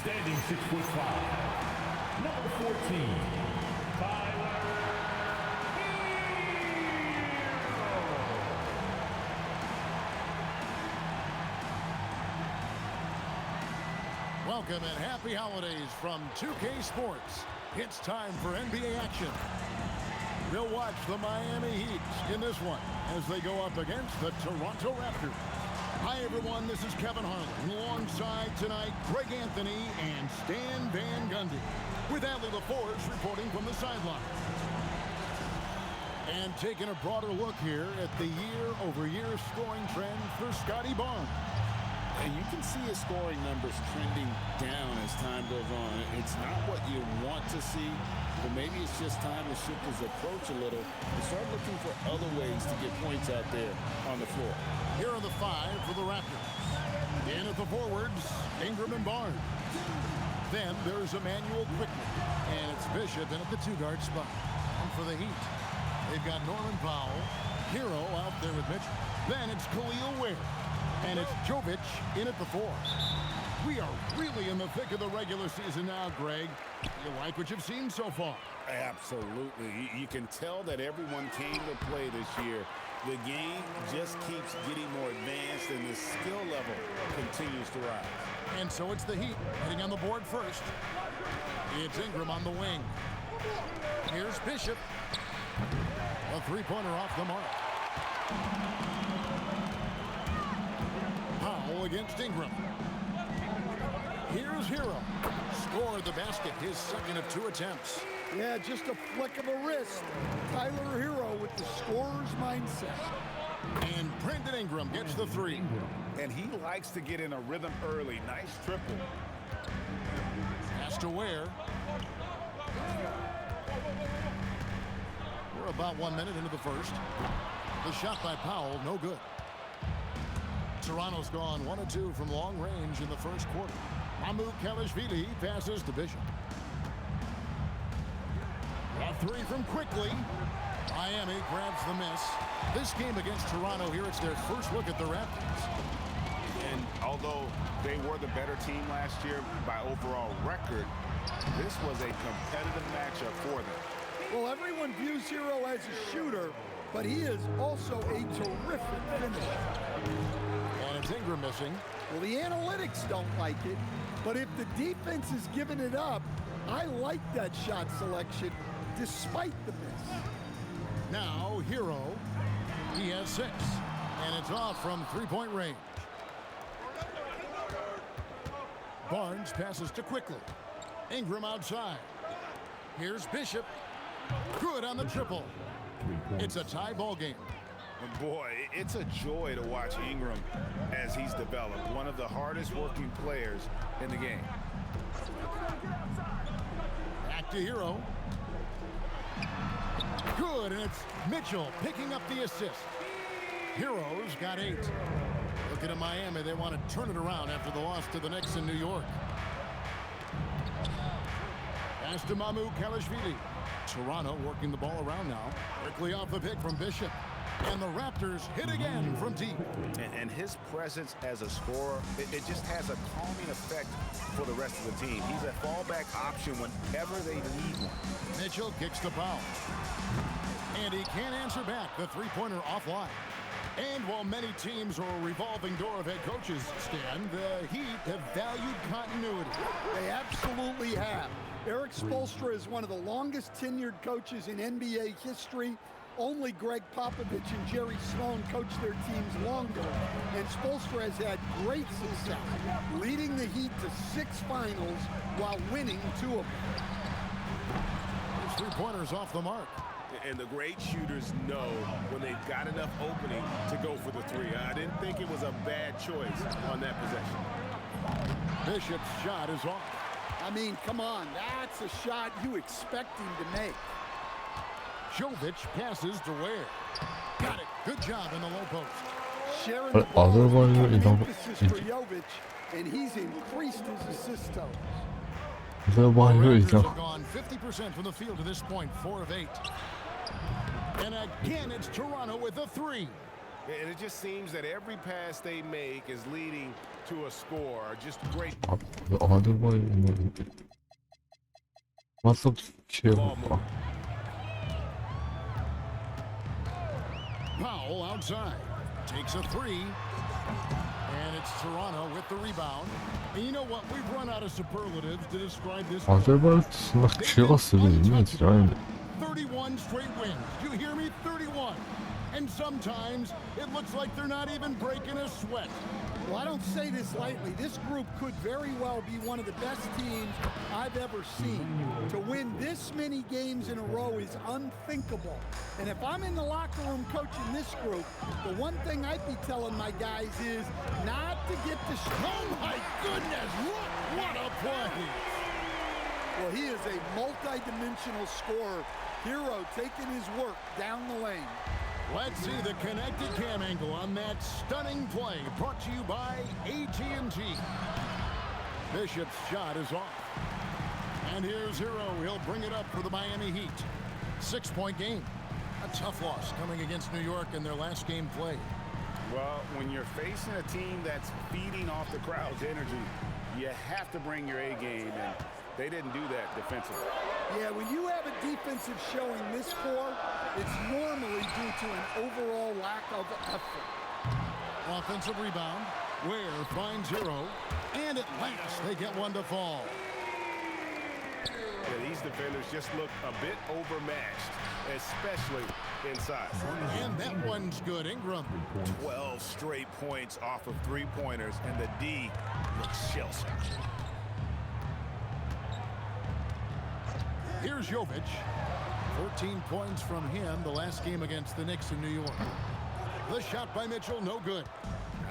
[SPEAKER 15] Standing 6'5", number 14,
[SPEAKER 5] Welcome and happy holidays from 2K Sports. It's time for NBA action. We'll watch the Miami Heat in this one as they go up against the Toronto Raptors. Hi, everyone. This is Kevin Harlan. Alongside tonight, Greg Anthony and Stan Van Gundy. With Adley LaForce reporting from the sideline. And taking a broader look here at the year-over-year scoring trend for Scotty Barnes.
[SPEAKER 6] And you can see his scoring numbers trending down as time goes on. It's not what you want to see, but maybe it's just time to shift his approach a little and start looking for other ways to get points out there on the floor.
[SPEAKER 5] Here are the 5 for the Raptors. In at the forwards, Ingram and Barnes. Then there's Emmanuel quickly, and it's Bishop in at the 2-guard spot. And for the Heat, they've got Norman Powell, Hero out there with Mitchell. Then it's Khalil Ware, and it's Jovic in at the 4. We are really in the thick of the regular season now, Greg. You like what you've seen so far?
[SPEAKER 6] Absolutely. You can tell that everyone came to play this year. The game just keeps getting more advanced, and the skill level continues to rise.
[SPEAKER 5] And so it's the Heat heading on the board first. It's Ingram on the wing. Here's Bishop. A three-pointer off the mark. Powell against Ingram. Here's Hero. Scored the basket, his second of 2 attempts.
[SPEAKER 18] Yeah, just a flick of a wrist. Tyler Hero with the scorer's mindset.
[SPEAKER 5] And Brandon Ingram gets the 3.
[SPEAKER 6] And he likes to get in a rhythm early. Nice triple.
[SPEAKER 5] Pass to Ware. We're about 1 minute into the first. The shot by Powell, no good. Toronto's gone 1 of 2 from long range in the first quarter. Mamukelashvili passes to Bishop. A 3 from quickly. Miami grabs the miss. This game against Toronto here, it's their first look at the Raptors.
[SPEAKER 6] And although they were the better team last year by overall record, this was a competitive matchup for them.
[SPEAKER 18] Well, everyone views Hero as a shooter, but he is also a terrific finisher.
[SPEAKER 5] And it's Ingram missing.
[SPEAKER 18] Well, the analytics don't like it, but if the defense is giving it up, I like that shot selection despite the miss.
[SPEAKER 5] Now, Hero, he has 6, and it's off from 3-point range. Barnes passes to quickly. Ingram outside. Here's Bishop. Good on the triple. It's a tie ball game.
[SPEAKER 6] Boy, it's a joy to watch Ingram as he's developed. One of the hardest working players in the game.
[SPEAKER 5] Back to Hero. Good, and it's Mitchell picking up the assist. Hero's got 8. Looking at Miami, they want to turn it around after the loss to the Knicks in New York. Pass to Mamukelashvili. Toronto working the ball around now. Quickly off the pick from Bishop. And the Raptors hit again from deep.
[SPEAKER 6] And his presence as a scorer, it just has a calming effect for the rest of the team. He's a fallback option whenever they need one.
[SPEAKER 5] Mitchell kicks the foul. And he can't answer back. The three-pointer offline. And while many teams are a revolving door of head coaches, Stan, the Heat have valued continuity.
[SPEAKER 18] They absolutely have. Eric Spoelstra is one of the longest tenured coaches in NBA history. Only Greg Popovich and Jerry Sloan coached their teams longer, and Spoelstra has had great success, leading the Heat to 6 finals while winning 2 of them.
[SPEAKER 5] Those three-pointers off the mark.
[SPEAKER 6] And the great shooters know when they've got enough opening to go for the 3. I didn't think it was a bad choice on that possession.
[SPEAKER 5] Bishop's shot is off.
[SPEAKER 18] I mean, come on, that's a shot you expect him to make.
[SPEAKER 5] Jovic passes to Ware. Got it. Good job in the low post.
[SPEAKER 18] Sharing the ball is an emphasis for Jovic, and he's increased his assist totals.
[SPEAKER 5] The Raptors have gone 50% from the field to this point, 4 of 8. And again, it's Toronto with a 3.
[SPEAKER 6] And it just seems that every pass they make is leading to a score. Just great.
[SPEAKER 5] Powell outside. Takes a 3. And it's Toronto with the rebound. And you know what? We've run out of superlatives to describe this.
[SPEAKER 1] 怪我死的一面之类的。
[SPEAKER 5] 31 straight wins. Do you hear me? 31. And sometimes it looks like they're not even breaking a sweat.
[SPEAKER 18] Well, I don't say this lightly. This group could very well be one of the best teams I've ever seen. To win this many games in a row is unthinkable. And if I'm in the locker room coaching this group, the one thing I'd be telling my guys is not to get distracted.
[SPEAKER 5] Oh my goodness, look what a play!
[SPEAKER 18] Well, he is a multi-dimensional scorer. Hero taking his work down the lane.
[SPEAKER 5] Let's see the connected cam angle on that stunning play, brought to you by AT&T. Bishop's shot is off. And here's Hero. He'll bring it up for the Miami Heat. 6-point game. A tough loss coming against New York in their last game played.
[SPEAKER 6] Well, when you're facing a team that's feeding off the crowd's energy, you have to bring your A game, and they didn't do that defensively.
[SPEAKER 18] Yeah, when you have a defensive showing this poor, it's normally due to an overall lack of effort.
[SPEAKER 5] Offensive rebound. Ware finds Hero. And at last, they get one to fall.
[SPEAKER 9] Yeah, these defenders just look a bit overmatched, especially inside.
[SPEAKER 5] And that one's good. Ingram.
[SPEAKER 9] 12 straight points off of three-pointers, and the D looks shell-shocked.
[SPEAKER 5] Here's Jovic. 14 points from him the last game against the Knicks in New York. The shot by Mitchell, no good.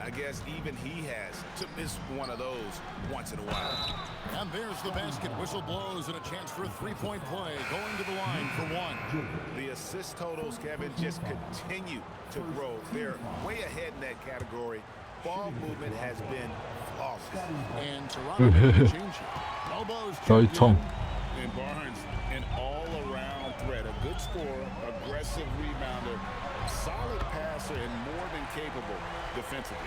[SPEAKER 6] I guess even he has to miss one of those once in a while.
[SPEAKER 5] And there's the basket. Whistle blows and a chance for a three-point play. Going to the line for one.
[SPEAKER 6] The assist totals, Kevin, just continue to grow. They're way ahead in that category. Ball movement has been flawless.
[SPEAKER 5] And Toronto can change it. Elbows.
[SPEAKER 6] And Barnes, an all-around threat. A good scorer, aggressive rebounder, solid passer, and more than capable defensively.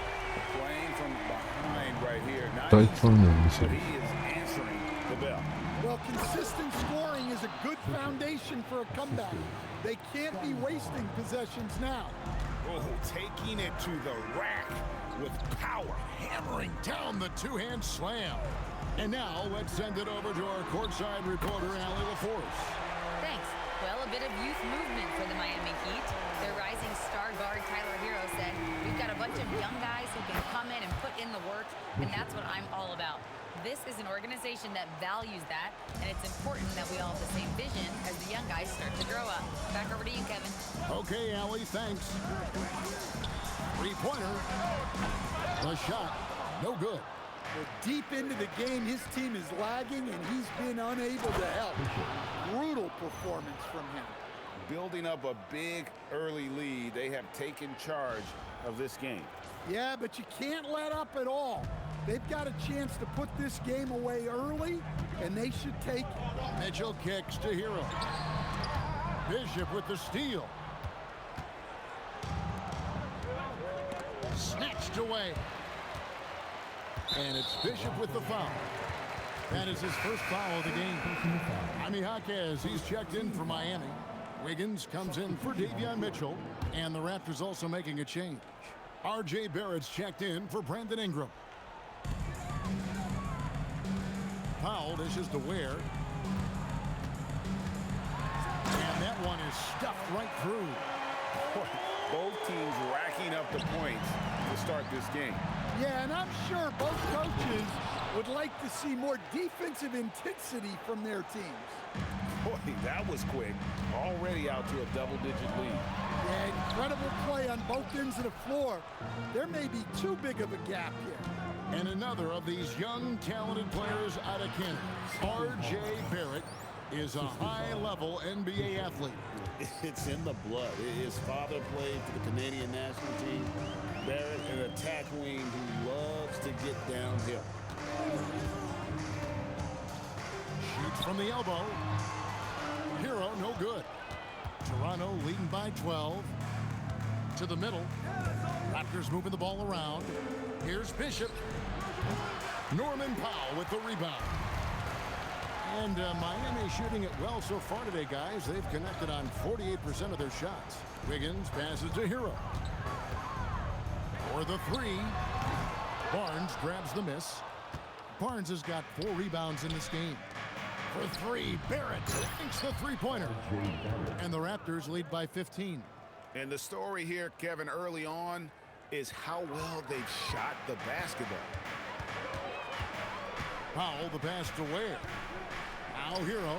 [SPEAKER 6] Playing from behind right here. Not easy, but he is answering the bell.
[SPEAKER 18] Well, consistent scoring is a good foundation for a comeback. They can't be wasting possessions now.
[SPEAKER 5] Oh, taking it to the rack with power, hammering down the two-hand slam. And now let's send it over to our courtside reporter, Allie LaForce.
[SPEAKER 7] Thanks. Well, a bit of youth movement for the Miami Heat. Their rising star guard, Tyler Hero, said, "We've got a bunch of young guys who can come in and put in the work, and that's what I'm all about." This is an organization that values that, and it's important that we all have the same vision as the young guys start to grow up. Back over to you, Kevin.
[SPEAKER 5] Okay, Allie, thanks. Three-pointer. The shot, no good.
[SPEAKER 18] Well, deep into the game, his team is lagging, and he's been unable to help. Brutal performance from him.
[SPEAKER 6] Building up a big early lead, they have taken charge of this game.
[SPEAKER 18] Yeah, but you can't let up at all. They've got a chance to put this game away early, and they should take it.
[SPEAKER 5] Mitchell kicks to Hero. Bishop with the steal. Snatched away. And it's Bishop with the foul. That is his first foul of the game. Jaime Jaquez, he's checked in for Miami. Wiggins comes in for Davion Mitchell. And the Raptors also making a change. R.J. Barrett's checked in for Brandon Ingram. Powell dishes to Ware. And that one is stuffed right through.
[SPEAKER 6] Both teams racking up the points to start this game.
[SPEAKER 18] Yeah, and I'm sure both coaches would like to see more defensive intensity from their teams.
[SPEAKER 6] Boy, that was quick. Already out to a double-digit lead.
[SPEAKER 18] Yeah, incredible play on both ends of the floor. There may be too big of a gap here.
[SPEAKER 5] And another of these young, talented players out of Canada, R.J. Barrett, is a high-level NBA athlete.
[SPEAKER 6] It's in the blood. His father played for the Canadian national team. Barrett, an attack wing who loves to get downhill.
[SPEAKER 5] Shoots from the elbow. Hero, no good. Toronto leading by 12. To the middle. Raptors moving the ball around. Here's Bishop. Norman Powell with the rebound. And Miami shooting it well so far today, guys. They've connected on 48% of their shots. Wiggins passes to Hero. For the three. Barnes grabs the miss. Barnes has got 4 rebounds in this game. For 3, Barrett sinks the three-pointer. And the Raptors lead by 15.
[SPEAKER 6] And the story here, Kevin, early on is how well they've shot the basketball.
[SPEAKER 5] Powell, the pass to Ware. Now Hero.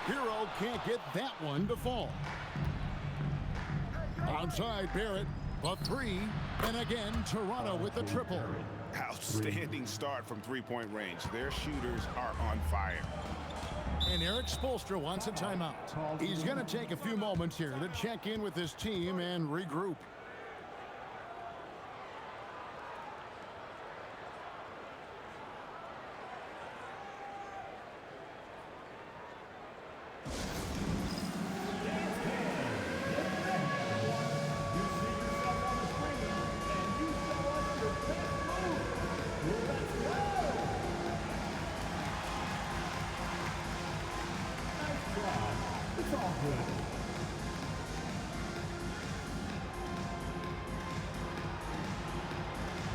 [SPEAKER 5] Hero can't get that one to fall. Outside Barrett, the three, and again Toronto with the triple.
[SPEAKER 6] Outstanding start from three-point range. Their shooters are on fire.
[SPEAKER 5] And Eric Spoelstra wants a timeout. He's going to take a few moments here to check in with his team and regroup.
[SPEAKER 15] It's all good.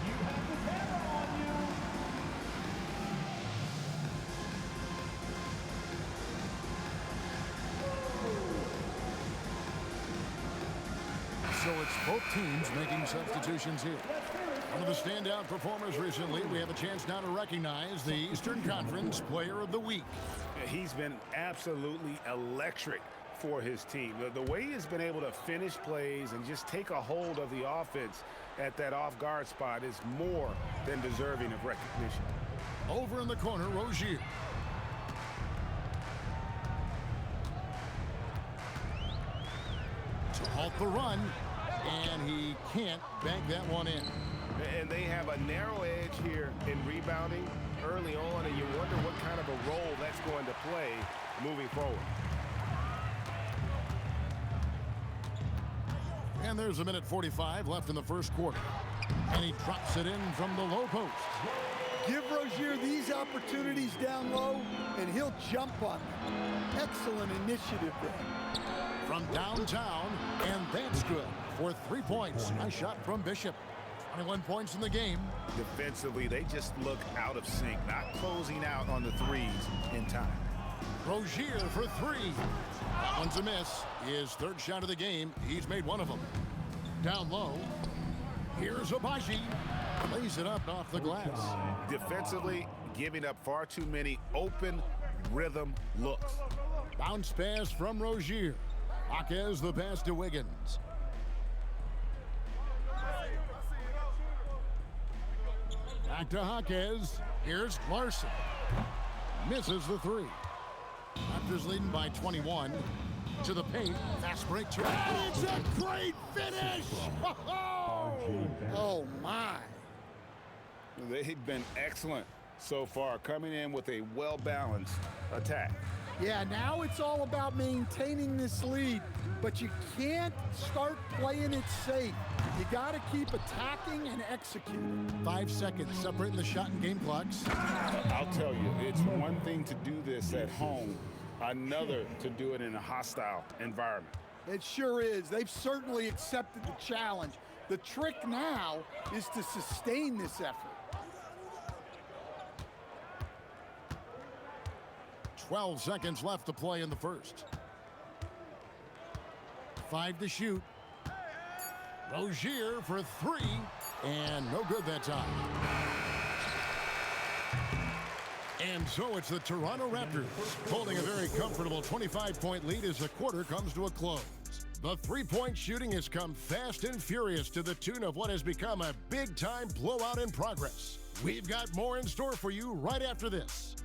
[SPEAKER 15] You have the camera on you.
[SPEAKER 5] So it's both teams making substitutions here. One of the standout performers recently, we have a chance now to recognize the Eastern Conference Player of the Week.
[SPEAKER 6] He's been absolutely electric for his team. The way he's been able to finish plays and just take a hold of the offense at that off-guard spot is more than deserving of recognition.
[SPEAKER 5] Over in the corner, Rozier. To halt the run, and he can't bank that one in.
[SPEAKER 6] And they have a narrow edge here in rebounding early on, and you wonder what kind of a role that's going to play moving forward.
[SPEAKER 5] And there's a minute 45 left in the first quarter. And he drops it in from the low post.
[SPEAKER 18] Give Rozier these opportunities down low, and he'll jump on them. Excellent initiative there.
[SPEAKER 5] From downtown, and that's good for 3 points. Nice shot from Bishop. 21 points in the game.
[SPEAKER 6] Defensively, they just look out of sync, not closing out on the threes in time.
[SPEAKER 5] Rozier for three. That one's a miss. His third shot of the game. He's made one of them. Down low. Here's Abaji. Lays it up off the glass.
[SPEAKER 6] Defensively, giving up far too many open rhythm looks.
[SPEAKER 5] Bounce pass from Rozier. Jaquez the pass to Wiggins. Back to Jaquez. Here's Larson. Misses the three. Raptors leading by 21. To the paint. Fast break. It's a great finish. Oh, my.
[SPEAKER 6] They've been excellent so far, coming in with a well-balanced attack.
[SPEAKER 18] Yeah, now it's all about maintaining this lead, but you can't start playing it safe. You got to keep attacking and executing.
[SPEAKER 5] 5 seconds separating the shot and game clocks.
[SPEAKER 6] I'll tell you, it's one thing to do this at home, another to do it in a hostile environment.
[SPEAKER 18] It sure is. They've certainly accepted the challenge. The trick now is to sustain this effort.
[SPEAKER 5] 12 seconds left to play in the first. 5 to shoot. Rozier for three, and no good that time. And so it's the Toronto Raptors holding a very comfortable 25-point lead as the quarter comes to a close. The three-point shooting has come fast and furious to the tune of what has become a big-time blowout in progress. We've got more in store for you right after this.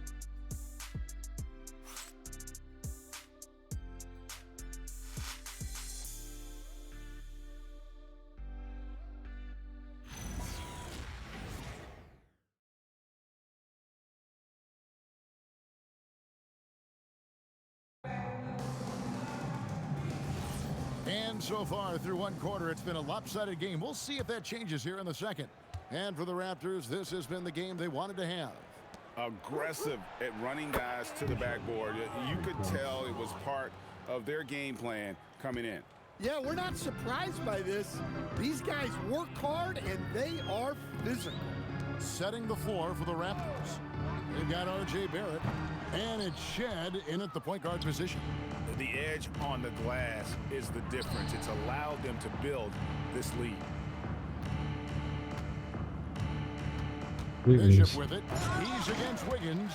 [SPEAKER 5] And so far through one quarter, it's been a lopsided game. We'll see if that changes here in the second. And for the Raptors, this has been the game they wanted to have.
[SPEAKER 6] Aggressive at running guys to the backboard. You could tell it was part of their game plan coming in.
[SPEAKER 18] Yeah, we're not surprised by this. These guys work hard and they are physical.
[SPEAKER 5] Setting the floor for the Raptors. They've got R.J. Barrett. And it's Shed in at the point guard position.
[SPEAKER 9] The edge on the glass is the difference. It's allowed them to build this lead.
[SPEAKER 5] Bishop with it. He's against Wiggins.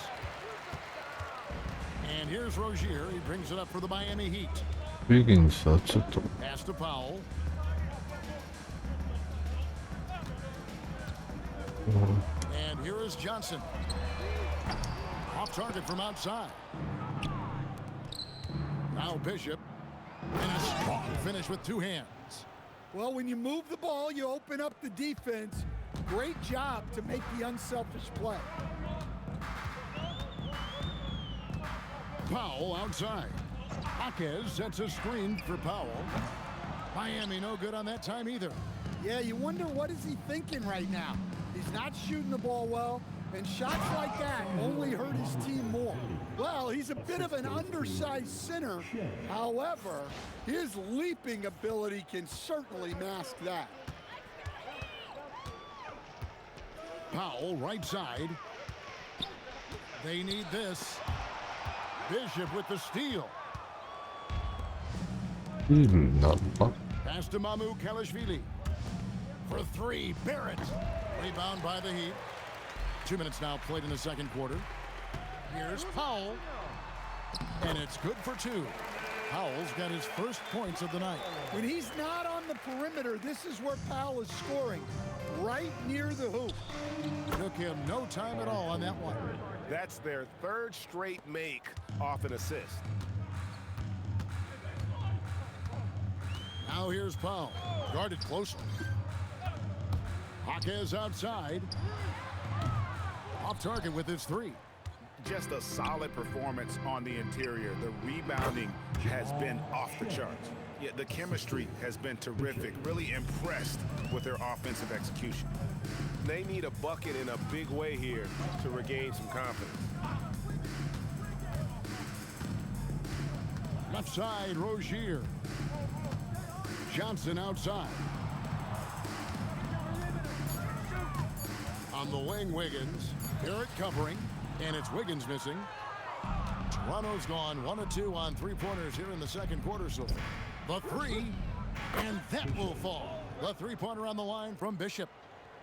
[SPEAKER 5] And here's Rozier. He brings it up for the Miami Heat.
[SPEAKER 1] Wiggins はちょっと
[SPEAKER 5] Pass to Powell. And here is Johnson. Off target from outside. Now Bishop. And a strong finish with two hands.
[SPEAKER 18] Well, when you move the ball, you open up the defense. Great job to make the unselfish play.
[SPEAKER 5] Powell outside. Jaquez sets a screen for Powell. Miami no good on that time either.
[SPEAKER 18] Yeah, you wonder what is he thinking right now. He's not shooting the ball well, and shots like that only hurt his team more. Well, he's a bit of an undersized center. However, his leaping ability can certainly mask that.
[SPEAKER 5] Powell right side. They need this. Bishop with the steal. Pass to Mamu Kalashvili. For three, Barrett. Rebound by the Heat. 2 minutes now played in the second quarter. Here's Powell. And it's good for two. Powell's got his first points of the night.
[SPEAKER 18] When he's not on the perimeter, this is where Powell is scoring. Right near the hoop.
[SPEAKER 5] Took him no time at all on that one.
[SPEAKER 9] That's their third straight make off an assist.
[SPEAKER 5] Now here's Powell. Guarded closely. Jaquez outside. Off target with his three.
[SPEAKER 9] Just a solid performance on the interior. The rebounding has been off the charts. Yeah, the chemistry has been terrific. Really impressed with their offensive execution. They need a bucket in a big way here to regain some confidence.
[SPEAKER 5] Left side, Rozier. Johnson outside. On the wing, Wiggins. Barrett covering, and it's Wiggins missing. Toronto's gone 1 of 2 on three-pointers here in the second quarter so far. The three, and that will fall. The three-pointer on the line from Bishop.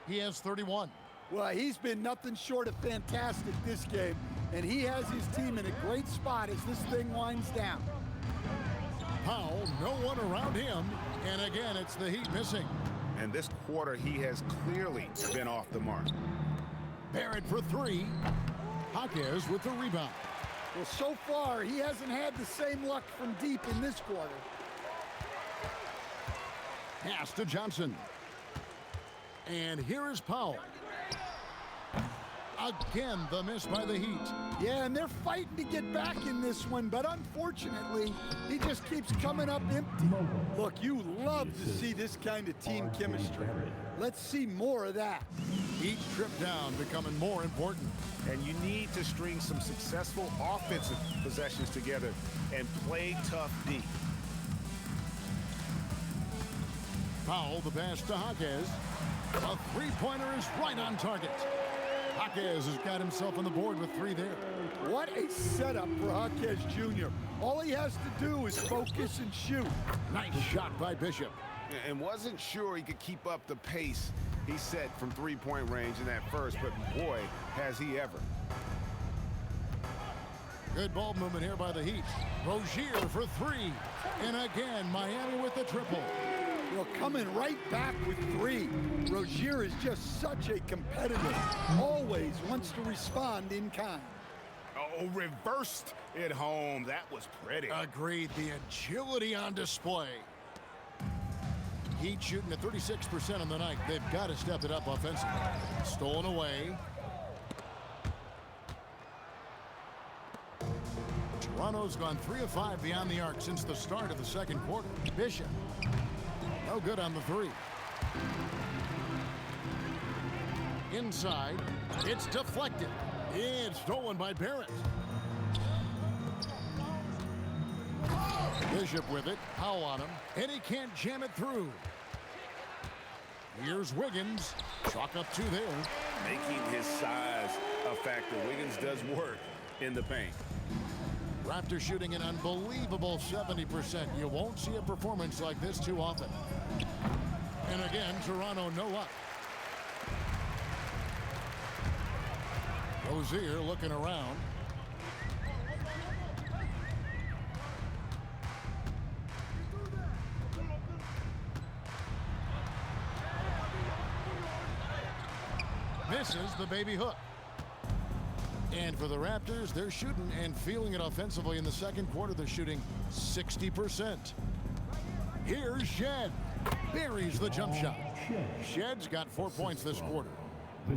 [SPEAKER 5] He has 31.
[SPEAKER 18] Well, he's been nothing short of fantastic this game, and he has his team in a great spot as this thing winds down.
[SPEAKER 5] Powell, no one around him, and again, it's the Heat missing.
[SPEAKER 9] And this quarter, he has clearly been off the mark.
[SPEAKER 5] Barrett for three. Jaquez with the rebound.
[SPEAKER 18] Well, so far, he hasn't had the same luck from deep in this quarter.
[SPEAKER 5] Pass to Johnson. And here is Powell. Again, the miss by the Heat.
[SPEAKER 18] Yeah, and they're fighting to get back in this one, but unfortunately, he just keeps coming up empty. Look, you love to see this kind of team chemistry. Let's see more of that.
[SPEAKER 5] Each trip down becoming more important.
[SPEAKER 9] And you need to string some successful offensive possessions together and play tough deep.
[SPEAKER 5] Powell, the pass to Jaquez. A three-pointer is right on target. Jaquez has got himself on the board with three there.
[SPEAKER 18] What a setup for Jaquez Jr. All he has to do is focus and shoot.
[SPEAKER 5] Nice shot by Bishop.
[SPEAKER 9] And wasn't sure he could keep up the pace he set from three-point range in that first, but boy, has he ever.
[SPEAKER 5] Good ball movement here by the Heat. Rozier for three. And again, Miami with the triple.
[SPEAKER 18] Well, coming right back with three. Rozier is just such a competitor. Always wants to respond in kind.
[SPEAKER 9] Oh, reversed it home. That was pretty.
[SPEAKER 5] Agreed. The agility on display. Heat shooting at 36% on the night. They've got to step it up offensively. Stolen away. Toronto's gone 3 of 5 beyond the arc since the start of the second quarter. Bishop. No good on the three. Inside. It's deflected. It's stolen by Barrett. Bishop with it. Powell on him. And he can't jam it through. Here's Wiggins. Chalk up two there.
[SPEAKER 9] Making his size a factor. Wiggins does work in the paint.
[SPEAKER 5] Raptors shooting an unbelievable 70%. You won't see a performance like this too often. And again, Toronto no luck. Rozier looking around. Misses the baby hook. And for the Raptors, they're shooting and feeling it offensively in the second quarter. They're shooting 60%. Here's Shed. Buries the jump shot. Shed's got 4 points this quarter.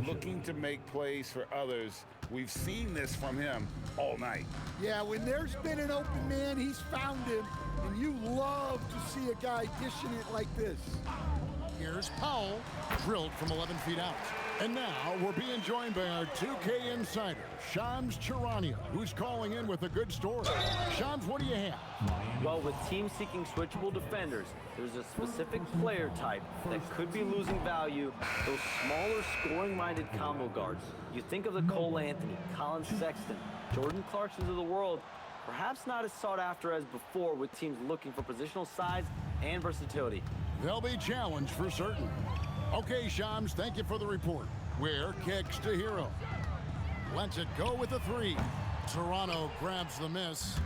[SPEAKER 6] Looking to make plays for others. We've seen this from him all night.
[SPEAKER 18] Yeah, when there's been an open man, he's found him. And you love to see a guy dishing it like this.
[SPEAKER 5] Here's Powell, drilled from 11 feet out. And now we're being joined by our 2K insider, Shams Charania, who's calling in with a good story. Shams, what do you have?
[SPEAKER 10] Well, with teams seeking switchable defenders, there's a specific player type that could be losing value, those smaller scoring-minded combo guards. You think of the Cole Anthony, Colin Sexton, Jordan Clarksons of the world, perhaps not as sought after as before with teams looking for positional size and versatility.
[SPEAKER 5] They'll be challenged for certain. Okay, Shams, thank you for the report. Where kicks to Hero. Lets it go with the three. Toronto grabs the miss.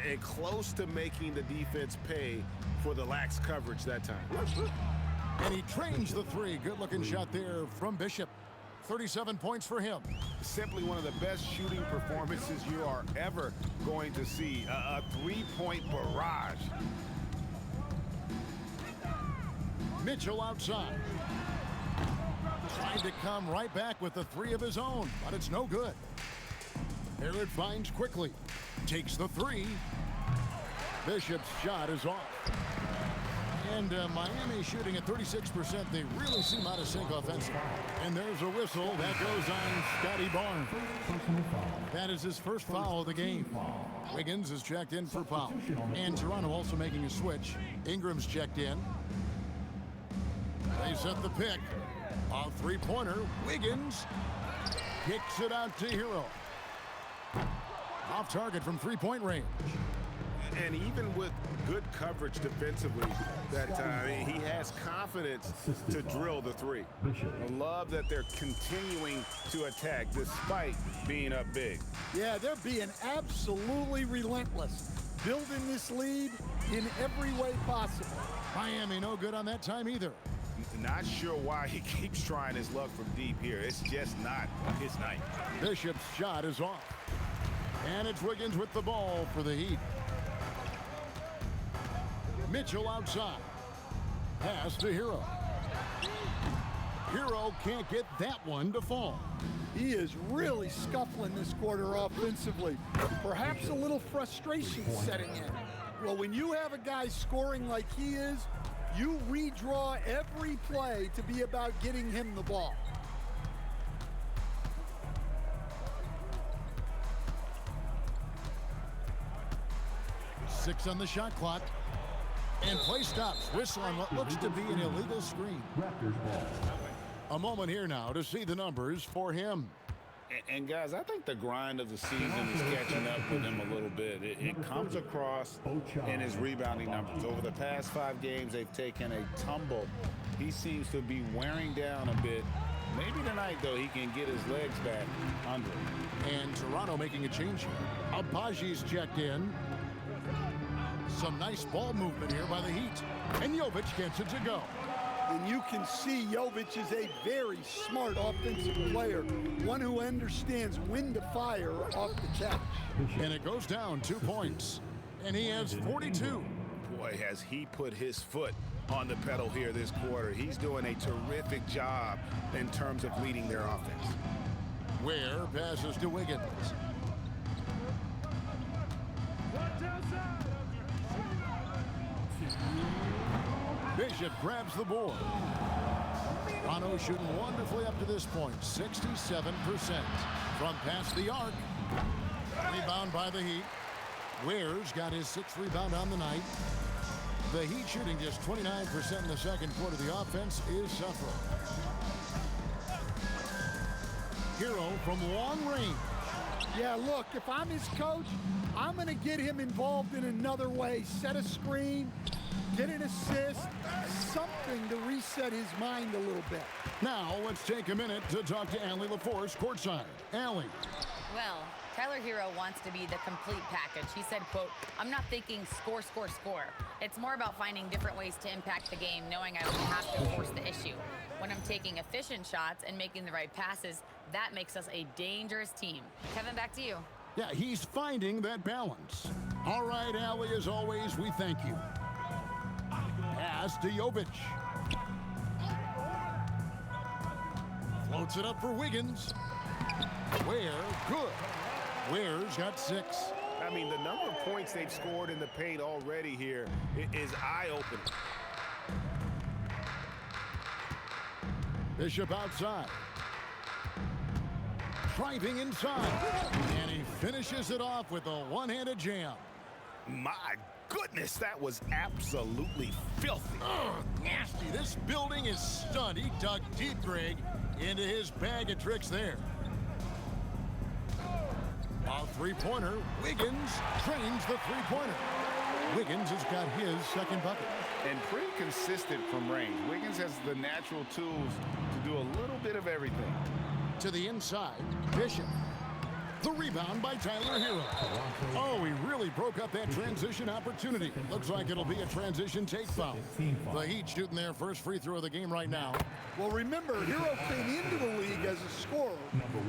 [SPEAKER 9] And close to making the defense pay for the lax coverage that time.
[SPEAKER 5] And he trains the three. Good-looking shot there from Bishop. 37 points for him.
[SPEAKER 9] Simply one of the best shooting performances you are ever going to see. A three-point barrage.
[SPEAKER 5] Mitchell outside. Tried to come right back with the three of his own, but it's no good. Herod finds quickly. Takes the three. Bishop's shot is off. And Miami shooting at 36%. They really seem out of sync offensively. And there's a whistle that goes on Scotty Barnes. That is his first foul of the game. Wiggins is checked in for foul. And Toronto also making a switch. Ingram's checked in. They set the pick. A three-pointer. Wiggins kicks it out to Hero. Off target from three-point range.
[SPEAKER 9] And even with good coverage defensively that time, he has confidence to drill the three. I love that they're continuing to attack despite being up big.
[SPEAKER 18] Yeah, they're being absolutely relentless, building this lead in every way possible.
[SPEAKER 5] Miami no good on that time either.
[SPEAKER 9] Not sure why he keeps trying his luck from deep here. It's just not his night.
[SPEAKER 5] Bishop's shot is off. And it's Wiggins with the ball for the Heat. Mitchell outside. Pass to Hero. Hero can't get that one to fall.
[SPEAKER 18] He is really scuffling this quarter offensively. Perhaps a little frustration setting in. Well, when you have a guy scoring like he is, you redraw every play to be about getting him the ball.
[SPEAKER 5] Six on the shot clock. And play stops. Whistle on what looks to be an illegal screen. A moment here now to see the numbers for him.
[SPEAKER 6] And guys, I think the grind of the season is catching up with him a little bit. It comes across in his rebounding numbers. Over the past 5 games, they've taken a tumble. He seems to be wearing down a bit. Maybe tonight, though, he can get his legs back under him.
[SPEAKER 5] And Toronto making a change here. Abaji's checked in. Some nice ball movement here by the Heat. And Jovic gets it to go.
[SPEAKER 18] And you can see Jovic is a very smart offensive player, one who understands when to fire off the catch.
[SPEAKER 5] And it goes down 2 points. And he has 42.
[SPEAKER 9] Boy, has he put his foot on the pedal here this quarter. He's doing a terrific job in terms of leading their offense.
[SPEAKER 5] Ware passes to Wiggins. Bishop grabs the board. Toronto shooting wonderfully up to this point, 67% from past the arc. Rebound by the Heat. Ware's got his 6th rebound on the night. The Heat shooting just 29% in the second quarter. The offense is suffering. Hero from long range.
[SPEAKER 18] Yeah, look, if I'm his coach, I'm going to get him involved in another way. Set a screen, get an assist, something to reset his mind a little bit.
[SPEAKER 5] Now, let's take a minute to talk to Allie LaForce courtside. Allie.
[SPEAKER 7] Well, Tyler Hero wants to be the complete package. He said, quote, "I'm not thinking score, score, score. It's more about finding different ways to impact the game, knowing I won't have to force the issue. When I'm taking efficient shots and making the right passes, that makes us a dangerous team." Kevin, back to you.
[SPEAKER 5] Yeah, he's finding that balance. All right, Allie, as always, we thank you. Pass to Jovic. Floats it up for Wiggins. Ware, good. Ware's got 6.
[SPEAKER 9] I mean, the number of points they've scored in the paint already here is eye-opening.
[SPEAKER 5] Bishop outside. Driving inside. And he finishes it off with a one-handed jam.
[SPEAKER 9] My goodness, that was absolutely filthy.
[SPEAKER 5] Nasty. This building is stunned. He dug deep, Greg, into his bag of tricks there. A three-pointer. Wiggins drains the three-pointer. Wiggins has got his second bucket.
[SPEAKER 6] And pretty consistent from range. Wiggins has the natural tools to do a little bit of everything.
[SPEAKER 5] To the inside, Bishop. The rebound by Tyler Hero. Oh, he really broke up that transition opportunity. Looks like it'll be a transition take foul. The Heat shooting their first free throw of the game right now.
[SPEAKER 18] Well, remember, Hero came into the league as a scorer,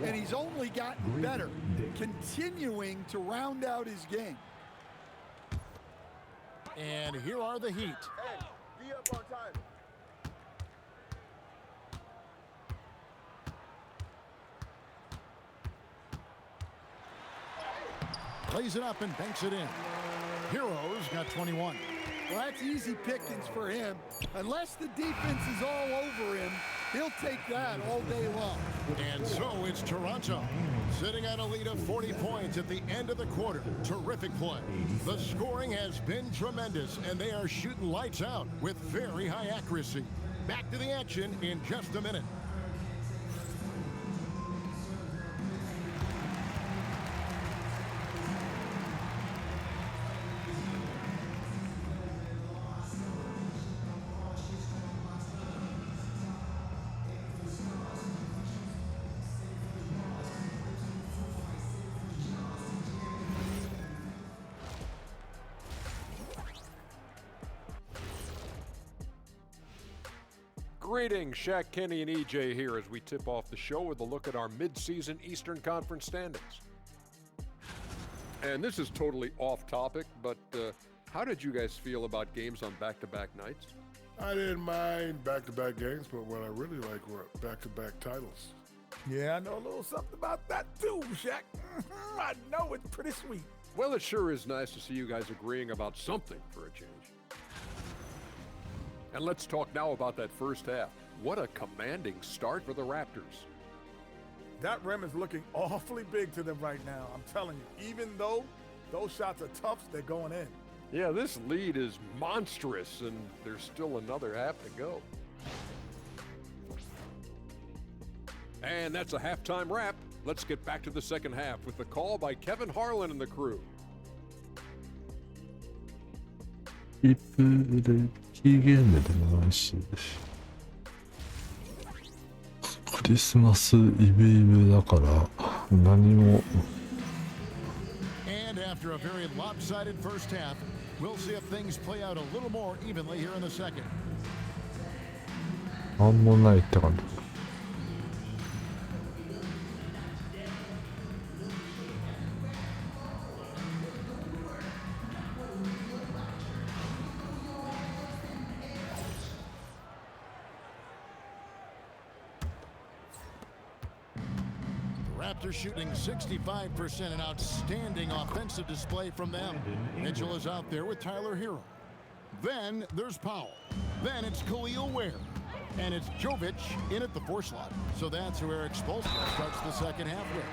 [SPEAKER 18] and he's only gotten better, continuing to round out his game.
[SPEAKER 5] And here are the Heat.
[SPEAKER 4] Hey, be up on time.
[SPEAKER 5] Plays it up and banks it in. Hero's got 21.
[SPEAKER 18] Well, that's easy pickings for him. Unless the defense is all over him, he'll take that all day long.
[SPEAKER 5] And so it's Toronto, sitting at a lead of 40 points at the end of the quarter. Terrific play. The scoring has been tremendous, and they are shooting lights out with very high accuracy. Back to the action in just a minute.
[SPEAKER 11] Greetings, Shaq, Kenny, and EJ here as we tip off the show with a look at our mid-season Eastern Conference standings. And this is totally off topic, but how did you guys feel about games on back-to-back nights?
[SPEAKER 12] I didn't mind back-to-back games, but what I really like were back-to-back titles.
[SPEAKER 4] Yeah, I know a little something about that too, Shaq. I know it's pretty sweet.
[SPEAKER 11] Well, it sure is nice to see you guys agreeing about something for a change. And let's talk now about that first half. What a commanding start for the Raptors.
[SPEAKER 4] That rim is looking awfully big to them right now. I'm telling you, even though those shots are tough, they're going in.
[SPEAKER 11] Yeah, this lead is monstrous, and there's still another half to go. And that's a halftime wrap. Let's get back to the second half with the call by Kevin Harlan and the crew.
[SPEAKER 1] キーゲームでもないし、クリスマスイブイブだから何も。
[SPEAKER 5] And after a very lopsided first half, we'll see if things play out a little more evenly here in the second.
[SPEAKER 1] なんもないって感じ。
[SPEAKER 5] Raptors shooting 65%, an outstanding offensive display from them. Mitchell is out there with Tyler Hero. Then there's Powell. Then it's Khalil Ware. And it's Jovic in at the 4 slot. So that's who Eric Spoelstra starts the second half with.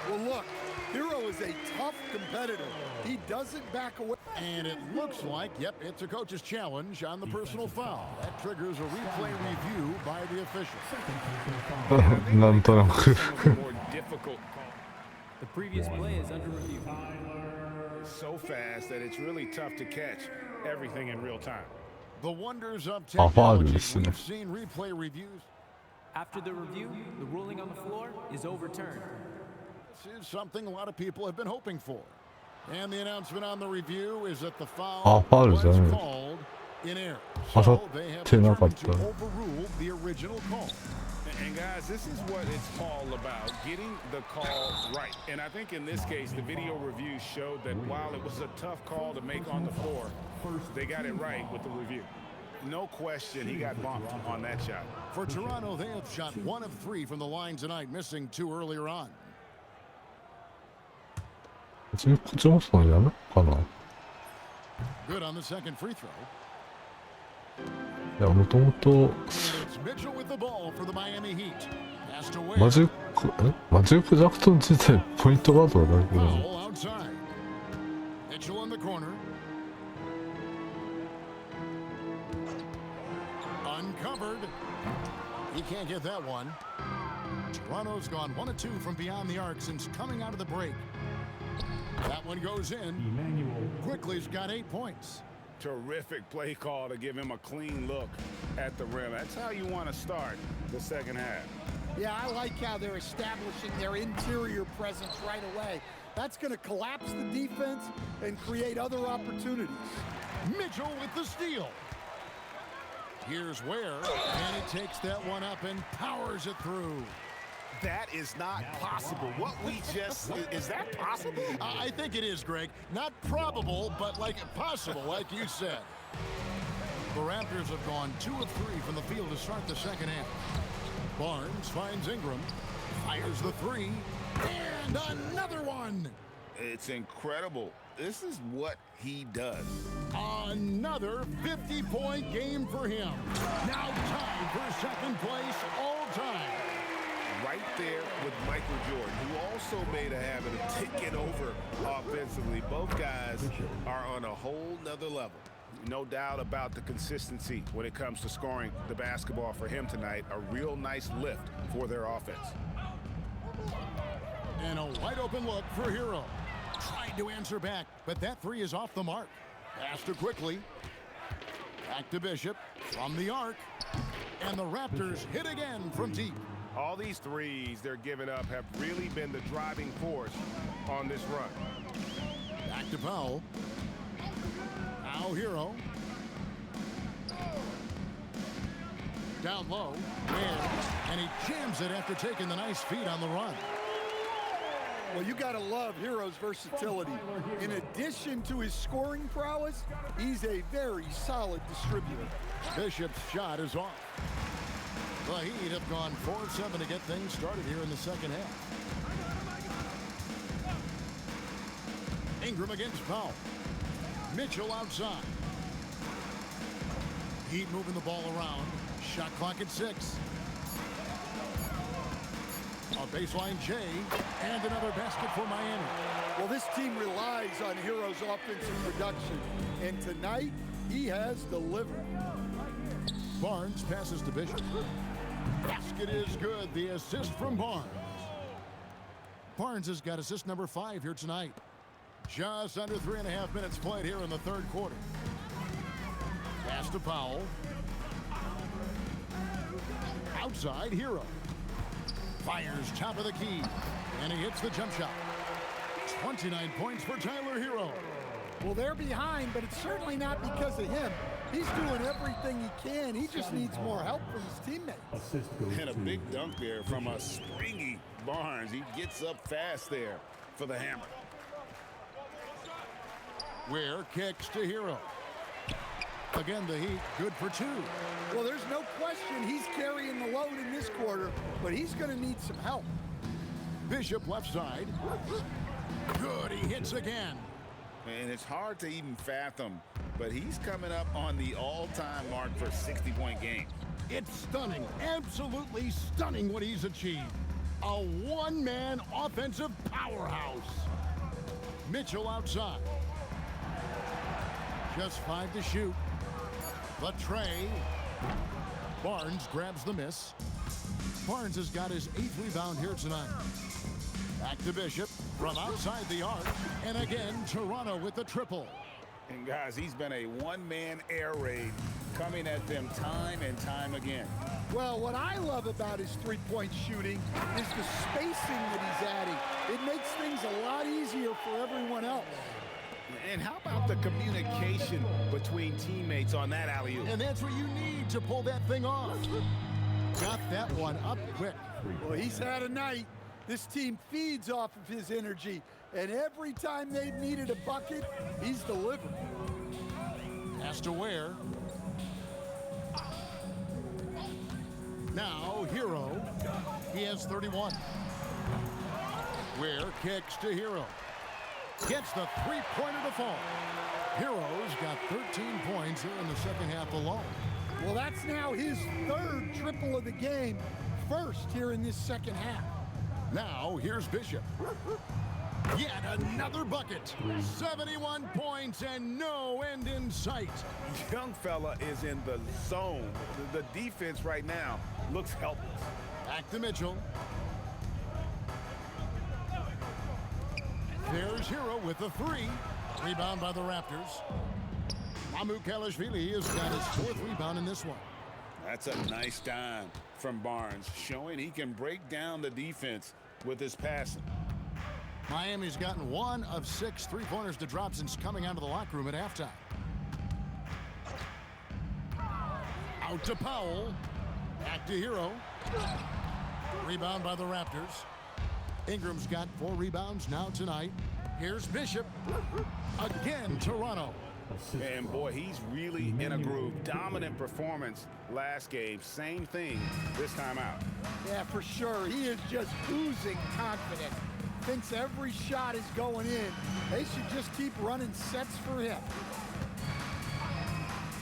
[SPEAKER 18] Well, look, Hero is a tough competitor. He doesn't back away.
[SPEAKER 5] And it looks like, yep, it's a coach's challenge on the personal foul. That triggers a replay review by the official.
[SPEAKER 1] なんとなく。
[SPEAKER 21] The previous play is under review.
[SPEAKER 9] So fast that it's really tough to catch everything in real time.
[SPEAKER 5] The wonders of
[SPEAKER 1] あ、ファール
[SPEAKER 5] technology.
[SPEAKER 1] ですね。
[SPEAKER 5] We've seen replay reviews.
[SPEAKER 21] After the review, the ruling on the floor is overturned.
[SPEAKER 5] This is something a lot of people have been hoping for. And the announcement on the review is that the
[SPEAKER 1] あ、
[SPEAKER 5] foul
[SPEAKER 1] ファール
[SPEAKER 5] was
[SPEAKER 1] じゃない。
[SPEAKER 5] called in error.
[SPEAKER 1] 当た
[SPEAKER 5] So
[SPEAKER 1] っ
[SPEAKER 5] they have
[SPEAKER 1] てなかっ
[SPEAKER 5] determined
[SPEAKER 1] た。
[SPEAKER 5] to overrule the original call.
[SPEAKER 6] And guys, this is what it's all about, getting the call right. And I think in this case, the video review showed that while it was a tough call to make on the floor, they got it right with the review. No question, he got bumped on that shot.
[SPEAKER 5] For Toronto, they have shot 1 of 3 from the line tonight, missing 2 earlier on.
[SPEAKER 1] 別にこっちもそのやるかな。
[SPEAKER 5] Good on the second free throw.
[SPEAKER 1] いや、もともと
[SPEAKER 5] It's Mitchell with the ball for the Miami Heat. Pass to Ware.
[SPEAKER 1] マジック・ジャクソン自体ポイントガードだけど。
[SPEAKER 5] Foul outside. Mitchell in the corner. Uncovered. He can't get that one. Toronto's gone 1 of 2 from beyond the arc since coming out of the break. That one goes in. Quickly's got 8 points.
[SPEAKER 6] Terrific play call to give him a clean look at the rim. That's how you want to start the second half.
[SPEAKER 18] Yeah, I like how they're establishing their interior presence right away. That's going to collapse the defense and create other opportunities.
[SPEAKER 5] Mitchell with the steal. Here's Ware, and he takes that one up and powers it through.
[SPEAKER 9] That is not possible. What we just, is that possible?
[SPEAKER 5] I think it is, Greg. Not probable, but like possible, like you said. The Raptors have gone 2 of 3 from the field to start the second half. Barnes finds Ingram, fires the 3, and another one.
[SPEAKER 6] It's incredible. This is what he does.
[SPEAKER 5] Another 50-point game for him. Now tied for second place all time.
[SPEAKER 6] Right there with Michael Jordan, who also made a habit of taking over offensively. Both guys are on a whole nother level. No doubt about the consistency when it comes to scoring the basketball for him tonight. A real nice lift for their offense.
[SPEAKER 5] And a wide open look for Hero. Tried to answer back, but that 3 is off the mark. Pass to Quickly. Back to Bishop from the arc. And the Raptors hit again from deep.
[SPEAKER 9] All these threes they're giving up have really been the driving force on this run.
[SPEAKER 5] Back to Powell. Now Hero. Down low. And he jams it after taking the nice feed on the run.
[SPEAKER 18] Well, you got to love Hero's versatility. In addition to his scoring prowess, he's a very solid distributor.
[SPEAKER 5] Bishop's shot is off. The Heat have gone 4 of 7 to get things started here in the second half. Ingram against Powell. Mitchell outside. Heat moving the ball around. Shot clock at 6. A baseline J, and another basket for Miami.
[SPEAKER 18] Well, this team relies on Hero's offensive production, and tonight he has delivered.
[SPEAKER 5] Barnes passes to Bishop. Basket is good. The assist from Barnes. Barnes has got assist number 5 here tonight. Just under 3.5 minutes played here in the third quarter. Pass to Powell. Outside, Hero. Fires top of the key, and he hits the jump shot. 29 points for Tyler Hero.
[SPEAKER 18] Well, they're behind, but it's certainly not because of him. He's doing everything he can. He just needs more help from his teammates.
[SPEAKER 6] And a big dunk there from a springy Barnes. He gets up fast there for the hammer.
[SPEAKER 5] Ware kicks to Hero. Again, the Heat good for 2.
[SPEAKER 18] Well, there's no question he's carrying the load in this quarter, but he's going to need some help.
[SPEAKER 5] Bishop left side. Good, he hits again.
[SPEAKER 6] And it's hard to even fathom, but he's coming up on the all-time mark for 60-point games.
[SPEAKER 5] It's stunning, absolutely stunning what he's achieved. A one-man offensive powerhouse. Mitchell outside. Just 5 to shoot. The tray. Barnes grabs the miss. Barnes has got his 8th rebound here tonight. Back to Bishop from outside the arc. And again, Toronto with the triple.
[SPEAKER 6] And guys, he's been a one-man air raid coming at them time and time again.
[SPEAKER 18] Well, what I love about his three-point shooting is the spacing that he's adding. It makes things a lot easier for everyone else.
[SPEAKER 9] And how about the communication between teammates on that alley-oop?
[SPEAKER 5] And that's what you need to pull that thing off. Got that one up quick.
[SPEAKER 18] Well, he's had a night. This team feeds off of his energy, and every time they've needed a bucket, he's delivered.
[SPEAKER 5] Has to Ware. Now, Hero. He has 31. Ware kicks to Hero. Gets the three-pointer to fall. Hero's got 13 points here in the second half alone.
[SPEAKER 18] Well, that's now his third triple of the game, first here in this second half.
[SPEAKER 5] Now, here's Bishop. Yet another bucket. 71 points and no end in sight.
[SPEAKER 9] Young fella is in the zone. The defense right now looks helpless.
[SPEAKER 5] Back to Mitchell. There's Hero with the three. Rebound by the Raptors. Mamukelashvili has got his fourth rebound in this one.
[SPEAKER 6] That's a nice dime from Barnes, showing he can break down the defense with his passing.
[SPEAKER 5] Miami's gotten 1 of 6 three-pointers to drop since coming out of the locker room at halftime. Out to Powell. Back to Hero. Rebound by the Raptors. Ingram's got 4 rebounds now tonight. Here's Bishop. Again, Toronto.
[SPEAKER 6] And boy, he's really in a groove. Dominant performance last game. Same thing this time out.
[SPEAKER 18] Yeah, for sure. He is just oozing confidence. Thinks every shot is going in. They should just keep running sets for him.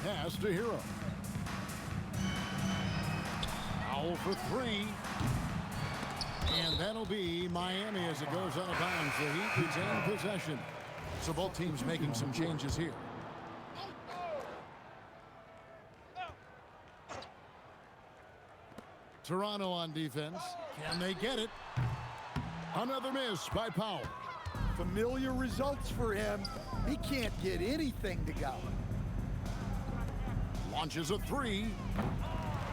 [SPEAKER 5] Pass to Hero. Foul for 3. And that'll be Miami as it goes out of bounds. The Heat retain possession. So both teams making some changes here. Toronto on defense. Can they get it? Another miss by Powell.
[SPEAKER 18] Familiar results for him. He can't get anything to go.
[SPEAKER 5] Launches a 3.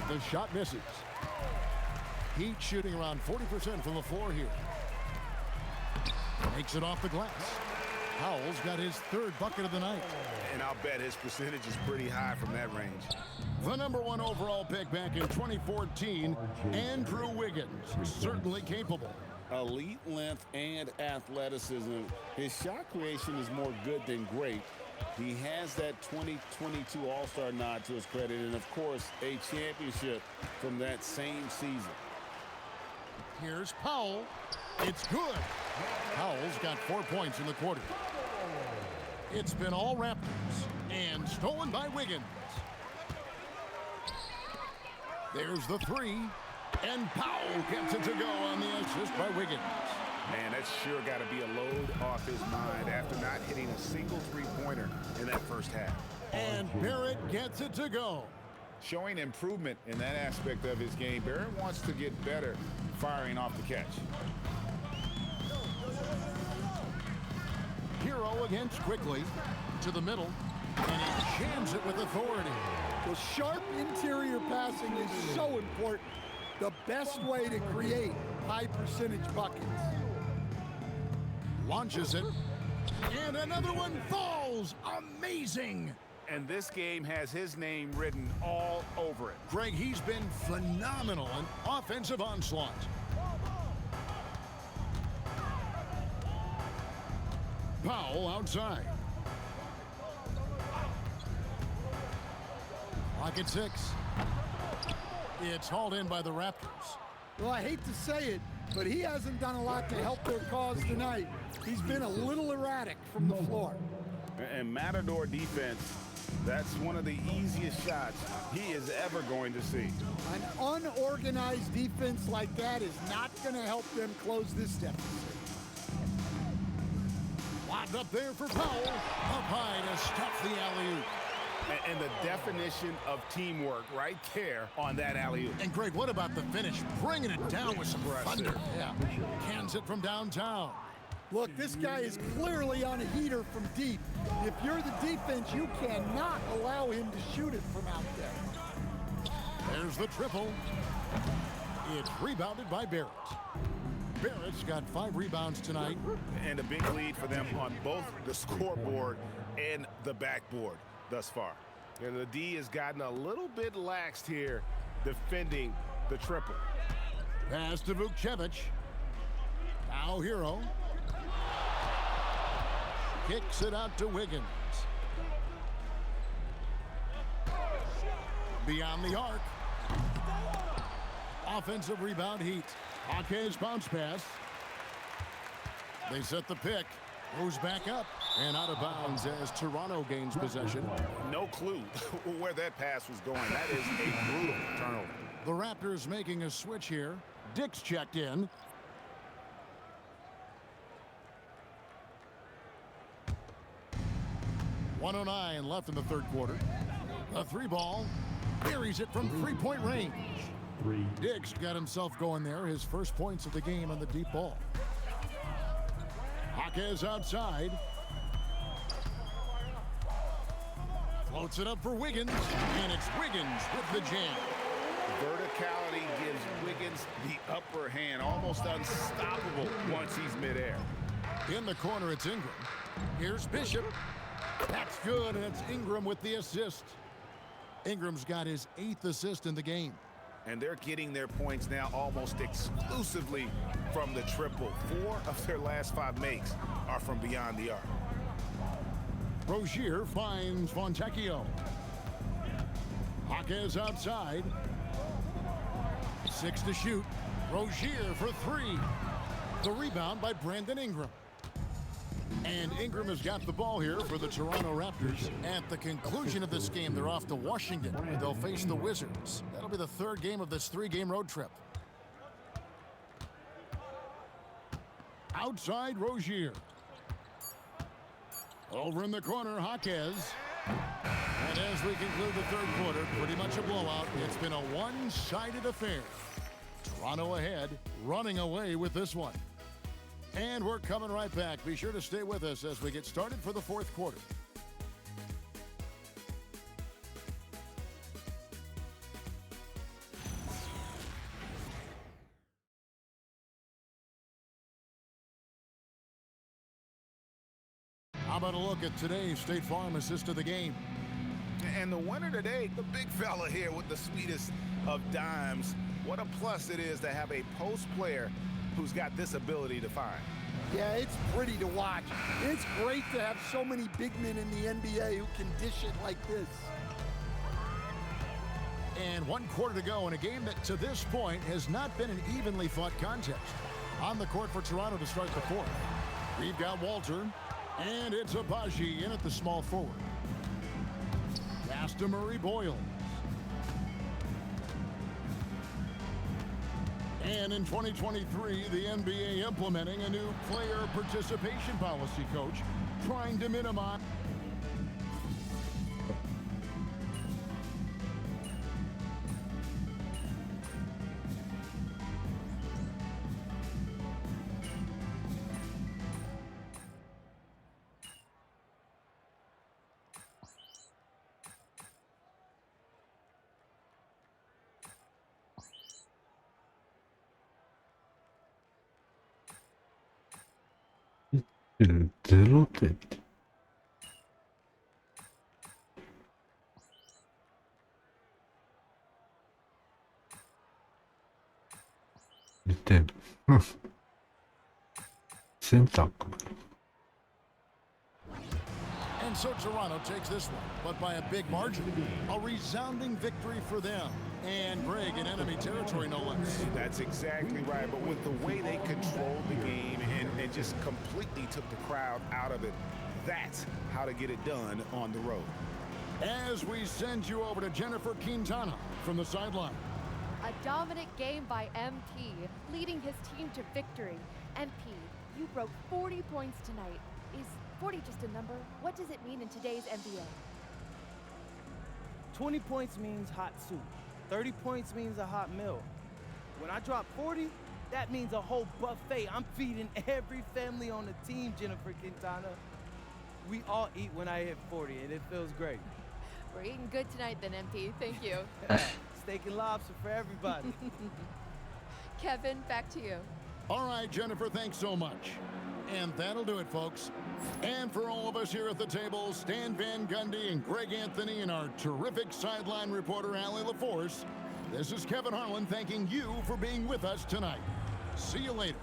[SPEAKER 5] The shot misses. Heat shooting around 40% from the floor here. Makes it off the glass. Powell's got his 3rd bucket of the night.
[SPEAKER 6] And I'll bet his percentage is pretty high from that range.
[SPEAKER 5] The #1 overall pick back in 2014, Andrew Wiggins, certainly capable.
[SPEAKER 6] Elite length and athleticism. His shot creation is more good than great. He has that 2022 All-Star nod to his credit, and of course, a championship from that same season.
[SPEAKER 5] Here's Powell. It's good. Powell's got 4 points in the quarter. It's been all Raptors and stolen by Wiggins. There's the 3, and Powell gets it to go on the assist by Wiggins.
[SPEAKER 6] Man, that's sure got to be a load off his mind after not hitting a single three-pointer in that first half.
[SPEAKER 5] And Barrett gets it to go.
[SPEAKER 6] Showing improvement in that aspect of his game. Barrett wants to get better firing off the catch.
[SPEAKER 5] Hero against quickly to the middle, and he jams it with authority.
[SPEAKER 18] Well, sharp interior passing is so important. The best way to create high percentage buckets.
[SPEAKER 5] Launches it, and another one falls. Amazing.
[SPEAKER 6] And this game has his name written all over it.
[SPEAKER 5] Greg, he's been phenomenal in offensive onslaught. Powell outside. Clock at 6. It's hauled in by the Raptors.
[SPEAKER 18] Well, I hate to say it, but he hasn't done a lot to help their cause tonight. He's been a little erratic from the floor.
[SPEAKER 6] And Matador defense, that's one of the easiest shots he is ever going to see.
[SPEAKER 18] An unorganized defense like that is not going to help them close this deficit.
[SPEAKER 5] Lobbed up there for Powell. Up high to stuff the alley-oop.
[SPEAKER 9] And the definition of teamwork right there on that alley-oop.
[SPEAKER 5] And Greg, what about the finish? Bringing it down with some thunder. Yeah, cans it from downtown.
[SPEAKER 18] Look, this guy is clearly on a heater from deep. If you're the defense, you cannot allow him to shoot it from out there.
[SPEAKER 5] There's the triple. It's rebounded by Barrett. Barrett's got 5 rebounds tonight.
[SPEAKER 9] And a big lead for them on both the scoreboard and the backboard thus far. And the D has gotten a little bit laxed here defending the triple.
[SPEAKER 5] Pass to Vukcevic. Now Hero. Kicks it out to Wiggins. Beyond the arc. Offensive rebound Heat. Jaquez bounce pass. They set the pick. Goes back up and out of bounds as Toronto gains possession.
[SPEAKER 9] No clue where that pass was going. That is a brutal turnover.
[SPEAKER 5] The Raptors making a switch here. Dick's checked in. .109 left in the third quarter. A 3-ball. Buries it from 3-point range. Diggs got himself going there. His first points of the game on the deep ball. Jaquez outside. Floats it up for Wiggins. And it's Wiggins with the jam.
[SPEAKER 9] Verticality gives Wiggins the upper hand. Almost unstoppable once he's midair.
[SPEAKER 5] In the corner, it's Ingram. Here's Bishop. That's good, and it's Ingram with the assist. Ingram's got his 8th assist in the game.
[SPEAKER 9] And they're getting their points now almost exclusively from the triple. 4 of their last 5 makes are from beyond the arc.
[SPEAKER 5] Rozier finds Fontecchio. Jaquez outside. 6 to shoot. Rozier for 3. The rebound by Brandon Ingram. And Ingram has got the ball here for the Toronto Raptors. At the conclusion of this game, they're off to Washington. They'll face the Wizards. That'll be the 3rd game of this 3-game road trip. Outside Rozier. Over in the corner, Jaquez. And as we conclude the third quarter, pretty much a blowout. It's been a one-sided affair. Toronto ahead, running away with this one. And we're coming right back. Be sure to stay with us as we get started for the fourth quarter. How about a look at today's State Farm assist of the game?
[SPEAKER 9] And the winner today, the big fella here with the sweetest of dimes. What a plus it is to have a post player who's got this ability to find.
[SPEAKER 18] Yeah, it's pretty to watch. It's great to have so many big men in the NBA who can dish it like this.
[SPEAKER 5] And 1 quarter to go in a game that to this point has not been an evenly fought contest. On the court for Toronto to start the fourth. We've got Walter, and it's Abaji in at the small forward. Pass to Murray Boyle. And in 2023, the NBA implementing a new player participation policy, coach, trying to minimize.0
[SPEAKER 1] 点って2点センターか。
[SPEAKER 5] And so Toronto takes this one, but by a big margin. A resounding victory for them. And Greg in enemy territory, no less.
[SPEAKER 9] That's exactly right. But with the way they controlled the game and just completely took the crowd out of it, that's how to get it done on the road.
[SPEAKER 5] As we send you over to Jennifer Quintana from the sideline.
[SPEAKER 19] A dominant game by MP, leading his team to victory. MP, you broke 40 points tonight. Is 40 just a number? What does it mean in today's NBA?
[SPEAKER 20] 20 points means hot soup. 30 points means a hot meal. When I drop 40, that means a whole buffet. I'm feeding every family on the team, Jennifer Quintana. We all eat when I hit 40, and it feels great.
[SPEAKER 19] We're eating good tonight then, MP. Thank you.
[SPEAKER 20] Steak and lobster for everybody.
[SPEAKER 19] Kevin, back to you.
[SPEAKER 5] All right, Jennifer, thanks so much. And that'll do it, folks. And for all of us here at the table, Stan Van Gundy and Greg Anthony and our terrific sideline reporter, Allie LaForce, this is Kevin Harlan thanking you for being with us tonight. See you later.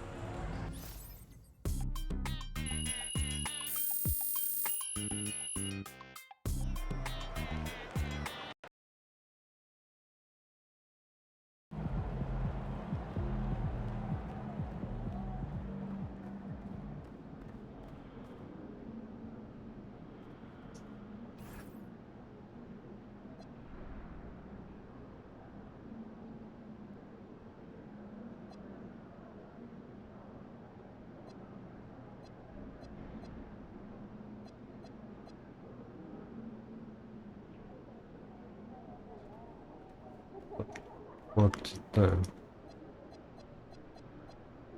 [SPEAKER 1] 終わっちゃったよ。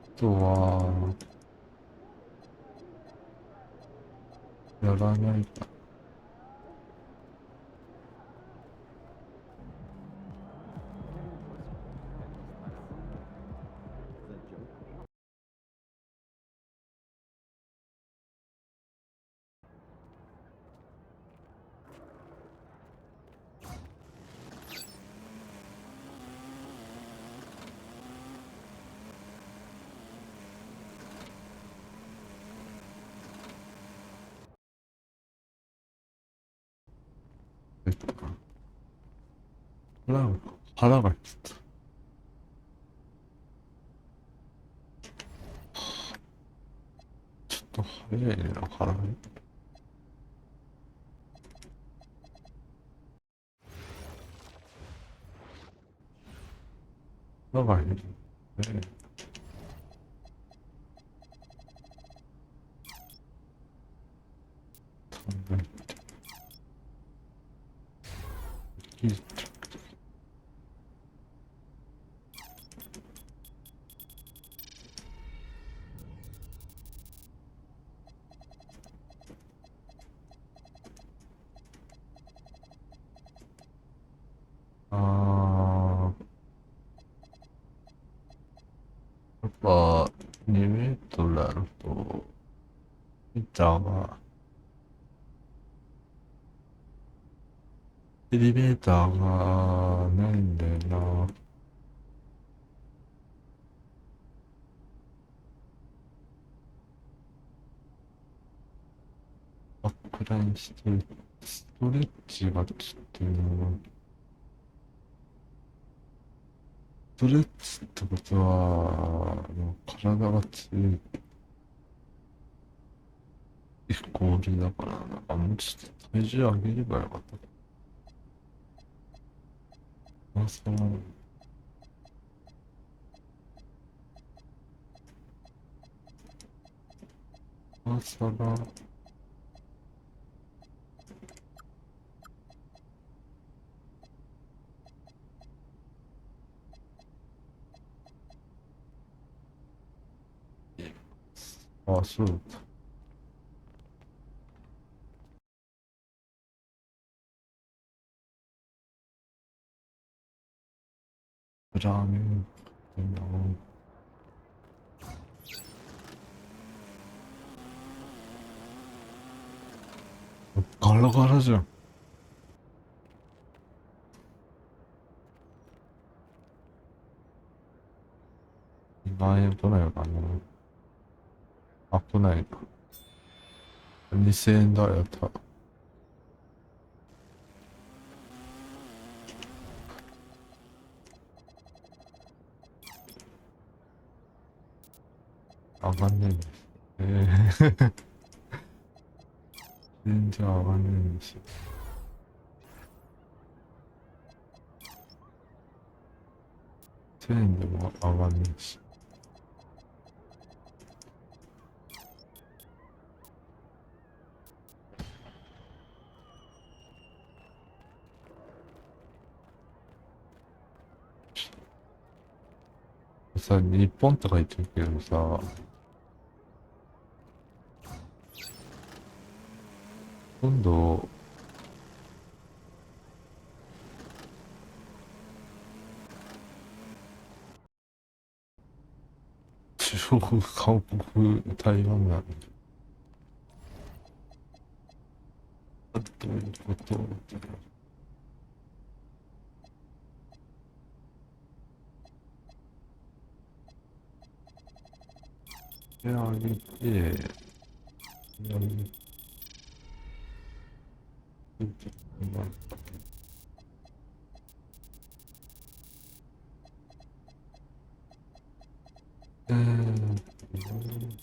[SPEAKER 1] あとは、やらないか。腹が減った。ちょっと早いね、腹が。腹が減る。やっぱ2メートルあると、ピッチャーが、エレベーターがないんだよな。バックラインして、ストレッチがちょっとな。ストレッチってことは、もう体が強い。イコールだからな。もうちょっと体重上げればよかった。朝が、あ、そうだった。ラーメン、ガラガラじゃん。2万円来ないかな。あ、来ないな。2000円だ、やった。上がんねえんです。全然上がんねえんですよ。1000円でも上がんねえし。さ、日本とか言ってるけどさ、今度、中国、韓国、台湾なんで。どういうこと手上げて、手上げて、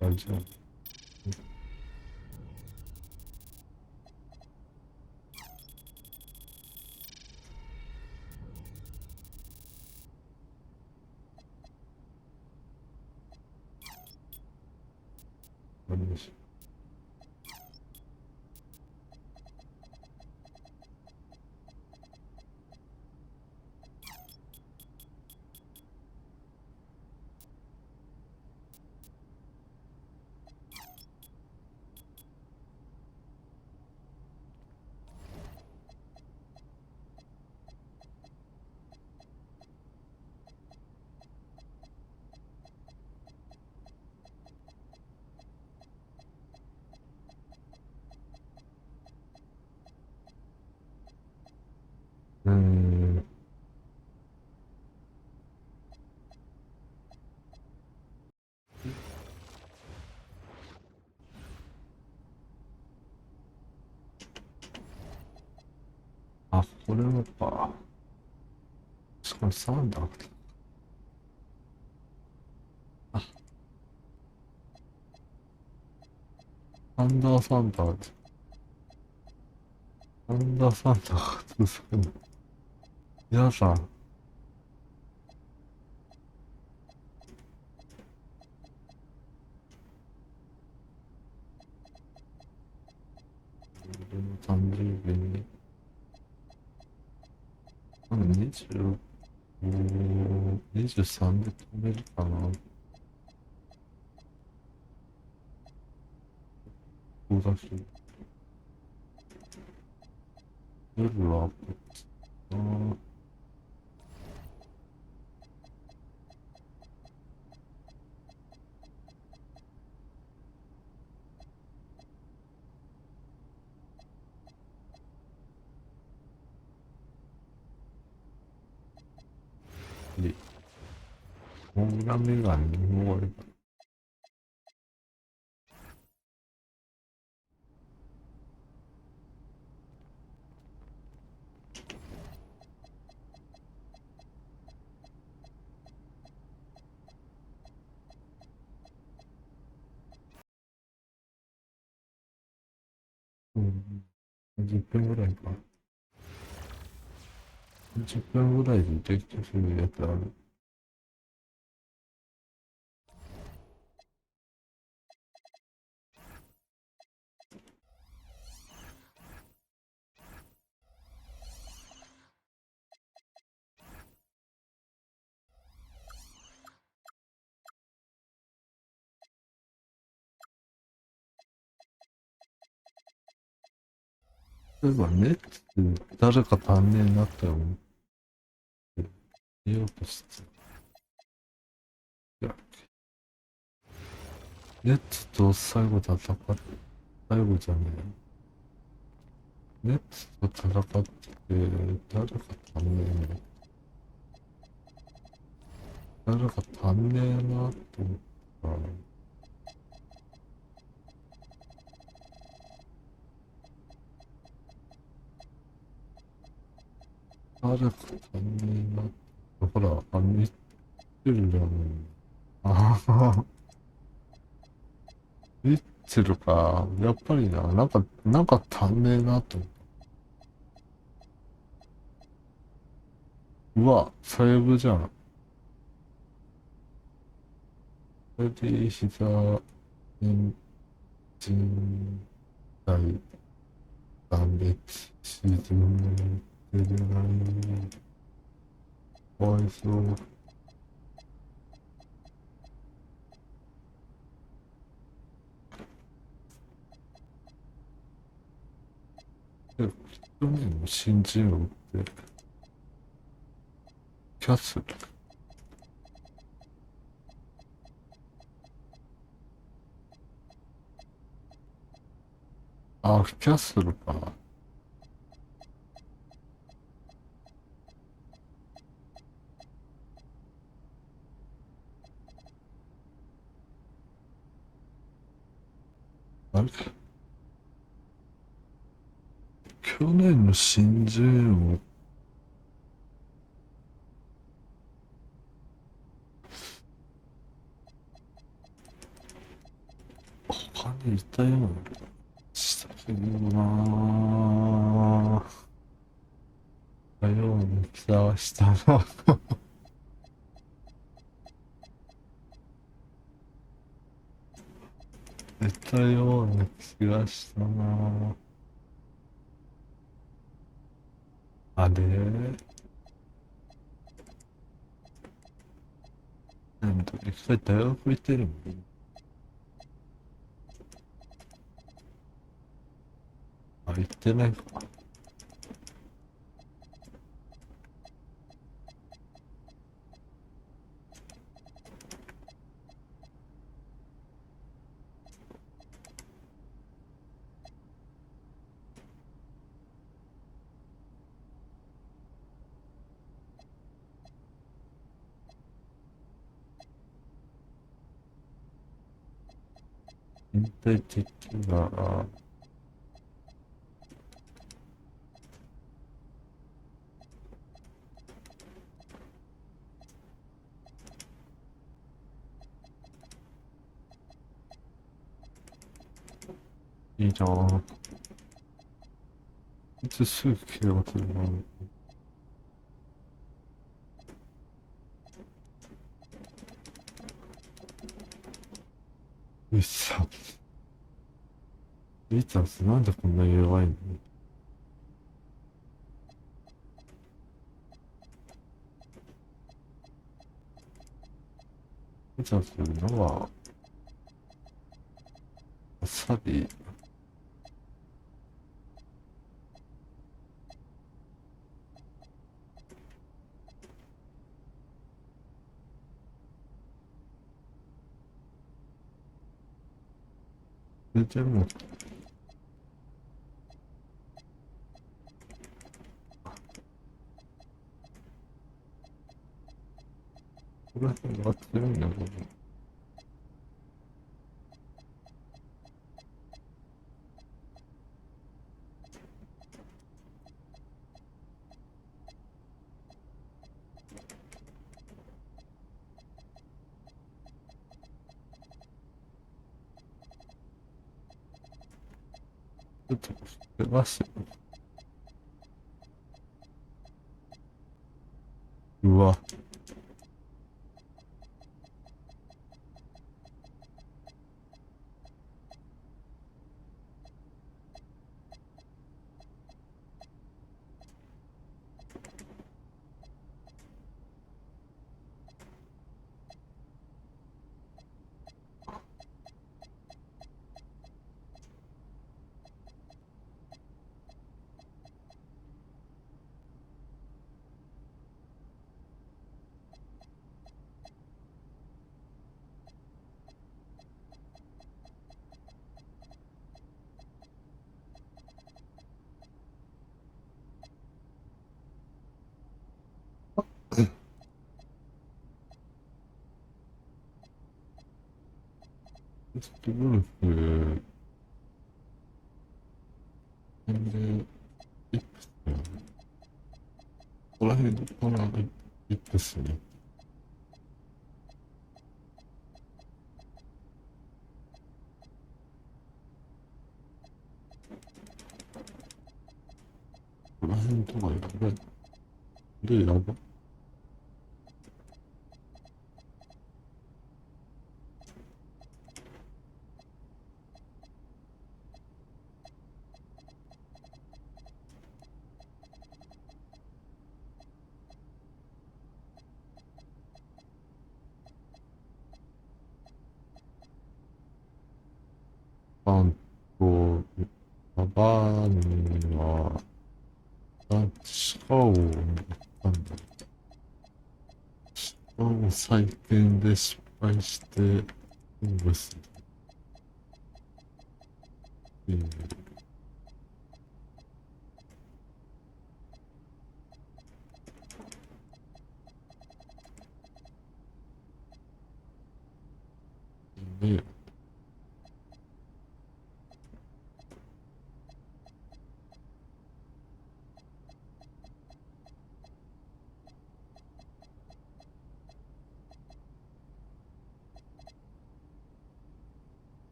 [SPEAKER 1] あ、じゃあ、よし。あ、これはか。しかも3だ。あ、アンダーサンダー。アンダーサンダーが続くの。皆さん、俺の誕生日に、25、23で止めるかな。ここだし。夜はこっちだな。で、モグラメガネに終われば。10分ぐらいか。10分ぐらいでできてするやつある。例えばねって誰か足んねえなって思って言おうとして。いや、ネッツと最後戦って、最後じゃねえ。ネッツと戦って、誰か足んねえな。誰か足んねえなって思ったら、誰か足んねえなって。ほら、ミッチェルじゃねえ。ああ、ミッチェルか。やっぱりな、なんか足んねえなと思った。うわ、サイブじゃん。それで膝、人体、断裂、沈んでるな。かわいそう。去年の新人王ってキャッスル。あ、キャッスルか。あれ、去年の新人王、他にいたようなしたけどなぁ。いたような気がしたな。いたような気がしたなぁ。あれ、なんと一回大学行ってるもん。あ、行ってないか。身体的な、いいなぁ。いつすぐ気がするな。ウィザーズ。ウィザーズなんでこんな弱いの？ウィザーズのは、サビ、でも、これは強いんだけど。ちょっと、出ますよ。うわ。ストゴルフ、で、イップス、ここら辺からイップスに。この辺とかやばい。で、やば。バンと、ババーンは、最近で失敗して、ブス。ね。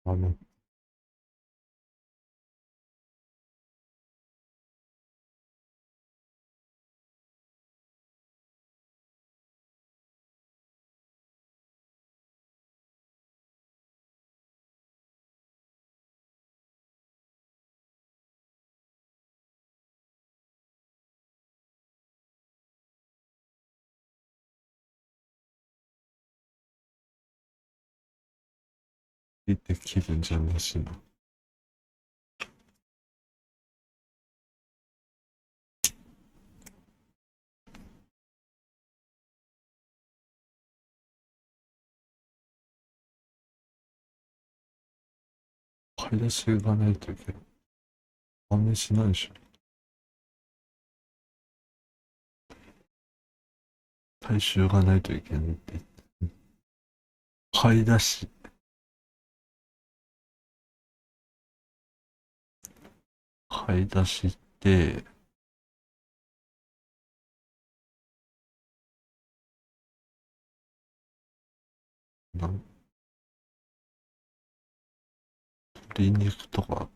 [SPEAKER 1] うん。出てきるんじゃなしな。買い出しがないといけない。判明しないでしょ。大衆がないといけないって言って。買い出し。買い出しって、鶏肉とか、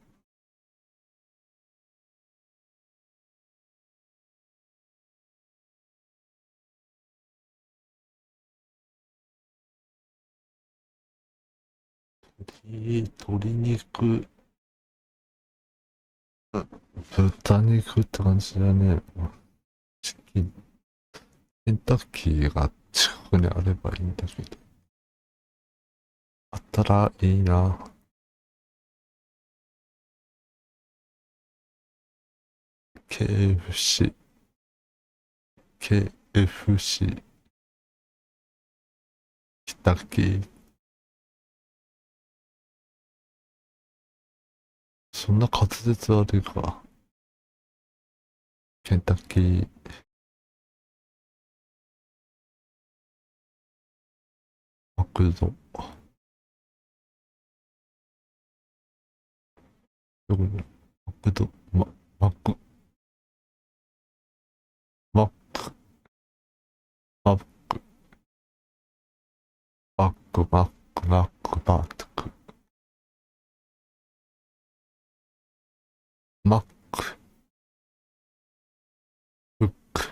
[SPEAKER 1] 鶏肉、豚肉って感じだね。チキン、ケンタッキーが近くにあればいいんだけど。あったらいいな。KFC、KFC、ケンタッキー。そんな滑舌悪いか。ケンタッキー。マクド。マクド、マク、マック、マック、マック、マック、マック、マック、マック、フック、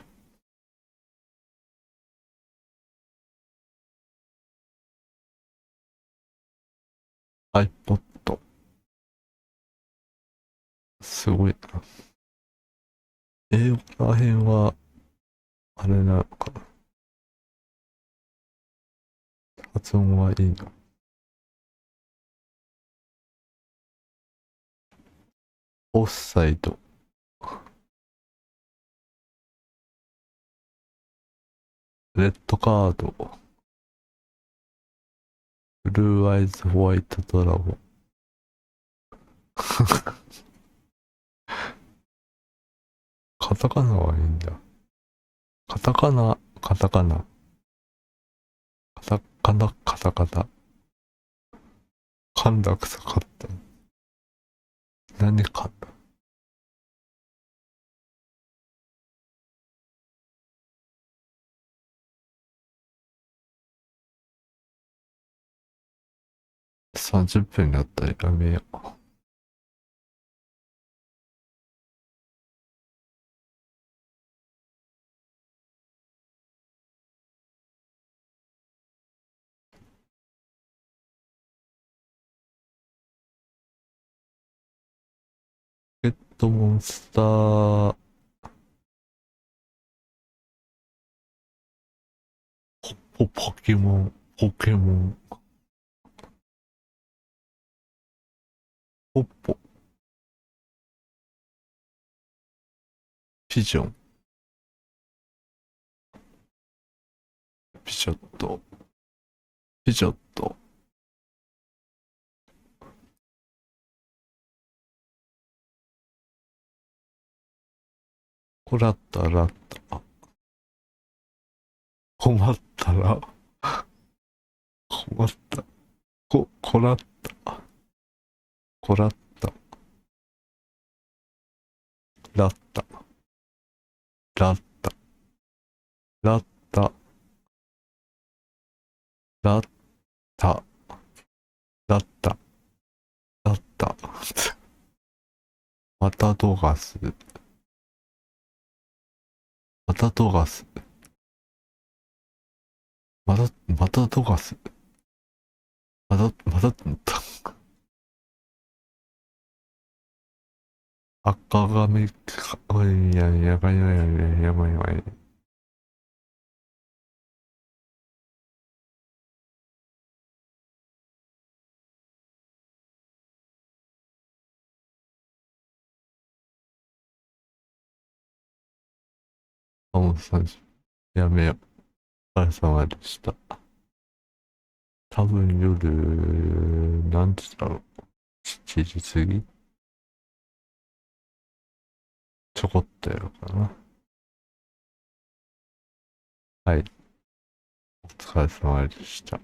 [SPEAKER 1] iPod。すごいな。英語らへんは、あれなのかな。発音はいいの。オフサイド。レッドカード。ブルーアイズホワイトドラゴン。カタカナはいいんだ。カタカナ、カタカナ。カタカナ、カタカナ。噛んだくさかった。何噛んだ。30分になったらやめよう。ポケットモンスター、ポケモン、ポケモン、ポッポ、ピジョン、ピショット、ピジョット、こらったらった、困ったら、困った、こらった、こらった、らった、らった、らった、らった、らった、らった、またドガス、またドガス、またドガス、また、赤髪か、やばいやばいやばいやばいやばい。もう30、やめよう。お疲れ様でした。多分夜、何時だろう。7時過ぎちょこっとやるかな。はい。お疲れ様でした。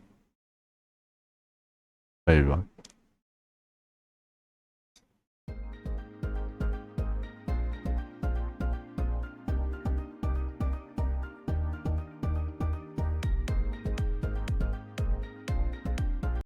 [SPEAKER 1] バイバイ。